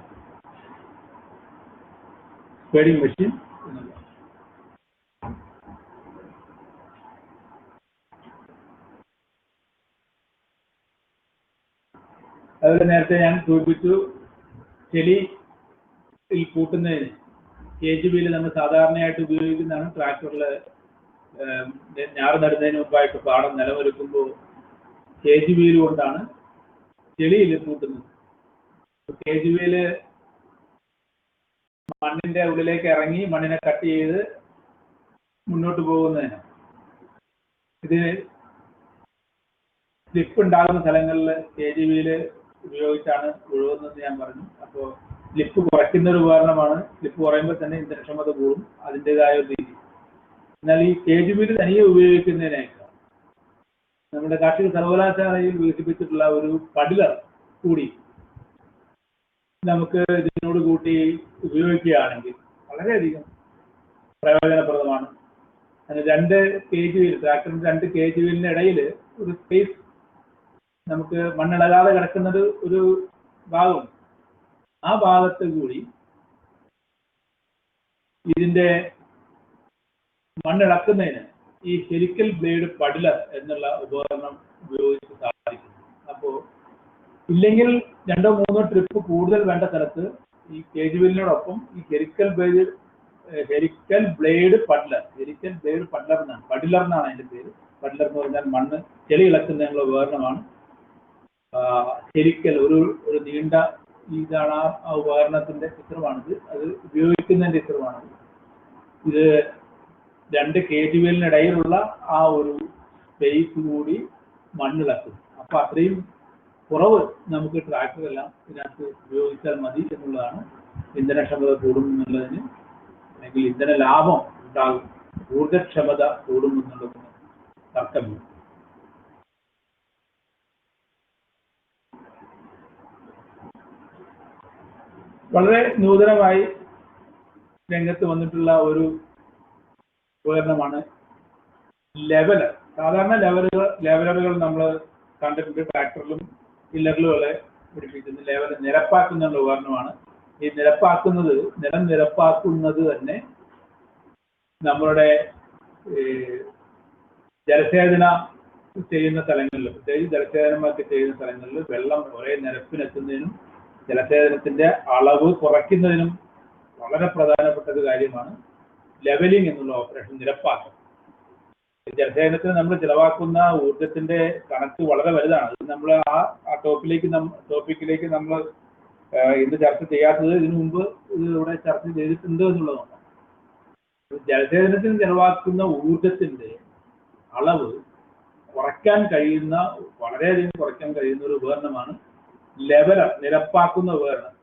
സ്പേഡിംഗ് മെഷീൻ എന്നുള്ളത്. അതുപോലെ നേരത്തെ ഞാൻ സൂചിപ്പിച്ചു, ചെടിയിൽ കൂട്ടുന്നതിന് KGBയിൽ നമ്മൾ സാധാരണയായിട്ട് ഉപയോഗിക്കുന്നതാണ്. ട്രാക്ടറിൽ ഞാറ് നടുന്നതിന് മുമ്പായിട്ട് പാടം നിലമൊരുക്കുമ്പോൾ KGBയിൽ കൊണ്ടാണ് ചെളിയിൽ കൂട്ടുന്നത്. KGBയിൽ മണ്ണിന്റെ ഉള്ളിലേക്ക് ഇറങ്ങി മണ്ണിനെ കട്ട് ചെയ്ത് മുന്നോട്ട് പോകുന്നതിന് ഇത് സ്ലിപ്പ് ഉണ്ടാകുന്ന സ്ഥലങ്ങളിൽ KGVയിൽ ഉപയോഗിച്ചാണ് ഉഴുകുന്നതെന്ന് ഞാൻ പറഞ്ഞു. അപ്പോൾ സ്ലിപ്പ് കുറയ്ക്കുന്ന ഒരു ഉപകരണമാണ്. സ്ലിപ്പ് കുറയുമ്പോൾ തന്നെ ഇന്ധനക്ഷമത കൂടും, അതിൻ്റെതായ ഒരു രീതി. എന്നാൽ ഈ KGVയിൽ തനിയെ ഉപയോഗിക്കുന്നതിനേക്കാൾ നമ്മുടെ കാർഷിക സർവകലാശാലയിൽ വികസിപ്പിച്ചിട്ടുള്ള ഒരു പഡിലർ കൂടി നമുക്ക് ഇതിനോട് കൂട്ടി ഉപയോഗിക്കുകയാണെങ്കിൽ വളരെയധികം പ്രയോജനപ്രദമാണ്. അതിന് 2 KGV ട്രാക്ടറിന് 2 KGVന്റെ ഇടയിൽ ഒരു സ്പേസ് നമുക്ക് മണ്ണിളകാതെ കിടക്കുന്നത് ഒരു ഭാഗമുണ്ട്. ആ ഭാഗത്ത് കൂടി ഇതിന്റെ മണ്ണിളക്കുന്നതിന് ഈ ഹെലിക്കൽ ബ്ലേഡ് പഡിലർ എന്നുള്ള ഉപകരണം ഉപയോഗിച്ച് സാധിക്കും. അപ്പോൾ ഇല്ലെങ്കിൽ 2-3 ട്രിപ്പ് കൂടുതൽ വേണ്ട സ്ഥലത്ത് ഈ KGVനോടൊപ്പം ഈ ഹെലിക്കൽ ബ്ലേഡ് പഡിലർ എന്നാണ്, പഡിലർ എന്നാണ് അതിന്റെ പേര്. പഡിലർ എന്ന് പറഞ്ഞാൽ മണ്ണ് ചെളി ഇളക്കുന്നതിനുള്ള ഉപകരണമാണ്. ഹെലിക്കൽ ഒരു നീണ്ട ഇതാണ് ആ ഉപകരണത്തിന്റെ ചിത്രമാണിത്. അത് ഉപയോഗിക്കുന്നതിന്റെ ചിത്രമാണിത്. ഇത് 2 KGVയിലിനിടയിലുള്ള ആ ഒരു സ്പേസ് കൂടി മണ്ണിളക്കും. അപ്പൊ അത്രയും കുറവ് നമുക്ക് ട്രാക്ടറെല്ലാം ഇതിനകത്ത് ഉപയോഗിച്ചാൽ മതി എന്നുള്ളതാണ്. ഇന്ധനക്ഷമത കൂടും എന്നുള്ളതിന്, അല്ലെങ്കിൽ ഇന്ധന ലാഭം ഉണ്ടാകും, ഊർജക്ഷമത കൂടും എന്നുള്ളതിന് തർക്കമില്ല. വളരെ നൂതനമായി രംഗത്ത് വന്നിട്ടുള്ള ഒരു ഉപകരണമാണ് ലെവലർ. സാധാരണ ലെവലറുകൾ നമ്മൾ കണ്ടിട്ടുണ്ട്, ട്രാക്ടറിലും ടില്ലറിലും ഒക്കെ പിടിപ്പിക്കുന്ന ലെവലർ നിരപ്പാക്കുന്ന ഉപകരണമാണ്. ഈ നിലം നിരപ്പാക്കുന്നത് തന്നെ നമ്മളുടെ ജലസേചന ചെയ്യുന്ന സ്ഥലങ്ങളിൽ, പ്രത്യേകിച്ച് ജലസേചനമൊക്കെ ചെയ്യുന്ന സ്ഥലങ്ങളിൽ വെള്ളം ഒരേ നിരപ്പിനെത്തുന്നതിനും ജലസേചനത്തിന്റെ അളവ് കുറയ്ക്കുന്നതിനും വളരെ പ്രധാനപ്പെട്ട ഒരു കാര്യമാണ് ലെവലിംഗ് എന്നുള്ള ഓപ്പറേഷൻ, നിരപ്പാക്കൽ. ജലസേചനത്തിന് നമ്മൾ ചിലവാക്കുന്ന ഊർജത്തിന്റെ കണക്ക് വളരെ വലുതാണ്. അത് നമ്മൾ ആ ടോപ്പിക്കിലേക്ക് നമ്മൾ ഇത് ചർച്ച ചെയ്യാത്തത് ഇതിനു മുമ്പ് ഇത് ഇവിടെ ചർച്ച ചെയ്തിട്ടുണ്ട് എന്നുള്ളതാണ്. ജലസേചനത്തിന് ചിലവാക്കുന്ന ഊർജത്തിന്റെ അളവ് വളരെയധികം കുറയ്ക്കാൻ കഴിയുന്ന ഒരു ഉപകരണമാണ് ലെവലർ, നിരപ്പാക്കുന്ന ഉപകരണം.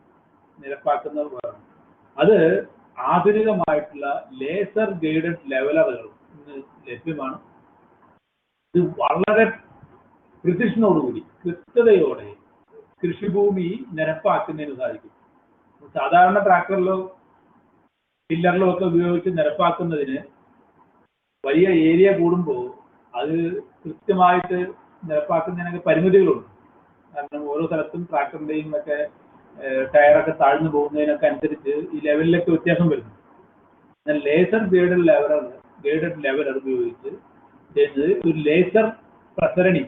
അത് ആധുനികമായിട്ടുള്ള ലേസർ ഗൈഡഡ് ലെവലറുകൾ ഇന്ന് ലഭ്യമാണ്. ഇത് വളരെ പ്രിസിഷനോടുകൂടി, കൃത്യതയോടെ കൃഷിഭൂമി നിരപ്പാക്കുന്നതിന് സാധിക്കും. സാധാരണ ട്രാക്ടറിലോ ടില്ലറിലോ ഒക്കെ ഉപയോഗിച്ച് നിരപ്പാക്കുന്നതിന് വലിയ ഏരിയ കൂടുമ്പോൾ അത് കൃത്യമായിട്ട് നിരപ്പാക്കുന്നതിനൊക്കെ പരിമിതികളുണ്ട്. കാരണം ഓരോ സ്ഥലത്തും ട്രാക്ടറിന്റെയും ഒക്കെ ടയറൊക്കെ താഴ്ന്നു പോകുന്നതിനൊക്കെ അനുസരിച്ച് ഈ ലെവലിലൊക്കെ വ്യത്യാസം വരുന്നു. എന്നാൽ ലേസർ ഗൈഡഡ് ലെവലർ ഉപയോഗിച്ച് ചെയ്യുന്നത് ഒരു ലേസർ പ്രസരണി,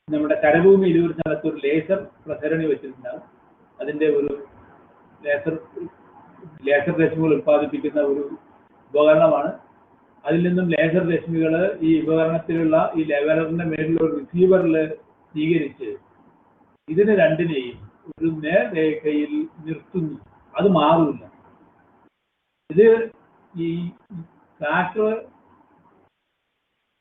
നമ്മുടെ കരഭൂമിയിൽ ഒരു സ്ഥലത്ത് ഒരു ലേസർ പ്രസരണി വെച്ചിട്ടുണ്ടാകും. അതിന്റെ ഒരു ലേസർ രശ്മികൾ ഉത്പാദിപ്പിക്കുന്ന ഒരു ഉപകരണമാണ്. അതിൽ നിന്നും ലേസർ രശ്മികൾ ഈ ഉപകരണത്തിലുള്ള ഈ ലെവലറിന്റെ മേലുള്ള റിസീവറിൽ സ്വീകരിച്ച് ഇതിന് രണ്ടിനെയും ഒരു നേർരേഖയിൽ നിർത്തുന്നു. അത് മാറില്ല. ഇത് ഈ ട്രാക്ടർ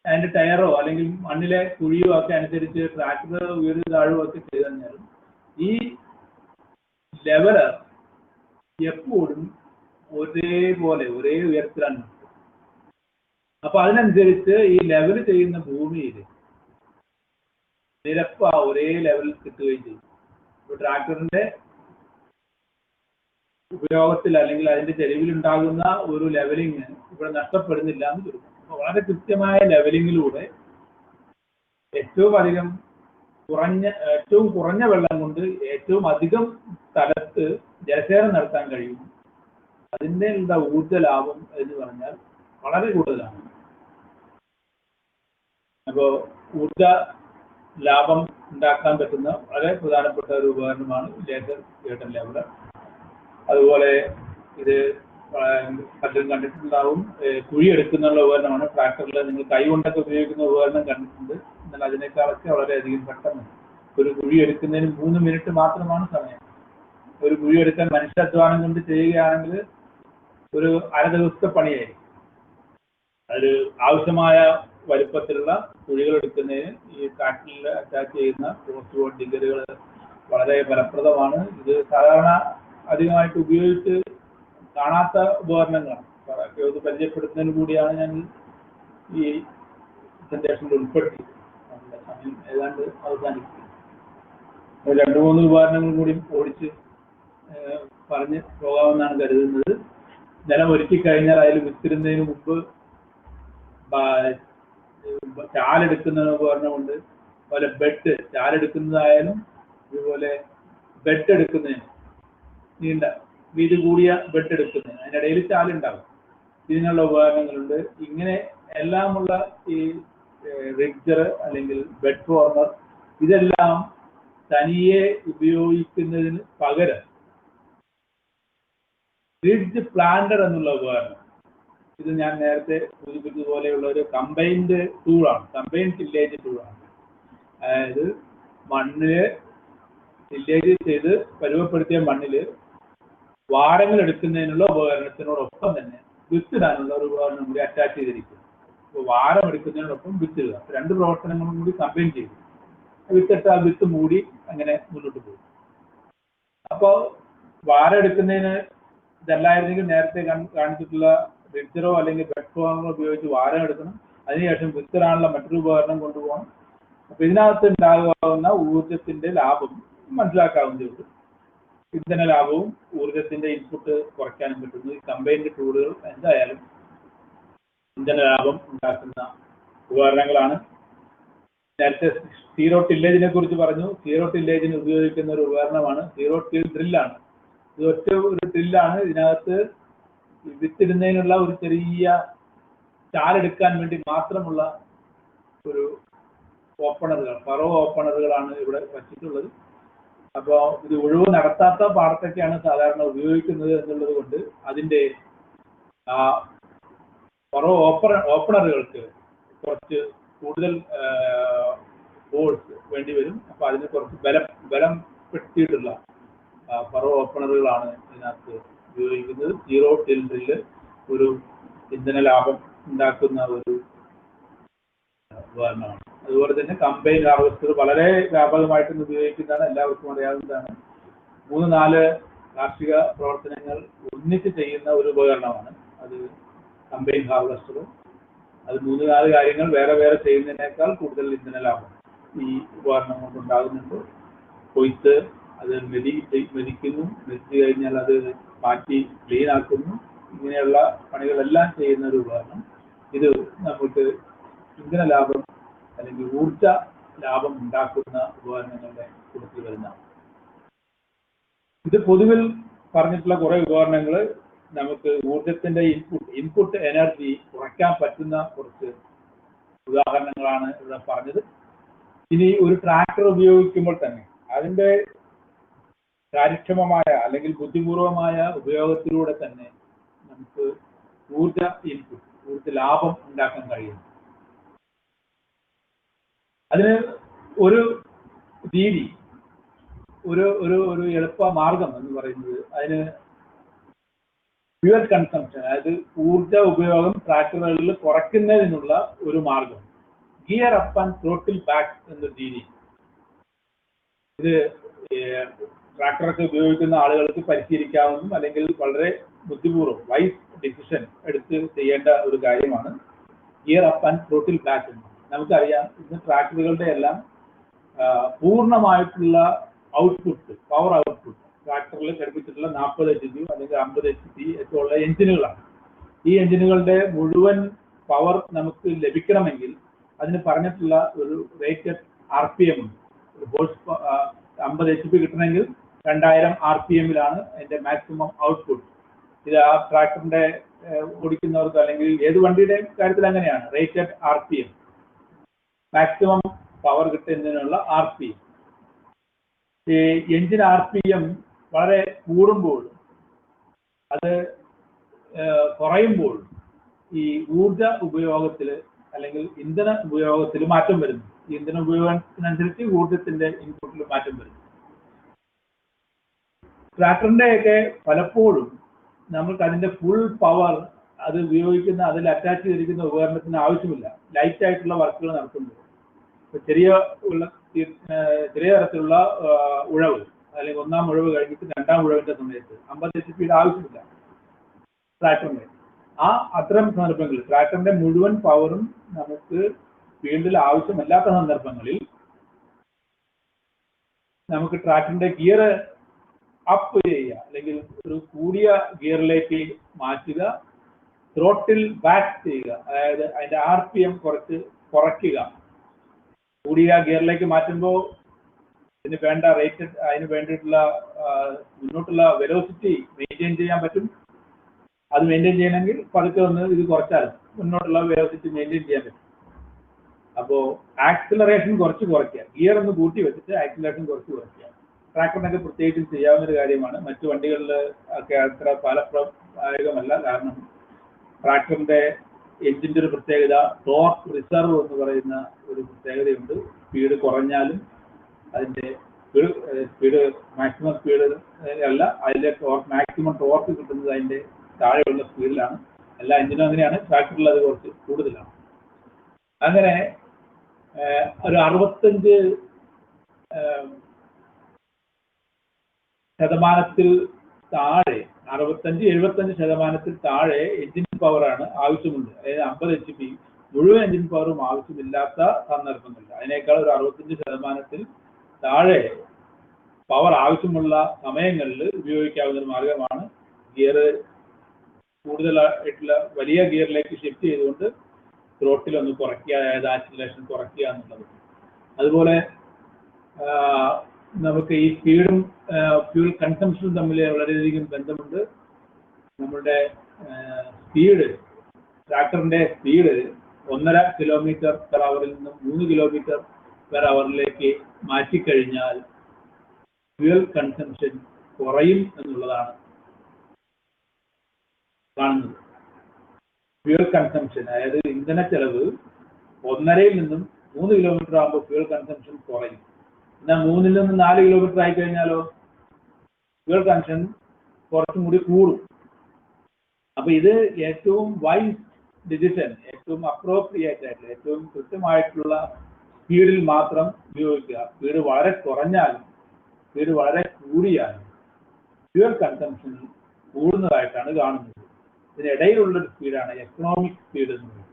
അതിന്റെ ടയറോ അല്ലെങ്കിൽ മണ്ണിലെ കുഴിയോ ഒക്കെ അനുസരിച്ച് ട്രാക്ടർ ഉയരും താഴും ഒക്കെ ചെയ്തു കഴിഞ്ഞാലും ഈ ലെവലർ എപ്പോഴും ഒരേ ഉയരത്തിലാണ്. അപ്പൊ അതിനനുസരിച്ച് ഈ ലെവൽ ചെയ്യുന്ന ഭൂമിയിൽ നിരപ്പ് ഒരേ ലെവലിൽ കിട്ടുകയും ചെയ്യും. ഇപ്പൊ ട്രാക്ടറിന്റെ ഉപയോഗത്തിൽ അല്ലെങ്കിൽ അതിന്റെ ചെലവിലുണ്ടാകുന്ന ഒരു ലെവലിങ് ഇവിടെ നഷ്ടപ്പെടുന്നില്ല എന്ന് ചോദിക്കും. അപ്പൊ വളരെ കൃത്യമായ ലെവലിങ്ങിലൂടെ ഏറ്റവും കുറഞ്ഞ വെള്ളം കൊണ്ട് ഏറ്റവും അധികം സ്ഥലത്ത് ജലസേചനം നടത്താൻ കഴിയും. അതിൻ്റെ ഊർജ ലാഭം എന്ന് പറഞ്ഞാൽ വളരെ കൂടുതലാണ്. അപ്പോൾ ഊർജ ലാഭം ഉണ്ടാക്കാൻ പറ്റുന്ന വളരെ പ്രധാനപ്പെട്ട ഒരു ഉപകരണമാണ് ലേസർ ഗൈഡഡ് ലെവലർ. അതുപോലെ ഇത് പലരും കണ്ടിട്ടുണ്ടാവും, കുഴിയെടുക്കുന്ന ഉപകരണമാണ്. ട്രാക്ടറിൽ നിങ്ങൾ കൈ കൊണ്ടൊക്കെ ഉപയോഗിക്കുന്ന ഉപകരണം കണ്ടിട്ടുണ്ട്. എന്നാൽ അതിനേക്കാളൊക്കെ വളരെയധികം പെട്ടെന്ന് ഒരു കുഴിയെടുക്കുന്നതിന് 3 മിനിറ്റ് മാത്രമാണ് സമയം. ഒരു കുഴിയെടുക്കാൻ മനുഷ്യാധ്വാനം കൊണ്ട് ചെയ്യുകയാണെങ്കിൽ ഒരു അര ദിവസത്തെ പണിയായിരിക്കും. അതിൽ ആവശ്യമായ വലുപ്പത്തിലുള്ള കുഴികൾ എടുക്കുന്നതിന് ഈ ട്രാക്ടറിൽ അറ്റാച്ച് ചെയ്യുന്ന ക്രോസ് ബോർഡ് ഡിഗറുകൾ വളരെ ഫലപ്രദമാണ്. ഇത് സാധാരണ അധികമായിട്ട് ഉപയോഗിച്ച് കാണാത്ത ഉപകരണങ്ങളാണ്. ഇത് പരിചയപ്പെടുത്തുന്നതിന് കൂടിയാണ് ഞാൻ ഈ പ്രസന്റേഷനിൽ ഉൾപ്പെടുത്തിയത്. നമ്മുടെ സമയം ഏതാണ്ട് അവസാനിക്കും. 2-3 ഉപകരണങ്ങൾ കൂടി ഓടിച്ച് പറഞ്ഞ് പോകാമെന്നാണ് കരുതുന്നത്. നിലം ഒരുക്കി കഴിഞ്ഞാൽ അതിൽ വിത്തിരുന്നതിന് മുമ്പ് ചാലെടുക്കുന്ന ഉപകരണമുണ്ട്. അതുപോലെ ബെഡ് ചാലെടുക്കുന്നതായാലും ഇതുപോലെ ബെഡ് എടുക്കുന്നതിന് നീണ്ട വീതി കൂടിയ ബെഡ് എടുക്കുന്നതിന് അതിനിടയിൽ ചാലുണ്ടാകും. ഇതിനുള്ള ഉപകരണങ്ങളുണ്ട്. ഇങ്ങനെ എല്ലാമുള്ള ഈ റിഡ്ജർ അല്ലെങ്കിൽ ബെഡ് ഫോർമർ ഇതെല്ലാം തനിയെ ഉപയോഗിക്കുന്നതിന് പകരം റിഡ്ജ് പ്ലാന്റർ എന്നുള്ള ഉപകരണം, ഇത് ഞാൻ നേരത്തെ സൂചിപ്പിച്ചതുപോലെയുള്ള ഒരു കമ്പൈൻഡ് ടൂളാണ്, കമ്പൈൻഡ് ടില്ലേജ് ടൂളാണ്. അതായത് മണ്ണില് ടില്ലേജ് ചെയ്ത് പരുവപ്പെടുത്തിയ മണ്ണിൽ വാരങ്ങൾ എടുക്കുന്നതിനുള്ള ഉപകരണത്തിനോടൊപ്പം തന്നെ വിത്തിടാനുള്ള ഒരു ഉപകരണം കൂടി അറ്റാച്ച് ചെയ്തിരിക്കും. അപ്പോൾ വാരം എടുക്കുന്നതിനോടൊപ്പം വിത്തിടുക, 2 പ്രവർത്തനങ്ങളും കൂടി കമ്പൈൻ ചെയ്തു വിത്തിട്ടാൽ വിത്ത് മൂടി അങ്ങനെ മുന്നോട്ട് പോകും. അപ്പോൾ വാരം എടുക്കുന്നതിന് ഇതല്ലായിരുന്നെങ്കിൽ നേരത്തെ കാണിച്ചിട്ടുള്ള റിഡ്ജറോ അല്ലെങ്കിൽ ബെഡ് ഫോർമറോ ഉപയോഗിച്ച് വാരം എടുക്കണം. അതിനുശേഷം വിത്തിടാനുള്ള മറ്റൊരു ഉപകരണം കൊണ്ടുപോകണം. അപ്പോൾ ഇതിനകത്ത് ഉണ്ടാകാവുന്ന ഊർജത്തിന്റെ ലാഭം മനസ്സിലാക്കാവുന്നതേ ഉള്ളൂ. ഇന്ധന ലാഭവും ഊർജത്തിന്റെ ഇൻപുട്ട് കുറയ്ക്കാനും പറ്റുന്നു. ഈ കമ്പൈൻഡ് ടൂളുകൾ എന്തായാലും ഇന്ധന ലാഭം ഉണ്ടാക്കുന്ന ഉപകരണങ്ങളാണ്. നേരത്തെ സീറോ ടില്ലേജിനെ കുറിച്ച് പറഞ്ഞു. സീറോ ടില്ലേജിന് ഉപയോഗിക്കുന്ന ഒരു ഉപകരണമാണ് സീറോ ടിൽ ഡ്രില്ലാണ്. ഇത് ഒറ്റ ഒരു ഡ്രില്ലാണ്. ഇതിനകത്ത് വിത്തിടുന്നതിനുള്ള ഒരു ചെറിയ ചാലെടുക്കാൻ വേണ്ടി മാത്രമുള്ള ഒരു ഓപ്പണറുകൾ, ഫറോ ഓപ്പണറുകളാണ് ഇവിടെ വച്ചിട്ടുള്ളത്. അപ്പോൾ ഇത് ഒഴിവ് നടത്താത്ത പാടത്തൊക്കെയാണ് സാധാരണ ഉപയോഗിക്കുന്നത് എന്നുള്ളത് കൊണ്ട് അതിൻ്റെ ഫറോ ഓപ്പണറുകൾക്ക് കുറച്ച് കൂടുതൽ ഫോഴ്സ് വേണ്ടി വരും. അപ്പോൾ അതിന് കുറച്ച് ബലം പെടുത്തിയിട്ടുള്ള ഫറോ ഓപ്പണറുകളാണ് ഇതിനകത്ത് ഉപയോഗിക്കുന്നത്. സീറോ ടിൽ ഡ്രില്ല് ഒരു ഇന്ധന ലാഭം ഉണ്ടാക്കുന്ന ഒരു ഉപകരണമാണ്. അതുപോലെ തന്നെ കമ്പൈൻ ഹാർവെസ്റ്റർ വളരെ വ്യാപകമായിട്ട് ഉപയോഗിക്കുന്നതാണ്, എല്ലാവർക്കും അറിയാവുന്നതാണ്. 3-4 കാർഷിക പ്രവർത്തനങ്ങൾ ഒന്നിച്ച് ചെയ്യുന്ന ഒരു ഉപകരണമാണ് അത് കമ്പൈൻ ഹാർവെസ്റ്ററും. അത് 3-4 കാര്യങ്ങൾ വേറെ വേറെ ചെയ്യുന്നതിനേക്കാൾ കൂടുതൽ ഇന്ധന ലാഭം ഈ ഉപകരണം കൊണ്ടുണ്ടാകുന്നുണ്ട്. കൊയ്ത്ത്, അത് മെതിക്കുന്നു, മെതിച്ച് കഴിഞ്ഞാൽ അത് മാറ്റി ക്ലീൻ ആക്കുന്നു, ഇങ്ങനെയുള്ള പണികളെല്ലാം ചെയ്യുന്ന ഒരു ഉപകരണം. ഇത് നമുക്ക് ഇന്ധന ലാഭം അല്ലെങ്കിൽ ഊർജ ലാഭം ഉണ്ടാക്കുന്ന ഉപകരണങ്ങളുടെ കൂട്ടത്തിൽ വരുന്നതാണ്. ഇത് പൊതുവിൽ പറഞ്ഞിട്ടുള്ള കുറെ ഉപകരണങ്ങൾ നമുക്ക് ഊർജത്തിന്റെ ഇൻപുട്ട് എനർജി കുറയ്ക്കാൻ പറ്റുന്ന കുറച്ച് ഉദാഹരണങ്ങളാണ് ഇവിടെ പറഞ്ഞത്. ഇനി ഒരു ട്രാക്ടർ ഉപയോഗിക്കുമ്പോൾ തന്നെ അതിന്റെ കാര്യക്ഷമമായ അല്ലെങ്കിൽ ബുദ്ധിപൂർവമായ ഉപയോഗത്തിലൂടെ തന്നെ നമുക്ക് ഊർജ ഇൻപുട്ട്, ഊർജ ലാഭം ഉണ്ടാക്കാൻ കഴിയും. അതിന് ഒരു രീതി, ഒരു ഒരു ഒരു എളുപ്പ മാർഗം എന്ന് പറയുന്നത് അതിന് ഫ്യൂവൽ കൺസംപ്ഷൻ, അതായത് ഊർജ ഉപയോഗം ട്രാക്ടറുകളിൽ കുറയ്ക്കുന്നതിനുള്ള ഒരു മാർഗം gear up and throttle back എന്നൊരു രീതി. ഇത് ട്രാക്ടറൊക്കെ ഉപയോഗിക്കുന്ന ആളുകൾക്ക് പരിശീലിക്കാവുന്നതും അല്ലെങ്കിൽ വളരെ ബുദ്ധിപൂർവ്വം വൈസ് ഡിസിഷൻ എടുത്ത് ചെയ്യേണ്ട ഒരു കാര്യമാണ് gear up and throttle back എന്ന്. നമുക്കറിയാം, ഇന്ന് ട്രാക്ടറുകളുടെ എല്ലാം പൂർണ്ണമായിട്ടുള്ള ഔട്ട്പുട്ട്, പവർ ഔട്ട്പുട്ട് ട്രാക്ടറിൽ ഘടിപ്പിച്ചിട്ടുള്ള 40 HP അല്ലെങ്കിൽ 50 HP ഒക്കെ ഉള്ള എഞ്ചിനുകളാണ്. ഈ എഞ്ചിനുകളുടെ മുഴുവൻ പവർ നമുക്ക് ലഭിക്കണമെങ്കിൽ അതിന് പറഞ്ഞിട്ടുള്ള ഒരു റേറ്റഡ് RPM ഉണ്ട്. 50 HP കിട്ടണമെങ്കിൽ 2000 RPM-ലാണ് അതിന്റെ മാക്സിമം ഔട്ട്പുട്ട്. ഇത് ആ ട്രാക്ടറിന്റെ ഓടിക്കുന്നവർക്ക് അല്ലെങ്കിൽ ഏത് വണ്ടിയുടെ കാര്യത്തിൽ അങ്ങനെയാണ്. റേറ്റഡ് RPM, മാക്സിമം പവർ കിട്ടുന്നതിനുള്ള RPM. ഈ എഞ്ചിൻ RPM വളരെ കൂടുമ്പോൾ, അത് കുറയുമ്പോൾ ഈ ഊർജ ഉപയോഗത്തിൽ അല്ലെങ്കിൽ ഇന്ധന ഉപയോഗത്തിൽ മാറ്റം വരുന്നു. ഈ ഇന്ധന ഉപയോഗത്തിനനുസരിച്ച് ഊർജത്തിന്റെ ഇൻപുട്ടിൽ മാറ്റം വരുന്നു. ട്രാക്ടറിന്റെയൊക്കെ പലപ്പോഴും നമുക്ക് അതിന്റെ ഫുൾ പവർ അത് ഉപയോഗിക്കുന്ന അതിൽ അറ്റാച്ച് ചെയ്തിരിക്കുന്ന ഉപകരണത്തിന് ആവശ്യമില്ല. ലൈറ്റ് ആയിട്ടുള്ള വർക്കുകൾ നടത്തുന്നത്. ചെറിയ തരത്തിലുള്ള ഉഴവ് അല്ലെങ്കിൽ ഒന്നാം ഉഴവ് കഴിഞ്ഞിട്ട് രണ്ടാം ഉഴവിന്റെ സമയത്ത് 50 HP ആവശ്യമില്ല ട്രാക്ടറിന്റെ. അത്തരം സന്ദർഭങ്ങളിൽ ട്രാക്ടറിന്റെ മുഴുവൻ പവറും നമുക്ക് ഫീൽഡിൽ ആവശ്യമല്ലാത്ത സന്ദർഭങ്ങളിൽ നമുക്ക് ട്രാക്ടറിന്റെ ഗിയർ അപ്പ് ചെയ്യുക, അല്ലെങ്കിൽ ഒരു കൂടിയ ഗിയറിലേക്ക് മാറ്റുക, ത്രോട്ടിൽ ബാക്ക് ചെയ്യുക, അതായത് അതിന്റെ RPM കുറയ്ക്കുക. കൂടിയ ഗിയറിലേക്ക് മാറ്റുമ്പോൾ അതിന് വേണ്ടിയിട്ടുള്ള മുന്നോട്ടുള്ള വെലോസിറ്റി മെയിൻറ്റെയിൻ ചെയ്യാൻ പറ്റും. അത് മെയിൻറ്റെയിൻ ചെയ്യണമെങ്കിൽ പതുക്കെ ഒന്ന് ഇത് കുറച്ചാൽ മുന്നോട്ടുള്ള വെലോസിറ്റി മെയിൻറ്റെയിൻ ചെയ്യാൻ പറ്റും. അപ്പോൾ ആക്സിലറേഷൻ കുറയ്ക്കുക, ഗിയർ ഒന്ന് കൂട്ടി വെച്ചിട്ട് ആക്സിലറേഷൻ കുറയ്ക്കുക. ട്രാക്ടറിനൊക്കെ പ്രത്യേകിച്ചും ചെയ്യാവുന്ന ഒരു കാര്യമാണ്. മറ്റു വണ്ടികളിൽ ഒക്കെ അത്ര ഫലപ്രദായകമല്ല. കാരണം ട്രാക്ടറിന്റെ എഞ്ചിന്റെ ഒരു പ്രത്യേകത ടോർക്ക് റിസർവ് എന്ന് പറയുന്ന ഒരു പ്രത്യേകതയുണ്ട്. സ്പീഡ് കുറഞ്ഞാലും അതിന്റെ സ്പീഡ് മാക്സിമം സ്പീഡ് അല്ല, അതിന്റെ മാക്സിമം ടോർക്ക് കിട്ടുന്നത് അതിന്റെ താഴെയുള്ള സ്പീഡിലാണ്. എല്ലാ എഞ്ചിനും അങ്ങനെയാണ്, ട്രാക്ടറിൽ അത് കുറച്ച് കൂടുതലാണ്. അങ്ങനെ ഒരു 65% താഴെ, 65-75% താഴെ എഞ്ചിൻ പവറാണ് ആവശ്യമുണ്ട്. അതായത് 50 HP മുഴുവൻ എഞ്ചിൻ പവറും ആവശ്യമില്ലാത്ത സന്ദർഭങ്ങളിൽ, അതിനേക്കാൾ ഒരു 65% താഴെ പവർ ആവശ്യമുള്ള സമയങ്ങളിൽ ഉപയോഗിക്കാവുന്ന ഒരു മാർഗമാണ് ഗിയർ കൂടുതലായിട്ടുള്ള വലിയ ഗിയറിലേക്ക് ഷിഫ്റ്റ് ചെയ്തുകൊണ്ട് ത്രോട്ടിൽ ഒന്ന് കുറയ്ക്കുക, അതായത് ആക്സിലറേഷൻ കുറയ്ക്കുക എന്നുള്ളത്. അതുപോലെ നമുക്ക് ഈ സ്പീഡും ഫ്യൂൽ കൺസംഷനും തമ്മിൽ വളരെയധികം ബന്ധമുണ്ട്. നമ്മുടെ സ്പീഡ്, ട്രാക്ടറിന്റെ സ്പീഡ് 1.5 km/h നിന്നും 3 km/h മാറ്റിക്കഴിഞ്ഞാൽ ഫ്യൂൽ കൺസംഷൻ കുറയും എന്നുള്ളതാണ് കാണുന്നത്. ഫ്യൂൽ കൺസംഷൻ, അതായത് ഇന്ധന ചെലവ് 1.5 നിന്നും 3 km ആകുമ്പോൾ ഫ്യൂൽ കൺസംഷൻ കുറയും. എന്നാൽ 3 നിന്നും 4 km ആയി കഴിഞ്ഞാലോ ഫ്യൂൽ കൺസംഷൻ കുറച്ചും കൂടി കൂടും. അപ്പൊ ഇത് ഏറ്റവും വൈസ് ഡിസിഷൻ, ഏറ്റവും അപ്രോപ്രിയേറ്റ് ആയിട്ടുള്ള, ഏറ്റവും കൃത്യമായിട്ടുള്ള സ്പീഡിൽ മാത്രം ഉപയോഗിക്കുക. സ്പീഡ് വളരെ കുറഞ്ഞാലും സ്പീഡ് വളരെ കൂടിയാലും ഫ്യൂൽ കൺസംഷൻ കൂടുന്നതായിട്ടാണ് കാണുന്നത്. ഇതിനിടയിലുള്ളൊരു സ്പീഡാണ് എക്കണോമിക് സ്പീഡ് എന്ന് പറയുന്നത്.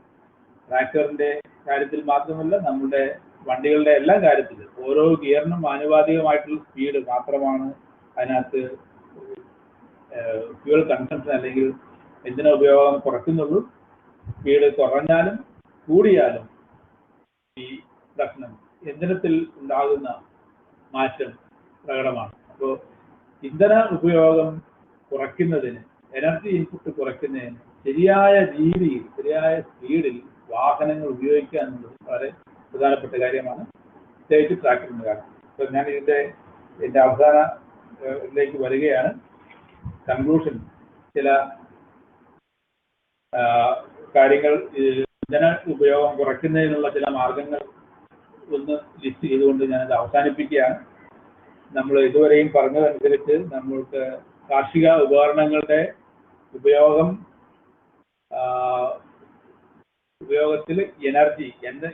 ട്രാക്ടറിന്റെ കാര്യത്തിൽ മാത്രമല്ല, നമ്മുടെ വണ്ടികളുടെ എല്ലാ കാര്യത്തിലും ഓരോ ഗിയറിനും ആനുപാതികമായിട്ടുള്ള സ്പീഡ് മാത്രമാണ് അതിനകത്ത് ഫ്യൂൽ കൺസംഷൻ അല്ലെങ്കിൽ എഞ്ചിന ഉപയോഗം കുറയ്ക്കുന്നുള്ളൂ. സ്പീഡ് കുറഞ്ഞാലും കൂടിയാലും ഈ പ്രശ്നം എഞ്ചിനത്തിൽ ഉണ്ടാകുന്ന മാറ്റം പ്രകടമാണ്. അപ്പോൾ ഇന്ധന ഉപയോഗം കുറയ്ക്കുന്നതിന്, എനർജി ഇൻപുട്ട് കുറയ്ക്കുന്നതിന് ശരിയായ രീതിയിൽ, ശരിയായ സ്പീഡിൽ വാഹനങ്ങൾ ഉപയോഗിക്കുക എന്നുള്ളത് വളരെ പ്രധാനപ്പെട്ട കാര്യമാണ്, പ്രത്യേകിച്ച് ട്രാക്ടറിന്റെ കാര്യം. അപ്പോൾ ഞാൻ എൻ്റെ അവസാനത്തിലേക്ക് വരികയാണ്. കൺക്ലൂഷൻ, ചില കാര്യങ്ങൾ, ഇന്ധന ഉപയോഗം കുറയ്ക്കുന്നതിനുള്ള ചില മാർഗങ്ങൾ ഒന്ന് ലിസ്റ്റ് ചെയ്തുകൊണ്ട് ഞാനത് അവസാനിപ്പിക്കുകയാണ്. നമ്മൾ ഇതുവരെയും പറഞ്ഞതനുസരിച്ച് നമ്മൾക്ക് കാർഷിക ഉപകരണങ്ങളുടെ ഉപയോഗത്തിൽ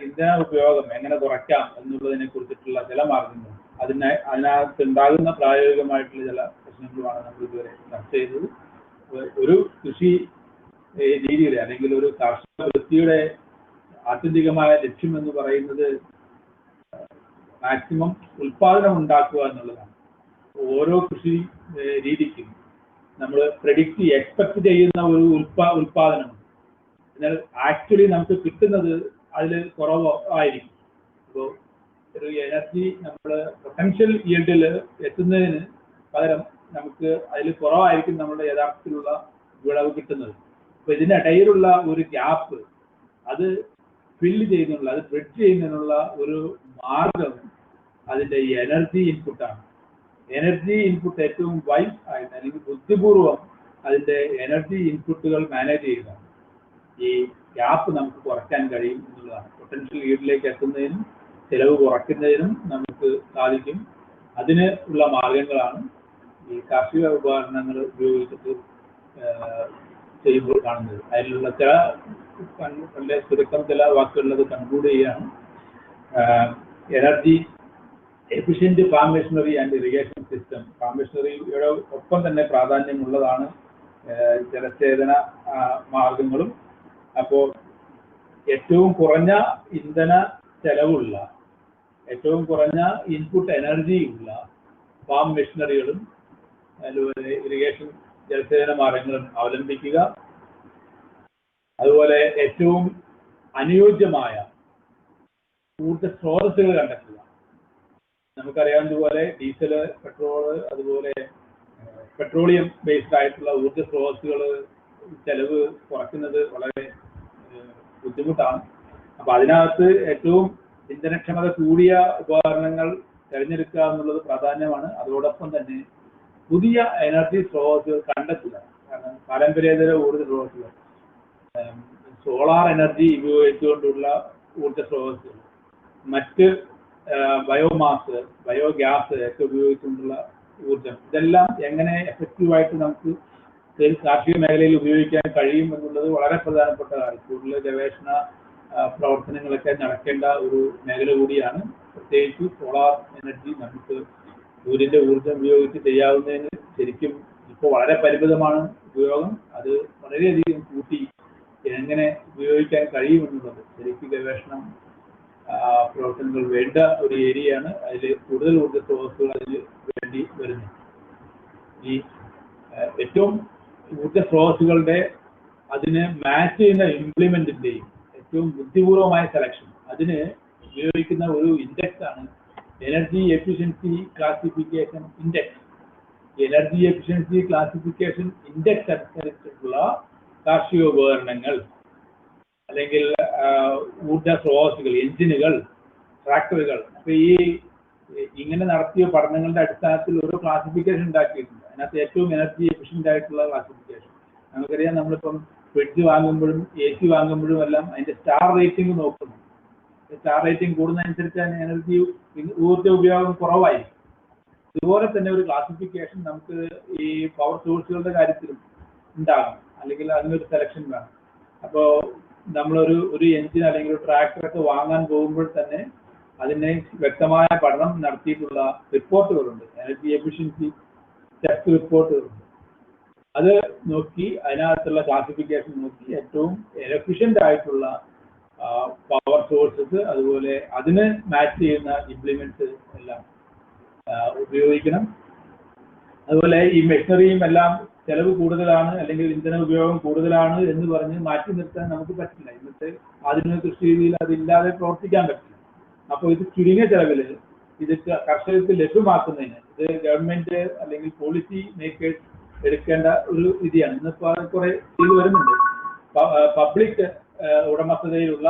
ഇന്ധന ഉപയോഗം എങ്ങനെ കുറയ്ക്കാം എന്നുള്ളതിനെ കുറിച്ചിട്ടുള്ള ചില മാർഗങ്ങൾ, അതിനകത്തുണ്ടാകുന്ന പ്രായോഗികമായിട്ടുള്ള ചില പ്രശ്നങ്ങളുമാണ് നമ്മൾ ഇതുവരെ ചർച്ച ചെയ്തത്. ഒരു കൃഷി രീതിയുടെ അല്ലെങ്കിൽ ഒരു കാർഷിക വൃത്തിയുടെ ആത്യന്തികമായ ലക്ഷ്യം എന്ന് പറയുന്നത് മാക്സിമം ഉൽപാദനം ഉണ്ടാക്കുക എന്നുള്ളതാണ്. ഓരോ കൃഷി രീതിക്കും നമ്മൾ എക്സ്പെക്ട് ചെയ്യുന്ന ഒരു ഉൽപാദനം, എന്നാൽ ആക്ച്വലി നമുക്ക് കിട്ടുന്നത് അതിൽ കുറവായിരിക്കും. അപ്പോൾ ഒരു എനർജി നമ്മൾ പൊട്ടൻഷ്യൽ ഈൽഡിൽ എത്തുന്നതിന് പകരം നമുക്ക് അതിൽ കുറവായിരിക്കും നമ്മുടെ യഥാർത്ഥത്തിലുള്ള വിളവ് കിട്ടുന്നത്. അപ്പോൾ ഇതിനിടയിലുള്ള ഒരു ഗ്യാപ്പ് അത് ഫില്ല് ചെയ്യുന്നതിനുള്ള, അത് ബ്രിഡ്ജ് ചെയ്യുന്നതിനുള്ള ഒരു മാർഗം അതിൻ്റെ എനർജി ഇൻപുട്ടാണ്. എനർജി ഇൻപുട്ട് ഏറ്റവും വൈസ് ആയിട്ട് അല്ലെങ്കിൽ ബുദ്ധിപൂർവം അതിൻ്റെ എനർജി ഇൻപുട്ടുകൾ മാനേജ് ചെയ്യുക. ഈ ഗ്യാപ്പ് നമുക്ക് കുറയ്ക്കാൻ കഴിയും എന്നുള്ളതാണ്. പൊട്ടൻഷ്യൽ ഈൽഡിലേക്ക് എത്തുന്നതിനും ചെലവ് കുറയ്ക്കുന്നതിനും നമുക്ക് സാധിക്കും. അതിന് ഉള്ള മാർഗങ്ങളാണ് ഈ കാർഷിക ഉപകരണങ്ങൾ ഉപയോഗിച്ചിട്ട് ചെയ്യുമ്പോൾ കാണുന്നത്. അതിലുള്ള ചില വളരെ ചുരുക്കം ചില വാക്കുകളിലത് കൺക്ലൂഡ് ചെയ്യുകയാണ്. Energy efficient farm machinery and irrigation system. Farm മെഷീനറിയുടെ ഒപ്പം തന്നെ പ്രാധാന്യമുള്ളതാണ് ജലസേചന മാർഗങ്ങളും. അപ്പോൾ ഏറ്റവും കുറഞ്ഞ ഇന്ധന ചെലവുള്ള, ഏറ്റവും കുറഞ്ഞ ഇൻപുട്ട് എനർജി ഉള്ള ഫാം മെഷീനറികളും അതുപോലെ ഇറിഗേഷൻ ജലസേചന മാർഗങ്ങളും അവലംബിക്കുക. അതുപോലെ ഏറ്റവും അനുയോജ്യമായ ഊർജ സ്രോതസ്സുകൾ കണ്ടെത്തുക. നമുക്കറിയാവുന്നതുപോലെ ഡീസല്, പെട്രോള്, അതുപോലെ പെട്രോളിയം ബേസ്ഡ് ആയിട്ടുള്ള ഊർജ സ്രോതസ്സുകൾ ചെലവ് കുറയ്ക്കുന്നത് വളരെ ബുദ്ധിമുട്ടാണ്. അപ്പൊ അതിനകത്ത് ഏറ്റവും ഇന്ധനക്ഷമത കൂടിയ ഉപകരണങ്ങൾ തിരഞ്ഞെടുക്കുക എന്നുള്ളത് പ്രാധാന്യമാണ്. അതോടൊപ്പം തന്നെ പുതിയ എനർജി സ്രോതസ്സുകൾ കണ്ടെത്തുക. കാരണം പാരമ്പര്യേതര ഊർജ സ്രോതസ്സുകൾ, സോളാർ എനർജി ഉപയോഗിച്ചുകൊണ്ടുള്ള ഊർജ സ്രോതസ്സുകൾ, മറ്റ് ബയോമാസ്, ബയോഗ്യാസ് ഒക്കെ ഉപയോഗിച്ചുകൊണ്ടുള്ള ഊർജം, ഇതെല്ലാം എങ്ങനെ എഫക്റ്റീവായിട്ട് നമുക്ക് കാർഷിക മേഖലയിൽ ഉപയോഗിക്കാൻ കഴിയും എന്നുള്ളത് വളരെ പ്രധാനപ്പെട്ട കാര്യം. കൂടുതൽ ഗവേഷണ പ്രവർത്തനങ്ങളൊക്കെ നടക്കേണ്ട ഒരു മേഖല കൂടിയാണ്. പ്രത്യേകിച്ച് സോളാർ എനർജി നമുക്ക് സൂര്യന്റെ ഊർജം ഉപയോഗിച്ച് ചെയ്യാവുന്നതിന് ശരിക്കും ഇപ്പോൾ വളരെ പരിമിതമാണ് ഉപയോഗം. അത് വളരെയധികം കൂട്ടി എങ്ങനെ ഉപയോഗിക്കാൻ കഴിയുമെന്നുള്ളത് ശരിക്കും ഗവേഷണം പ്രവർത്തനങ്ങൾ വേണ്ട ഒരു ഏരിയയാണ്. അതിൽ കൂടുതൽ ഊർജ സ്രോതസ്സുകൾ അതിൽ വേണ്ടി വരുന്നു. ഈ ഏറ്റവും ഊർജ സ്രോതസ്സുകളുടെ അതിന് മാച്ച് ചെയ്യുന്ന ഇംപ്ലിമെന്റിന്റെയും ഏറ്റവും ബുദ്ധിപൂർവമായ സെലക്ഷൻ, അതിന് ഉപയോഗിക്കുന്ന ഒരു ഇൻഡെക്സ് ആണ് energy efficiency classification index. Energy efficiency classification index അനുസരിച്ചിട്ടുള്ള കാർഷിക ഉപകരണങ്ങൾ അല്ലെങ്കിൽ ഊർജ സ്രോതസ്സുകൾ, എഞ്ചിനുകൾ, ട്രാക്ടറുകൾ, അപ്പൊ ഈ ഇങ്ങനെ നടത്തിയ പഠനങ്ങളുടെ അടിസ്ഥാനത്തിൽ ഓരോ ക്ലാസിഫിക്കേഷൻ ഉണ്ടാക്കിയിട്ടുണ്ട്. അതിനകത്ത് ഏറ്റവും എനർജി എഫിഷ്യന്റ് ആയിട്ടുള്ള ക്ലാസിഫിക്കേഷൻ നമുക്കറിയാം. നമ്മളിപ്പം ഫ്രിഡ്ജ് വാങ്ങുമ്പോഴും AC വാങ്ങുമ്പോഴും എല്ലാം അതിന്റെ സ്റ്റാർ റേറ്റിംഗ് നോക്കുന്നു. സ്റ്റാർ റേറ്റിംഗ് കൂടുന്നതനുസരിച്ച് അതിന് എനർജി ഊർജ ഉപയോഗം കുറവായി. ഇതുപോലെ തന്നെ ഒരു ക്ലാസിഫിക്കേഷൻ നമുക്ക് ഈ പവർ സോഴ്സുകളുടെ കാര്യത്തിലും ഉണ്ടാകും, അല്ലെങ്കിൽ അതിനൊരു സെലക്ഷൻ വേണം. അപ്പോൾ നമ്മളൊരു എഞ്ചിൻ അല്ലെങ്കിൽ ഒരു ട്രാക്ടറൊക്കെ വാങ്ങാൻ പോകുമ്പോൾ തന്നെ അതിനെ വ്യക്തമായ പഠനം നടത്തിയിട്ടുള്ള റിപ്പോർട്ടുകളുണ്ട്, എനർജി എഫിഷ്യൻസി ടെസ്റ്റ് റിപ്പോർട്ടുകളുണ്ട്. അത് നോക്കി അതിനകത്തുള്ള ക്ലാസിഫിക്കേഷൻ നോക്കി ഏറ്റവും എഫിഷ്യന്റ് ആയിട്ടുള്ള പവർ സോഴ്സസ്, അതുപോലെ അതിന് മാച്ച് ചെയ്യുന്ന ഇംപ്ലിമെന്റ്സ് എല്ലാം ഉപയോഗിക്കണം. അതുപോലെ ഈ മെഷീനറിയും എല്ലാം ചെലവ് കൂടുതലാണ് അല്ലെങ്കിൽ ഇന്ധന ഉപയോഗം കൂടുതലാണ് എന്ന് പറഞ്ഞ് മാറ്റി നിർത്താൻ നമുക്ക് പറ്റില്ല. ഇന്നത്തെ ആധുനിക കൃഷി രീതിയിൽ അതില്ലാതെ പ്രവർത്തിക്കാൻ പറ്റില്ല. അപ്പോൾ ഇത് ചുരുങ്ങിയ ചെലവിൽ ഇത് കർഷകർക്ക് ലഭ്യമാക്കുന്നതിന് ഇത് ഗവൺമെന്റ് അല്ലെങ്കിൽ പോളിസി മേക്കേഴ്സ് എടുക്കേണ്ട ഒരു രീതിയാണ്. ഇന്നിപ്പോൾ കുറെ ചെയ്തു വരുന്നുണ്ട്. പബ്ലിക് ഉടമസ്ഥതയിലുള്ള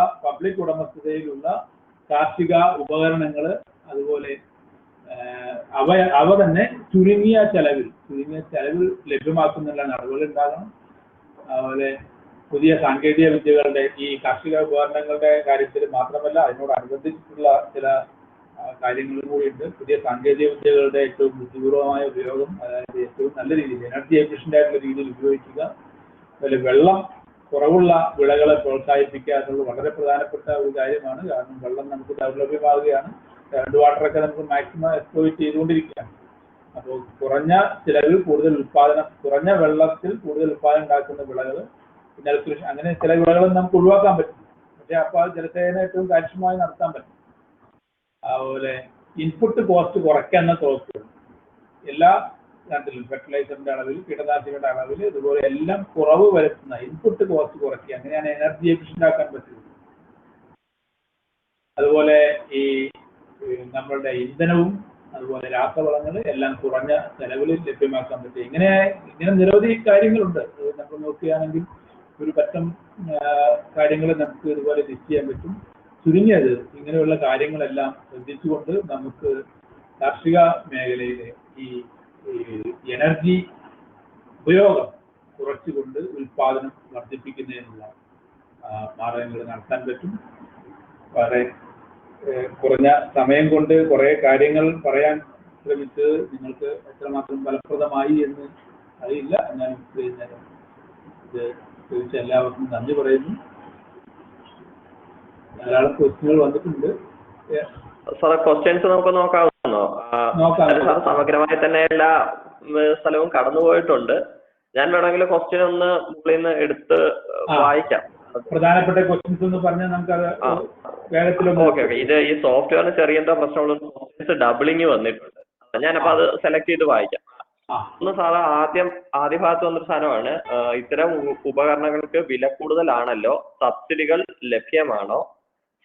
കാർഷിക ഉപകരണങ്ങൾ, അതുപോലെ അവ തന്നെ ചുരുങ്ങിയ ചെലവിൽ ലഭ്യമാക്കുന്നുള്ള നടപടികൾ ഉണ്ടാകണം. അതുപോലെ പുതിയ സാങ്കേതിക വിദ്യകളുടെ ഈ കാർഷിക ഉപകരണങ്ങളുടെ കാര്യത്തിൽ മാത്രമല്ല, അതിനോടനുബന്ധിച്ചിട്ടുള്ള ചില കാര്യങ്ങളും കൂടിയുണ്ട്. പുതിയ സാങ്കേതിക വിദ്യകളുടെ ഏറ്റവും ബുദ്ധിപൂർവമായ ഉപയോഗം, അതായത് ഏറ്റവും നല്ല രീതിയിൽ എനർജി എഫിഷ്യന്റ് ആയിട്ടുള്ള രീതിയിൽ ഉപയോഗിക്കുക. അതുപോലെ വെള്ളം കുറവുള്ള വിളകളെ പ്രോത്സാഹിപ്പിക്കുക എന്നുള്ളത് വളരെ പ്രധാനപ്പെട്ട ഒരു കാര്യമാണ്. കാരണം വെള്ളം നമുക്ക് ദൗർലഭ്യമാവുകയാണ്. ഗ്രൗണ്ട് വാട്ടറൊക്കെ നമുക്ക് മാക്സിമം എക്സ്പ്ലോയിറ്റ് ചെയ്തുകൊണ്ടിരിക്കുകയാണ്. അപ്പോൾ കുറഞ്ഞ ചിലവിൽ കൂടുതൽ ഉൽപ്പാദനം, കുറഞ്ഞ വെള്ളത്തിൽ കൂടുതൽ ഉൽപ്പാദനം ഉണ്ടാക്കുന്ന വിളകൾ, നെൽകൃഷി, അങ്ങനെ ചില വിളകളും നമുക്ക് ഒഴിവാക്കാൻ പറ്റും. പക്ഷെ അപ്പോൾ ജലസേചനം ഏറ്റവും കാര്യക്ഷമമായി നടത്താൻ പറ്റും. അതുപോലെ ഇൻപുട്ട് കോസ്റ്റ് കുറയ്ക്കുന്ന സ്രോതസ്സുകൾ എല്ലാ കാര്യത്തിലും, ഫെർട്ടിലൈസറിന്റെ അളവിൽ, കീടനാശിനികളുടെ അളവിൽ, ഇതുപോലെ എല്ലാം കുറവ് വരുത്തുന്ന ഇൻപുട്ട് കോസ്റ്റ് കുറയ്ക്കുക. അങ്ങനെയാണ് എനർജി എഫിഷ്യന്റ് ആക്കാൻ പറ്റുന്നത്. അതുപോലെ ഈ നമ്മളുടെ ഇന്ധനവും അതുപോലെ രാസവളങ്ങൾ എല്ലാം കുറഞ്ഞ ചെലവിൽ ലഭ്യമാക്കാൻ പറ്റും. ഇങ്ങനെ നിരവധി കാര്യങ്ങളുണ്ട്. നമ്മൾ നോക്കുകയാണെങ്കിൽ ഒരു പറ്റം കാര്യങ്ങൾ നമുക്ക് ഇതുപോലെ ലിസ്റ്റ് ചെയ്യാൻ പറ്റും. ചുരുങ്ങിയത് ഇങ്ങനെയുള്ള കാര്യങ്ങളെല്ലാം ശ്രദ്ധിച്ചുകൊണ്ട് നമുക്ക് കാർഷിക മേഖലയിലെ ഈ എനർജി ഉപയോഗം കുറച്ചുകൊണ്ട് ഉൽപാദനം വർദ്ധിപ്പിക്കുന്നതിനുള്ള മാർഗങ്ങൾ നടത്താൻ പറ്റും. വളരെ കുറഞ്ഞ സമയം കൊണ്ട് കുറെ കാര്യങ്ങൾ പറയാൻ ശ്രമിച്ചത് നിങ്ങൾക്ക് എത്രമാത്രം ഫലപ്രദമായി എന്ന് അറിയില്ല. ഞാൻ ഇത് ചോദിച്ച എല്ലാവർക്കും നന്ദി പറയുന്നു. ധാരാളം ക്വസ്റ്റ്യനുകൾ വന്നിട്ടുണ്ട്. സാർ ക്വസ്റ്റ്യൻസ് നമുക്ക് നോക്കാവുന്നോ? നോക്കാം. സാർ സമഗ്രമായി തന്നെ എല്ലാ സ്ഥലവും കടന്നുപോയിട്ടുണ്ട്. ഞാൻ വേണമെങ്കിൽ ക്വസ്റ്റ്യൻ ഒന്ന് മുകളിൽ നിന്ന് എടുത്ത് വായിക്കാം. പ്രധാനപ്പെട്ട ക്വസ്റ്റ്യൻസ് എന്ന് പറഞ്ഞാൽ നമുക്കത് വേഗത്തിലൊന്ന്. ഓക്കെ. ഇത് ഈ സോഫ്റ്റ്വെയറിന് ചെറിയ എന്താ പ്രശ്നമുള്ള ക്വസ്റ്റ്യൻസ് ഡബിളിങ് വന്നിട്ടുണ്ട്. ഞാനപ്പോൾ അത് സെലക്ട് ചെയ്ത് വായിക്കാം. ഒന്ന് സാറ് ആദ്യ ഭാഗത്ത് വന്നൊരു സാധനമാണ്, ഇത്തരം ഉപകരണങ്ങൾക്ക് വില കൂടുതലാണല്ലോ, സബ്സിഡികൾ ലഭ്യമാണോ,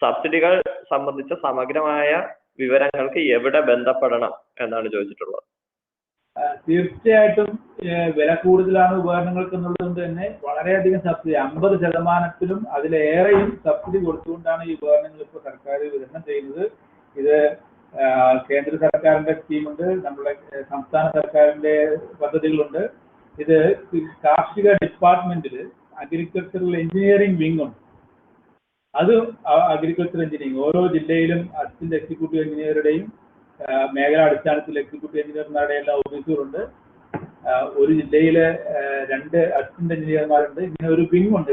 സബ്സിഡികൾ സംബന്ധിച്ച സമഗ്രമായ വിവരങ്ങൾക്ക് എവിടെ ബന്ധപ്പെടണം എന്നാണ് ചോദിച്ചിട്ടുള്ളത്. തീർച്ചയായിട്ടും വില കൂടുതലാണ് ഉപകരണങ്ങൾക്ക് എന്നുള്ളത് തന്നെ വളരെയധികം സബ്സിഡി 50%-ത്തിലും അതിലേറെയും സബ്സിഡി കൊടുത്തുകൊണ്ടാണ് ഈ ഉപകരണങ്ങൾ ഇപ്പോൾ സർക്കാർ വിതരണം ചെയ്യുന്നത്. ഇത് കേന്ദ്ര സർക്കാരിന്റെ സ്കീമുണ്ട്, നമ്മുടെ സംസ്ഥാന സർക്കാരിന്റെ പദ്ധതികളുണ്ട്. ഇത് കാർഷിക ഡിപ്പാർട്ട്മെന്റിൽ അഗ്രികൾച്ചറൽ എഞ്ചിനീയറിംഗ് വിങ് ഉണ്ട്. അത് അഗ്രികൾച്ചർ എഞ്ചിനീയറിംഗ് ഓരോ ജില്ലയിലും അസിസ്റ്റന്റ് എക്സിക്യൂട്ടീവ് എഞ്ചിനീയറുടെയും മേഖലാ അടിസ്ഥാനത്തിൽ എക്സിക്യൂട്ടീവ് എഞ്ചിനീയർമാരുടെ എല്ലാ ഓഫീസുകളുണ്ട്. ഒരു ജില്ലയിലെ 2 അസിസ്റ്റന്റ് എഞ്ചിനീയർമാരുണ്ട്. ഇങ്ങനെ ഒരു വിങ് ഉണ്ട്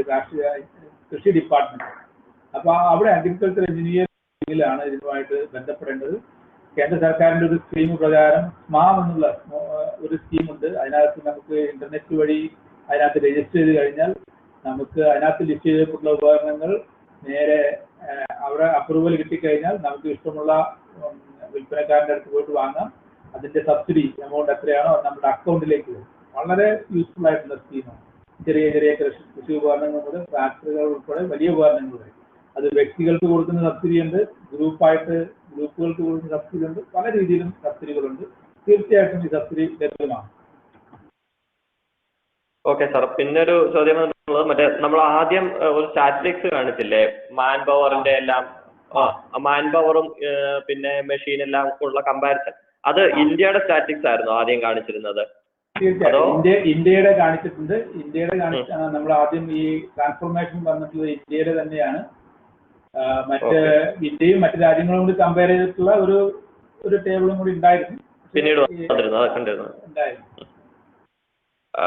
കൃഷി ഡിപ്പാർട്ട്മെന്റ്. അപ്പൊ അവിടെ അഗ്രികൾച്ചർ എഞ്ചിനീയറിംഗിലാണ് ഇതിനുമായിട്ട് ബന്ധപ്പെടേണ്ടത്. കേന്ദ്ര സർക്കാരിന്റെ ഒരു സ്കീം പ്രകാരം സ്മാം എന്നുള്ള ഒരു സ്കീമുണ്ട്. അതിനകത്ത് നമുക്ക് ഇന്റർനെറ്റ് വഴി അതിനകത്ത് രജിസ്റ്റർ ചെയ്ത് കഴിഞ്ഞാൽ നമുക്ക് അതിനകത്ത് ലിസ്റ്റ് ചെയ്തിട്ടുള്ള ഉപകരണങ്ങൾ നേരെ അവിടെ അപ്രൂവൽ കിട്ടിക്കഴിഞ്ഞാൽ നമുക്ക് ഇഷ്ടമുള്ള വിൽപ്പനക്കാരൻ്റെ അടുത്ത് പോയിട്ട് വാങ്ങാം. അതിന്റെ സബ്സിഡി എമൗണ്ട് എത്രയാണോ അത് നമ്മുടെ അക്കൗണ്ടിലേക്ക് വരും. വളരെ യൂസ്ഫുൾ ആയിട്ടുള്ള സ്കീമാണ്. ചെറിയ ചെറിയ കൃഷി ഉപകരണങ്ങൾ മുതൽ ട്രാക്ടറുകൾ ഉൾപ്പെടെ വലിയ ഉപകരണങ്ങൾ വരെ. അത് വ്യക്തികൾക്ക് കൊടുക്കുന്ന സബ്സിഡി ഉണ്ട്, ഗ്രൂപ്പുകൾക്ക് കൊടുക്കുന്ന സബ്സിഡി ഉണ്ട്, പല രീതിയിലും സബ്സിഡികളുണ്ട്. തീർച്ചയായിട്ടും ഈ സബ്സിഡി ലഭ്യമാണ്. ഓക്കെ സാർ, പിന്നെ ഒരു ചോദ്യം എന്നുള്ളത് മറ്റേ നമ്മൾ ആദ്യം ഒരു സ്റ്റാറ്റിസ്റ്റിക്സ് കാണിച്ചില്ലേ, മാൻ പവറിന്റെ എല്ലാം മാൻ പവറും പിന്നെ മെഷീൻ എല്ലാം ഉള്ള കമ്പാരിസൺ, അത് ഇന്ത്യയുടെ സ്റ്റാറ്റിസ്റ്റിക്സ് ആയിരുന്നു ആദ്യം കാണിച്ചിരുന്നത്? ഇന്ത്യയുടെ കാണിച്ചിട്ടുണ്ട്. നമ്മൾ ആദ്യം ഈ ട്രാൻസ്ഫോർമേഷൻ വന്നിട്ടുള്ളത് ഇന്ത്യയുടെ തന്നെയാണ്. ഇന്ത്യയും മറ്റു രാജ്യങ്ങളും കൂടി കമ്പയർ ചെയ്തിട്ടുള്ള ഒരു ടേബിളും കൂടി ഉണ്ടായിരുന്നു. പിന്നീട് ഉണ്ടായിരുന്നു.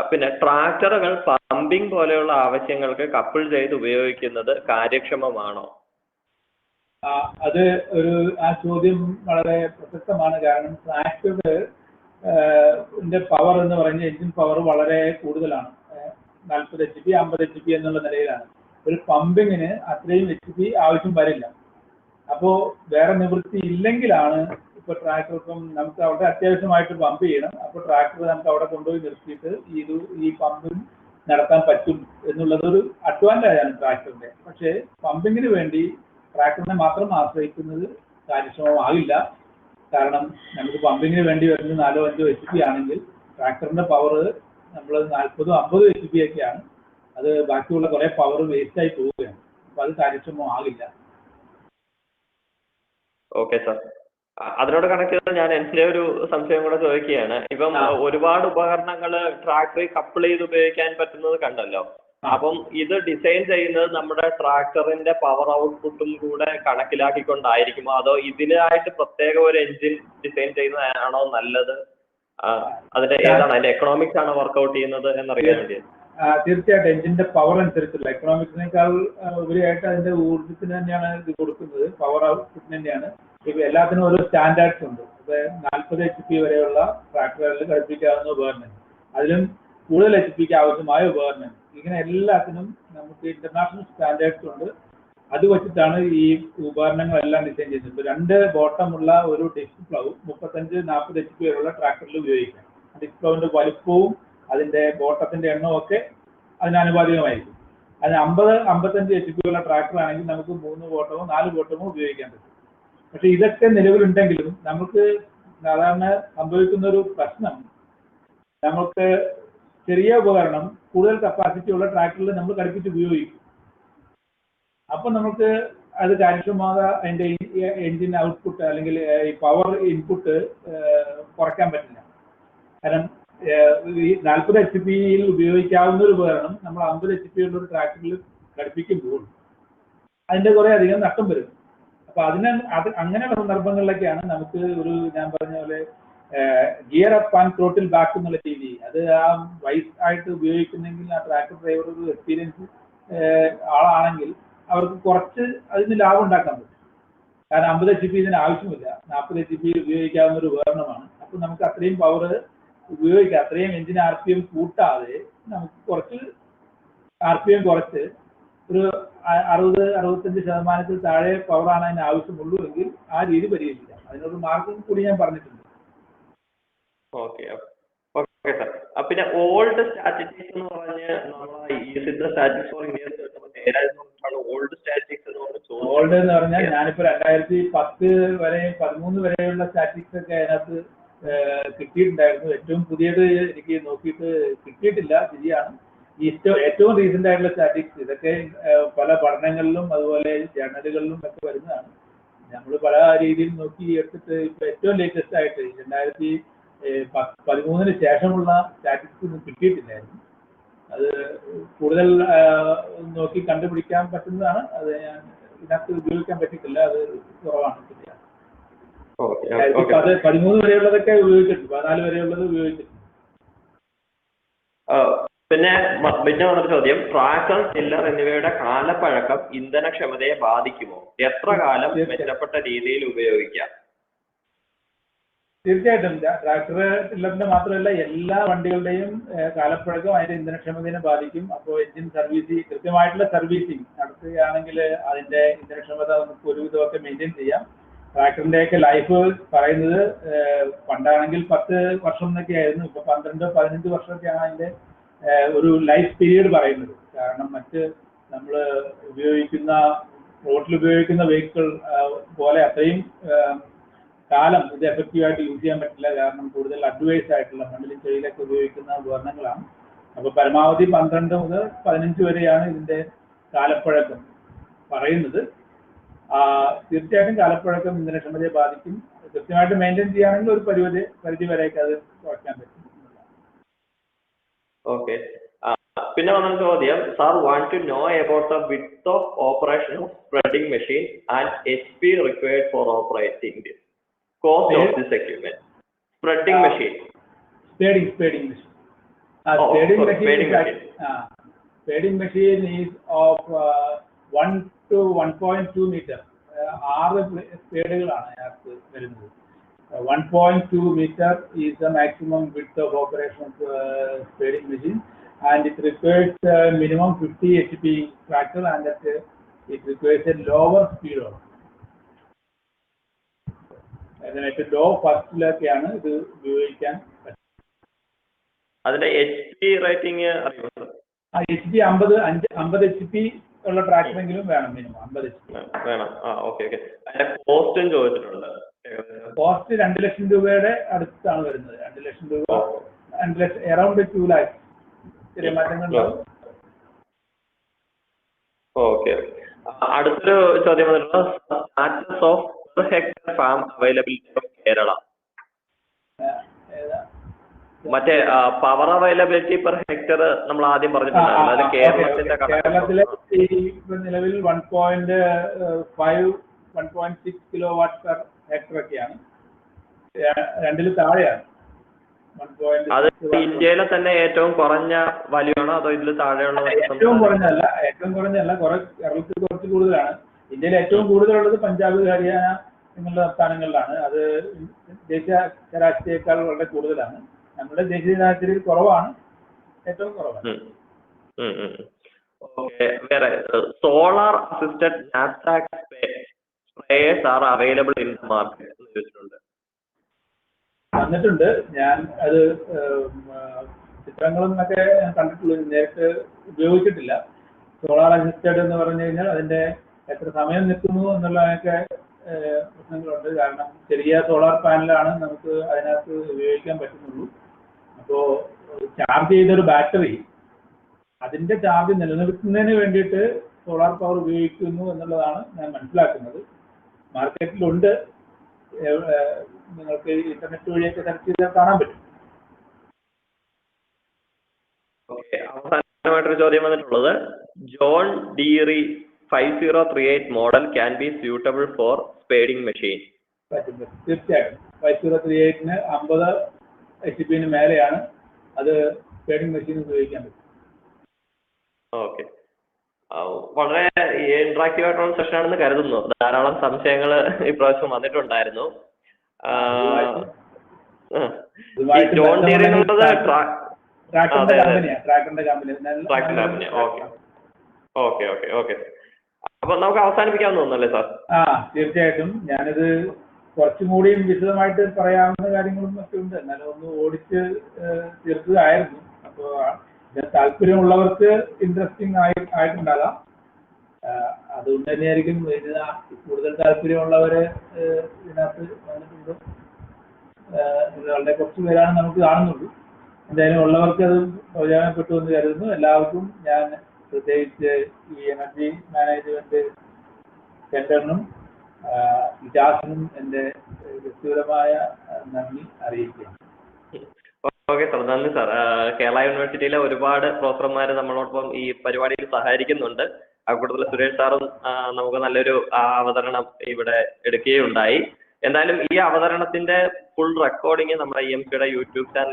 പിന്നെ ട്രാക്ടറുകൾ പമ്പിംഗ് പോലെയുള്ള ആവശ്യങ്ങൾക്ക് കപ്പിൾ ചെയ്ത് ഉപയോഗിക്കുന്നത് കാര്യക്ഷമമാണോ? അത് ആ ചോദ്യം വളരെ പ്രസക്തമാണ്. കാരണം ട്രാക്ടറുടെ പവർ എന്ന് പറഞ്ഞ എഞ്ചിൻ പവർ വളരെ കൂടുതലാണ്. 40 HP 50 HP എന്നുള്ള നിലയിലാണ്. ഒരു പമ്പിങ്ങിന് അത്രയും HP ആവശ്യം വരില്ല. അപ്പോൾ വേറെ നിവൃത്തി ഇല്ലെങ്കിലാണ് ഇപ്പൊ ട്രാക്ടർ, ഇപ്പം നമുക്ക് അവിടെ അത്യാവശ്യമായിട്ട് പമ്പ് ചെയ്യണം. അപ്പോൾ ട്രാക്ടർ നമുക്ക് അവിടെ കൊണ്ടുപോയി നിർത്തിയിട്ട് ഈ പമ്പിങ് നടത്താൻ പറ്റും എന്നുള്ളതൊരു അഡ്വാൻറ്റേജ് ആണ് ട്രാക്ടറിന്റെ. പക്ഷേ പമ്പിങ്ങിന് വേണ്ടി ട്രാക്ടറിനെ മാത്രം ആശ്രയിക്കുന്നത് കാര്യക്ഷമമാകില്ല. കാരണം നമുക്ക് പമ്പിങ്ങിന് വേണ്ടി വരുന്നത് 4-5 HP ആണെങ്കിൽ ട്രാക്ടറിന്റെ പവർ നമ്മൾ 40-50 HP ഒക്കെയാണ്. അത് ബാക്കിയുള്ള കുറെ പവർ വേസ്റ്റായി പോവുകയാണ്. അപ്പൊ അത് കാര്യക്ഷമമാകില്ല. ഓക്കെ സാർ, അതിനോട് കണക്ട് ചെയ്ത് ഞാൻ എന്റെ ഒരു സംശയം കൂടെ ചോദിക്കുകയാണ്. ഇപ്പം ഒരുപാട് ഉപകരണങ്ങൾ ട്രാക്ടറിൽ കപ്പിൾ ചെയ്ത് ഉപയോഗിക്കാൻ പറ്റുന്നത് കണ്ടല്ലോ. അപ്പം ഇത് ഡിസൈൻ ചെയ്യുന്നത് നമ്മുടെ ട്രാക്ടറിന്റെ പവർ ഔട്ട്പുട്ടും കൂടെ കണക്കിലാക്കിക്കൊണ്ടായിരിക്കുമോ, അതോ ഇതിനായിട്ട് പ്രത്യേക ഒരു എഞ്ചിൻ ഡിസൈൻ ചെയ്യുന്നതാണോ നല്ലത്? അതിന്റെ ഏതാണ്, അതിന്റെ എക്കണോമിക്സ് ആണോ വർക്ക്ഔട്ട് ചെയ്യുന്നത് എന്നറിയാൻ വേണ്ടിയാണ്. തീർച്ചയായിട്ടും എഞ്ചിന്റെ പവർ അനുസരിച്ചുള്ള എക്കണോമിക്സിനേക്കാൾ ഉപരിയായിട്ട് അതിന്റെ ഊർജ്ജത്തിന് തന്നെയാണ് ഇത് കൊടുക്കുന്നത്. പവർ ഔട്ട്പുട്ടിന് തന്നെയാണ്. ഇപ്പൊ എല്ലാത്തിനും ഓരോ സ്റ്റാൻഡേർഡ്സ് ഉണ്ട്. ഇപ്പൊ 40 HP വരെയുള്ള ട്രാക്ടറുകളിൽ ഘടിപ്പിക്കാവുന്ന ഉപകരണം, അതിലും കൂടുതൽ HP ആവശ്യമായ ഉപകരണം, ഇങ്ങനെ എല്ലാത്തിനും നമുക്ക് ഇന്റർനാഷണൽ സ്റ്റാൻഡേർഡ്സ് ഉണ്ട്. അത് വെച്ചിട്ടാണ് ഈ ഉപകരണങ്ങളെല്ലാം ഡിസൈൻ ചെയ്യുന്നത്. ഇപ്പൊ 2 ബോട്ടമുള്ള ഒരു ഡിസ്ക് പ്ലൗ 35-40 HP വരെയുള്ള ട്രാക്ടറിൽ ഉപയോഗിക്കാം. ഡിസ്ക് പ്ലൗവിന്റെ വലുപ്പവും അതിന്റെ ബോട്ടത്തിന്റെ എണ്ണവും ഒക്കെ അതിനാനുപാതികമായിരിക്കും. അതിന് 50-55 HP ഉള്ള ട്രാക്ടർ ആണെങ്കിൽ നമുക്ക് 3 ബോട്ടമോ 4 ബോട്ടമോ ഉപയോഗിക്കാൻ പറ്റും. പക്ഷെ ഇതൊക്കെ നിലവിലുണ്ടെങ്കിലും നമുക്ക് സാധാരണ സംഭവിക്കുന്ന ഒരു പ്രശ്നം, നമുക്ക് ചെറിയ ഉപകരണം കൂടുതൽ കപ്പാസിറ്റി ഉള്ള ട്രാക്ടറിൽ നമ്മൾ ഘടിപ്പിച്ച് ഉപയോഗിക്കും. അപ്പൊ നമുക്ക് അത് കാര്യക്ഷമത അതിന്റെ എഞ്ചിൻ ഔട്ട്പുട്ട് അല്ലെങ്കിൽ ഈ പവർ ഇൻപുട്ട് കുറയ്ക്കാൻ പറ്റില്ല. കാരണം ഈ 40 HP ഉപയോഗിക്കാവുന്ന ഒരു ഉപകരണം നമ്മൾ 50 HP ഉള്ള ഒരു ട്രാക്ടറിൽ ഘടിപ്പിക്കുമ്പോൾ അതിന്റെ കുറെ അധികം നഷ്ടം വരും. അപ്പൊ അങ്ങനെയുള്ള സന്ദർഭങ്ങളിലൊക്കെയാണ് നമുക്ക് ഞാൻ പറഞ്ഞ പോലെ gear up and throttle back എന്നുള്ള രീതി, അത് ആ വൈസ് ആയിട്ട് ഉപയോഗിക്കുന്നെങ്കിൽ ആ ട്രാക്ടർ ഡ്രൈവർ ഒരു എക്സ്പീരിയൻസ് ആളാണെങ്കിൽ അവർക്ക് കുറച്ച് അതിന് ലാഭം ഉണ്ടാക്കാൻ പറ്റും. കാരണം 50 HP ഇതിന് ആവശ്യമില്ല, 40 HP ഉപയോഗിക്കാവുന്ന ഒരു ഉപകരണമാണ്. അപ്പോൾ നമുക്ക് അത്രയും പവർ ഉപയോഗിക്കാം, അത്രയും എഞ്ചിൻ RPM കൂട്ടാതെ നമുക്ക് കുറച്ച് RPM കുറച്ച് ഒരു 60-65% താഴെ പവറാണ് അതിന് ആവശ്യമുള്ളൂ എങ്കിൽ ആ രീതി പരിഹരിക്കാം. അതിനൊരു മാർഗം കൂടി ഞാൻ പറഞ്ഞിട്ടുണ്ട്. Okay okay sir. പിന്നെ ഓൾഡ് സ്റ്റാറ്റിസ്റ്റിക്സ് എന്ന് പറഞ്ഞ് നമ്മളെ statistics for India old statistics എന്ന് പറഞ്ഞാൽ ഓൾഡ് എന്ന് പറഞ്ഞാൽ ഞാനിപ്പോ 2010 വരെ 13 വരെയുള്ള സ്റ്റാറ്റിസ്റ്റിക്സ് ഒക്കെ അതിനകത്ത് കിട്ടിയിട്ടുണ്ടായിരുന്നു. ഏറ്റവും പുതിയത് എനിക്ക് നോക്കിയിട്ട് കിട്ടിയിട്ടില്ല, ശരിയാണ്. ഏറ്റവും റീസെന്റ് ആയിട്ടുള്ള സ്റ്റാറ്റിസ്റ്റിക്സ് ഇതൊക്കെ പല പഠനങ്ങളിലും അതുപോലെ ജേർണലുകളിലും ഒക്കെ വരുന്നതാണ്. നമ്മൾ പല രീതിയിൽ നോക്കി എടുത്തിട്ട് ഇപ്പൊ ഏറ്റവും ലേറ്റസ്റ്റ് ആയിട്ട് 2013 ശേഷമുള്ള സ്റ്റാറ്റിസ്റ്റിക്സ് ഒന്നും കിട്ടിയിട്ടില്ലായിരുന്നു. അത് കൂടുതൽ നോക്കി കണ്ടുപിടിക്കാൻ പറ്റുന്നതാണ്. അത് ഞാൻ ഇതിനകത്ത് ഉപയോഗിക്കാൻ പറ്റിയിട്ടില്ല, അത് കുറവാണ്. 13 വരെയുള്ളതൊക്കെ ഉപയോഗിച്ചിട്ടുണ്ട്, 14 വരെയുള്ളത് ഉപയോഗിച്ചിട്ടുണ്ട്. പിന്നെ വന്നൊരു ചോദ്യം, ട്രാക്ടർ, ടില്ലർ എന്നിവയുടെ കാലപ്പഴക്കം ഇന്ധനക്ഷമതയെ ബാധിക്കുമോ? എത്ര കാലം മെച്ചപ്പെട്ട രീതിയിൽ ഉപയോഗിക്കാം? തീർച്ചയായിട്ടും ട്രാക്ടർ, ടില്ലറിന്റെ മാത്രമല്ല എല്ലാ വണ്ടികളുടെയും കാലപ്പഴക്കം അതിന്റെ ഇന്ധനക്ഷമതയെ ബാധിക്കും. അപ്പോൾ എഞ്ചിൻ കൃത്യമായിട്ടുള്ള സർവീസിങ് നടത്തുകയാണെങ്കിൽ അതിന്റെ ഇന്ധനക്ഷമത നമുക്ക് ഒരുവിധമൊക്കെ മെയിൻറ്റെയിൻ ചെയ്യാം. ട്രാക്ടറിന്റെയൊക്കെ ലൈഫ് പറയുന്നത് പണ്ടാണെങ്കിൽ 10 വർഷം എന്നൊക്കെ ആയിരുന്നു, ഇപ്പൊ 12-15 വർഷമൊക്കെയാണ് അതിന്റെ ഒരു ലൈഫ് പീരീഡ് പറയുന്നത്. കാരണം മറ്റ് നമ്മൾ റോഡിൽ ഉപയോഗിക്കുന്ന വെഹിക്കിൾ പോലെ അത്രയും കാലം ഇത് എഫക്റ്റീവായിട്ട് യൂസ് ചെയ്യാൻ പറ്റില്ല. കാരണം കൂടുതൽ അഡ്വൈസ് ആയിട്ടുള്ള മണ്ണിലും ചെടിയിലൊക്കെ ഉപയോഗിക്കുന്ന ഉപകരണങ്ങളാണ്. അപ്പോൾ പരമാവധി 12 മുതൽ 15 വരെയാണ് ഇതിന്റെ കാലപ്പഴക്കം പറയുന്നത്. തീർച്ചയായിട്ടും കാലപ്പഴക്കം ഇന്ധനക്ഷമതയെ ബാധിക്കും. കൃത്യമായിട്ട് മെയിൻറ്റെയിൻ ചെയ്യുകയാണെങ്കിൽ ഒരു പരിധി വരെയൊക്കെ അത് കുറയ്ക്കാൻ പറ്റും. ഓക്കെ. പിന്നെ വന്ന ചോദ്യം, sir want to know about the width of operation of spreading machine and HP required for operating this. Cost of this equipment. Spreading machine. Spreading machine. Spreading machine is of 1 to 1.2 meter. 6 സ്പേഡുകളാണ് അതിനകത്ത് വരുന്നത്. 1.2 meter is the maximum width of operation of spreading machine, and it requires minimum 50 HP tractor, and that it requires a lower speed of. അതിനായിട്ട് law ഫാസ്റ്റിലൊക്കെയാണ് ഇത് ഉപയോഗിക്കാൻ പറ്റുന്നത്. അതിന്റെ HP rating അറിയുമോ? HP 50 HP ഉള്ള ട്രാക്ടറെങ്കിലും വേണം, മിനിമം 50 HP വേണം. Okay. അതിന്റെ കോസ്റ്റും ചോദിച്ചിട്ടുണ്ട്. കോസ്റ്റ് 2 ലക്ഷം രൂപയുടെ അടുത്താണ് വരുന്നത്. 2 ലക്ഷം രൂപ, അറൌണ്ട് 2 lakhs. ചെറിയ മാറ്റങ്ങളുണ്ടാവും. ഓക്കെ. അടുത്തൊരു ചോദ്യം വന്നിട്ടുള്ളത്, status of per hectare farm availability of Kerala. മറ്റേ പവർ അവൈലബിലിറ്റി പെർ ഹെക്ടർ നമ്മൾ ആദ്യം പറഞ്ഞിട്ടുണ്ടായിരുന്നു. അത് കേരളത്തിലെ നിലവിൽ 1.6 കിലോവാട്ട് പെർ ഹെക്ടർ ഒക്കെയാണ്, 2-ൽ താഴെയാണ്. അത് ഇന്ത്യയിലെ തന്നെ ഏറ്റവും കുറഞ്ഞ വാല്യൂ ആണോ അതോ ഇതിൽ താഴെയുള്ള? ഏറ്റവും കുറഞ്ഞല്ല, കേരളത്തിൽ കുറച്ച് കൂടുതലാണ്. ഇന്ത്യയിൽ ഏറ്റവും കൂടുതലുള്ളത് പഞ്ചാബ്, ഹരിയാന എന്നുള്ള സംസ്ഥാനങ്ങളിലാണ്. അത് ദേശീയ ശരാശരിയേക്കാൾ വളരെ കൂടുതലാണ്. നമ്മുടെ ദേശീയ ശരാശരി കുറവാണ്, ഏറ്റവും കുറവാണ്. വേറെ solar assisted knapsack sprayers are available in the market എന്ന് ചോദിച്ചിട്ടുണ്ട്. വന്നിട്ടുണ്ട്, ഞാൻ അത് ചിത്രങ്ങളും ഒക്കെ ഞാൻ കണ്ടിട്ടുള്ളൂ, നേരിട്ട് ഉപയോഗിച്ചിട്ടില്ല. സോളാർ അസിസ്റ്റഡ് എന്ന് പറഞ്ഞു കഴിഞ്ഞാൽ അതിന്റെ എത്ര സമയം നിൽക്കുന്നു എന്നുള്ളതൊക്കെ പ്രശ്നങ്ങളുണ്ട്. കാരണം ചെറിയ സോളാർ പാനലാണ് നമുക്ക് അതിനകത്ത് ഉപയോഗിക്കാൻ പറ്റുന്നുള്ളൂ. അപ്പോൾ ചാർജ് ചെയ്തൊരു ബാറ്ററി, അതിന്റെ ചാർജ് നിലനിർത്തുന്നതിന് വേണ്ടിയിട്ട് സോളാർ പവർ ഉപയോഗിക്കുന്നു എന്നുള്ളതാണ് ഞാൻ മനസ്സിലാക്കുന്നത്. മാർക്കറ്റിലുണ്ട്, നിങ്ങൾക്ക് ഇന്റർനെറ്റ് വഴിയൊക്കെ സെർച്ച് ചെയ്താൽ കാണാൻ പറ്റും. അവസാനമായിട്ടൊരു ചോദ്യം വന്നിട്ടുള്ളത്, John ഡീറി 5038 model can be suitable for spading machine. തീർച്ചയായിട്ടും Y038-ന് 50 HP-ന് മേലെയാണ് അത് ട്രേഡിംഗ് മെഷീൻ ഉപയോഗിക്കാൻ പറ്റും. ഓക്കെ, വളരെ ഇന്ററാക്റ്റീവ് ആയിട്ടുള്ള സെഷൻ ആണെന്ന് കരുതുന്നു. ധാരാളം സംശയങ്ങൾ ഇപ്രാവശ്യം വന്നിട്ടുണ്ടായിരുന്നു. ജോൺ ഡീറെ എന്നുള്ളത് ട്രാക്ടറിന്റെ കമ്പനി. ഓക്കെ. അപ്പൊ നമുക്ക് അവസാനിപ്പിക്കാമെന്ന് തോന്നുന്നല്ലേ സാർ? തീർച്ചയായിട്ടും. ഞാനിത് കുറച്ചും കൂടിയും വിശദമായിട്ട് പറയാവുന്ന കാര്യങ്ങളും ഒക്കെ ഉണ്ട്. എന്നാലും ഒന്ന് ഓടിച്ച് തീർക്കുകയായിരുന്നു. അപ്പോൾ താല്പര്യമുള്ളവർക്ക് ഇൻട്രസ്റ്റിംഗ് ആയിട്ടുണ്ടാകാം. അതുകൊണ്ട് തന്നെയായിരിക്കും കൂടുതൽ താല്പര്യമുള്ളവരെ ഇതിനകത്ത് വന്നിട്ടുണ്ട്. വളരെ കുറച്ച് പേരാണ് നമുക്ക് കാണുന്നുള്ളൂ. എന്തായാലും ഉള്ളവർക്ക് അത് പ്രയോജനപ്പെട്ടു എന്ന് കരുതുന്നു. എല്ലാവർക്കും ഞാൻ പ്രത്യേകിച്ച് ഈ എനർജി മാനേജ്മെന്റ് സെന്ററിനും ഇജാസിനും എൻ്റെ വ്യക്തിപരമായ നന്ദി അറിയിക്കുകയാണ്. ഓക്കെ സാർ, നന്ദി സാർ. കേരള യൂണിവേഴ്സിറ്റിയിലെ ഒരുപാട് പ്രൊഫസർമാർ നമ്മളോടൊപ്പം ഈ പരിപാടിയിൽ സഹകരിക്കുന്നുണ്ട്. അക്കൂട്ടത്തിൽ സുരേഷ് സാറും നമുക്ക് നല്ലൊരു അവതരണം ഇവിടെ എടുക്കുകയുണ്ടായി. എന്തായാലും ഈ അവതരണത്തിന്റെ ഫുൾ റെക്കോർഡിങ് നമ്മുടെ EMC യുടെ യൂട്യൂബ് ചാനൽ